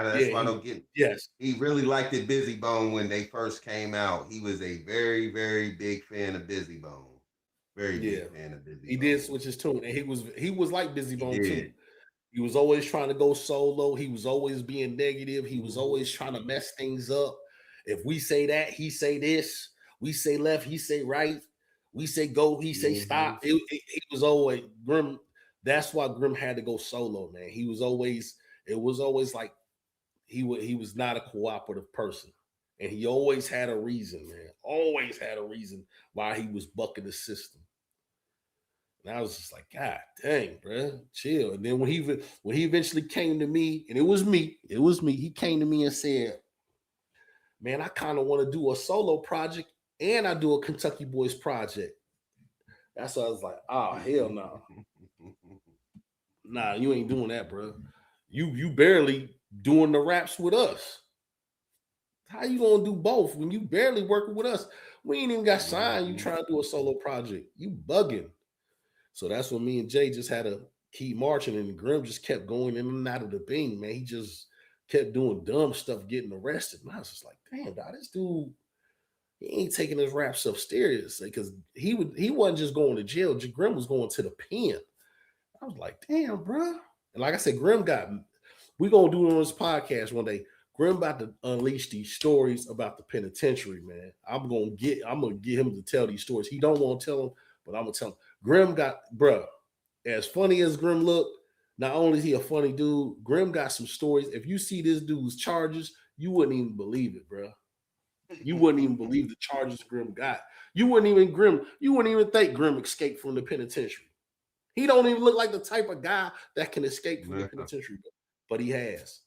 That's Yeah, why I don't get. yes, He really liked it, Busy Bone, when they first came out. He was a very, very big fan of Busy Bone. Very yeah. big fan of Busy He did Bone. switch his tune, and he was like Busy He Bone too. did. He was always trying to go solo. He was always being negative. He was Mm-hmm. always trying to mess things up. If we say that, he say this. We say left, he say right. We say go, he say Mm-hmm. stop. He was always Grim. That's why Grim had to go solo, man. He was always. It was always like he was not a cooperative person, and he always had a reason, man. Always had a reason why he was bucking the system. And I was just like, God dang, bro, chill. And then when he eventually came to me, and it was me. He came to me and said, "Man, I kind of want to do a solo project, and I do a Kentucky Boys project." That's why I was like, "Oh hell no, nah, you ain't doing that, bro. You barely doing the raps with us. How you gonna do both when you barely working with us? We ain't even got signed. You Mm-hmm. trying to do a solo project? You bugging." So that's when me and Jay just had to keep marching, and Grim just kept going in and out of the beam, man. He just kept doing dumb stuff, getting arrested. And I was just like, damn, dog, this dude, he ain't taking his rap stuff seriously because he wasn't just going to jail. Grim was going to the pen. I was like, damn, bro. And like I said, we gonna do it on this podcast one day. Grim about to unleash these stories about the penitentiary, man. I'm gonna get him to tell these stories. He don't want to tell them, but I'm gonna tell him. Grim got, bro, as funny as Grim looked, not only is he a funny dude, Grim got some stories. If you see this dude's charges, you wouldn't even believe it, bro. You wouldn't even believe the charges Grim got. You wouldn't even think Grim escaped from the penitentiary. He don't even look like the type of guy that can escape from the Yeah. penitentiary, but he has.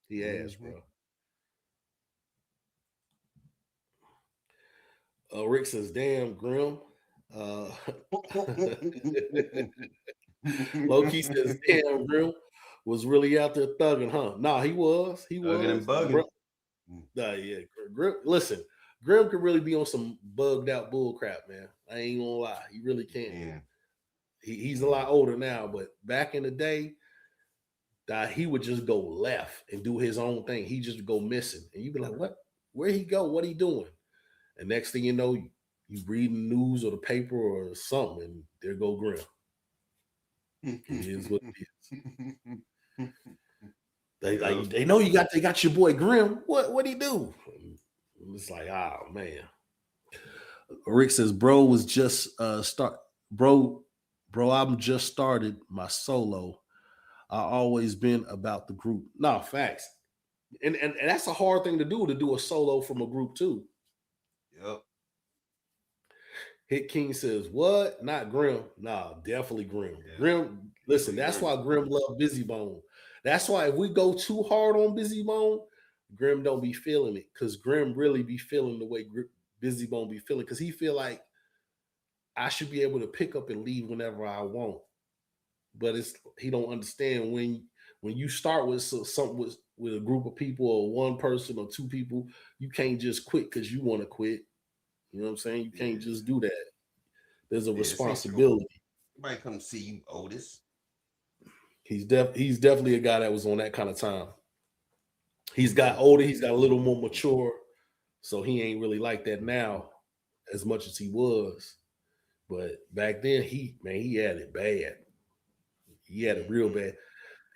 He has, Mm-hmm. bro. Rick says, "Damn, Grim." Uh, Loki says, "Damn, Grim was really out there thugging, huh?" Nah, he was. He Bugging and was, bro. bugging. Nah, yeah, Grim. Listen, Grim could really be on some bugged out bull crap, man. I ain't gonna lie, he really can. Yeah. He's a Yeah. lot older now, but back in the day, he would just go left and do his own thing. He just go missing, and you'd be like, "What? Where he go? What he doing?" And next thing you know, you reading news or the paper or something, and there go Grim. It is what it is. Yep. They know they got your boy Grim. What he do? And it's like, oh man. Rick says, "Bro was just bro, I'm just started my solo. I always been about the group." Nah, facts. And that's a hard thing to do a solo from a group too. Yep. Hit King says, "What? Not Grim? Nah, definitely Grim. Yeah. Grim. Listen, Definitely that's Grim. why Grim love Busy Bone. That's why if we go too hard on Busy Bone, Grim don't be feeling it because Grim really be feeling the way Busy Bone be feeling because he feel like I should be able to pick up and leave whenever I want. But he don't understand when you start with something with a group of people or one person or two people, you can't just quit because you want to quit. You know what I'm saying? You can't Yeah. just do that. There's a Yeah. This ain't your. responsibility. Somebody come see you, Otis. He's definitely a guy that was on that kind of time. He's got Yeah. older, he's got a little more mature, so he ain't really like that now as much as he was. But back then, he had it bad. He had it real Mm-hmm. bad.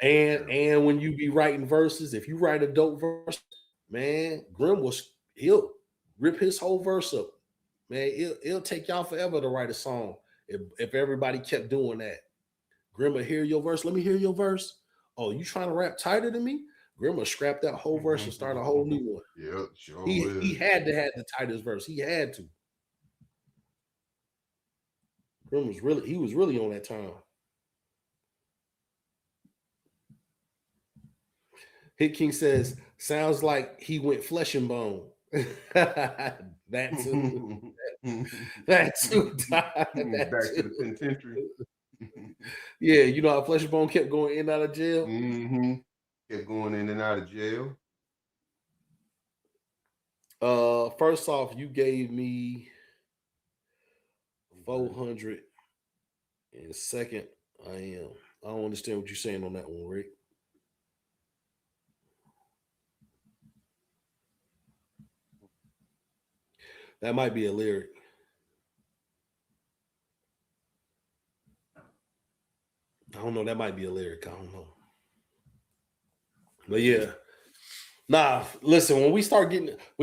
And Yeah. when you be writing verses, if you write a dope verse, man, he'll rip his whole verse up. Man, it'll take y'all forever to write a song if everybody kept doing that. Grim will hear your verse. Let me hear your verse. Oh, you trying to rap tighter than me? Grim will scrap that whole verse and start a whole new one. Yep. Sure He will. had to have the tightest verse. He had to. Grim was really on that time. Hit King says, sounds like he went flesh and bone. That too. That too. That Back to the too. penitentiary. Yeah, you know how Flesh and Bone kept going in and out of jail? Mm-hmm. Kept going in and out of jail. First off, you gave me Okay. 400, and I don't understand what you're saying on that one, Rick. That might be a lyric. I don't know. That might be a lyric. I don't know. But yeah. Nah, listen, when we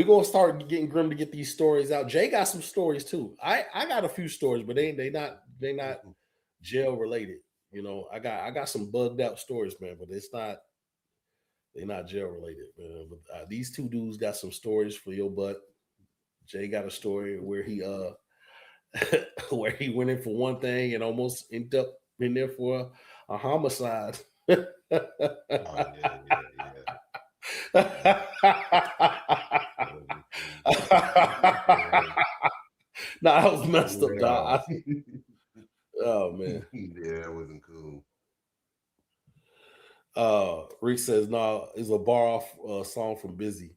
gonna start getting Grim to get these stories out. Jay got some stories too. I got a few stories, but they not jail related. You know, I got some bugged out stories, man, but they're not jail related, man. But these two dudes got some stories for your butt. Jay got a story where he where he went in for one thing and almost ended up in there for a homicide. Oh yeah, yeah, yeah. Nah, that was messed up, Yeah. dog. Oh man. Yeah, that wasn't cool. Rick says, "No, it's a bar off song from Busy."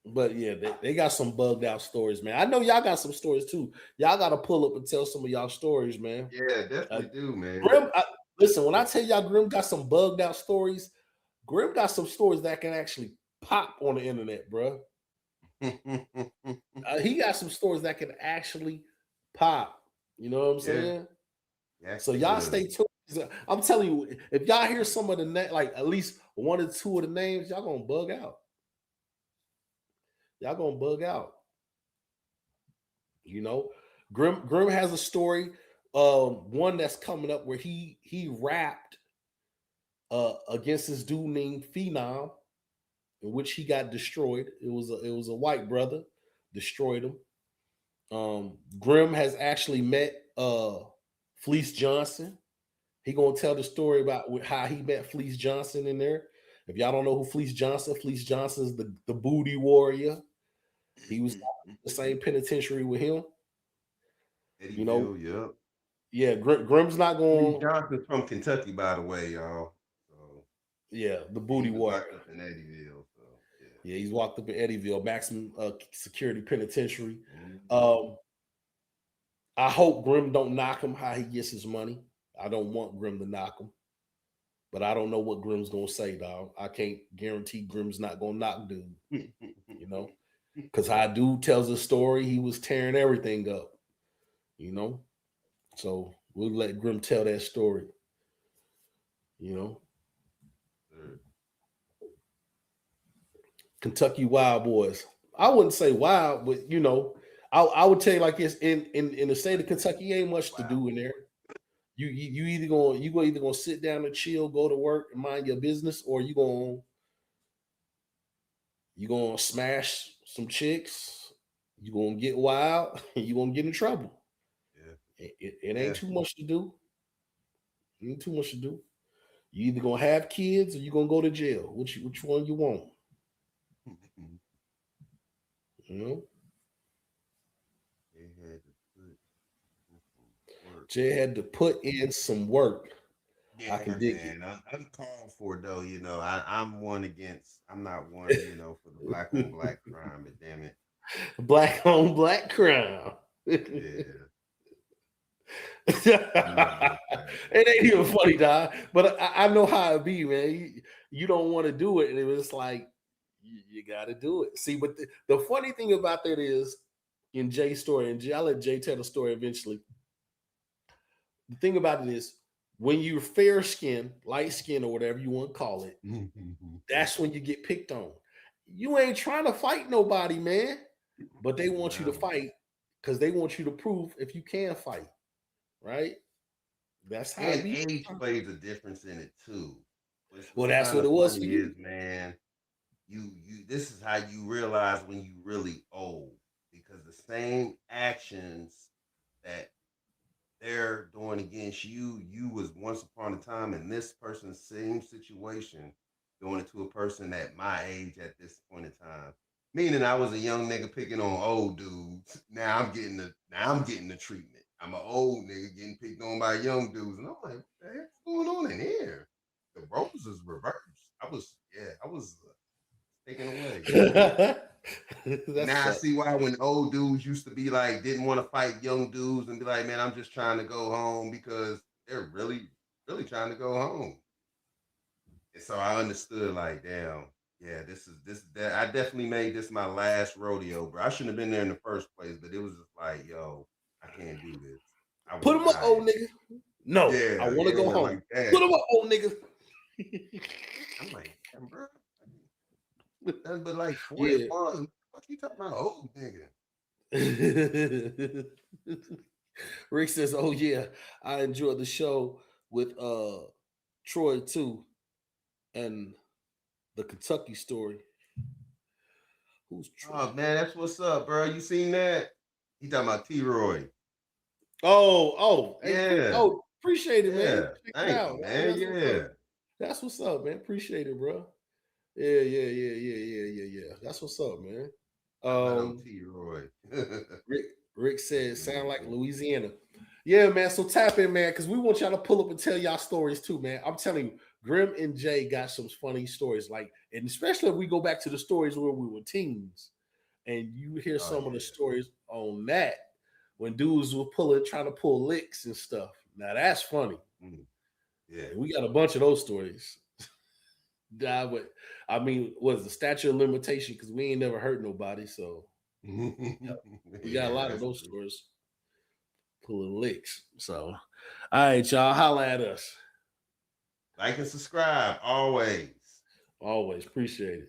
But yeah, they got some bugged out stories, man. I know y'all got some stories too. Y'all got to pull up and tell some of y'all stories, man. Yeah, Uh, definitely do, man. Grim, listen, when I tell y'all Grim got some bugged out stories, Grim got some stories that can actually pop on the internet, bro. He got some stories that can actually pop. You know what I'm Yeah, saying? yes, So he y'all does. stay tuned. I'm telling you, if y'all hear some of the like at least one or two of the names, y'all gonna bug out. Y'all gonna bug out. You know, Grim has a story. One that's coming up where he rapped against this dude named Phenom, in which he got destroyed. It was a white brother, destroyed him. Grim has actually met Fleece Johnson. He gonna tell the story about how he met Fleece Johnson in there. If y'all don't know who Fleece Johnson is the booty warrior. He was the same penitentiary with him. You know, Eddyville, yep. yeah, Grim's not Lee going. Johnson's from Kentucky, by the way, y'all. So Yeah, the he booty was locked warrior. up in Eddyville. So yeah. Yeah, he's locked up in Eddyville, maximum security penitentiary. Mhm. Um, I hope Grim don't knock him how he gets his money. I don't want Grim to knock him, but I don't know what Grim's gonna say, dog. I can't guarantee Grim's not gonna knock dude. You know, because how dude tells a story, he was tearing everything up. You know, so we'll let Grim tell that story. You know, Sure. Kentucky Wild Boys. I wouldn't say wild, but you know, I would tell you like this in the state of Kentucky, ain't much to Wow. do in there. You either gonna sit down and chill, go to work and mind your business, or you gonna smash some chicks, you gonna get wild, and you gonna get in trouble. Yeah. It ain't Yeah. too much to do. It ain't too much to do. You either gonna have kids or you gonna go to jail. Which one you want? You know, They had to put in some work. Jay had to put in some work. I Yeah, can dig it. man. I'm called for though. I'm one against. I'm not one. For the black on black crime. But damn it. Black on black crime. Yeah. I'm not with that. It ain't even funny, dog. But I know how it be, man. You don't want to do it, and it was like you got to do it. See, but the funny thing about that is in Jay's story, and I'll let Jay tell the story eventually. The thing about it is when you're fair skinned, light skinned, or whatever you want to call it, that's when you get picked on. You ain't trying to fight nobody, man, but they want you to No. fight because they want you to prove if you can fight, right? That's how it And be. age plays a difference in it too. Well, What's that's kind what it of was funny for is, you. man, you this is how you realize when you really old because the same actions that they're doing against you, you was once upon a time in this person's same situation doing it to a person at my age at this point in time. Meaning I was a young nigga picking on old dudes. Now I'm getting the treatment. I'm an old nigga getting picked on by young dudes. And I'm like, what the heck's going on in here? The roles is reversed. I was taken away. That Now I sucks. see why when old dudes used to be like, didn't want to fight young dudes and be like, man, I'm just trying to go home because they're really, really trying to go home. And so I understood, like, damn, Yeah, that. I definitely made this my last rodeo, bro. I shouldn't have been there in the first place, but it was just like, yo, I can't do this. I Put was him up, old dying. nigga. No, I Yeah, want to go yeah, home. like that. Put him up, old nigga. I'm like, damn, bro. Nothing but like 40 Yeah. months. What you talking about, old nigga? Rick says, "Oh yeah, I enjoyed the show with Troy too, and the Kentucky story. Who's Troy? Oh man, that's what's up, bro. You seen that? He talking about T-Roy. Hey, Yeah, appreciate it, man. yeah. Check it Thank you, out. Hey, man. that's what's up. Yeah. That's what's up, man. Appreciate it, bro. Yeah. That's what's up, man. I bet I'm Um, T-Roy. Rick, Rick said, sound like T-Roy. Louisiana. Yeah, man. So tap in, man, because we want y'all to pull up and tell y'all stories too, man. I'm telling you, Grim and Jay got some funny stories, like, and especially if we go back to the stories where we were teens, and you hear Oh some of the yeah. stories on that when dudes were trying to pull licks and stuff. Now that's funny. Mm, yeah. And we got a bunch of those stories. But I mean, was the statute of limitation because we ain't never hurt nobody, so we got a Yeah, lot of that's those true. stories pulling licks. So, all right, y'all, holla at us. Like and subscribe always. Always appreciate it.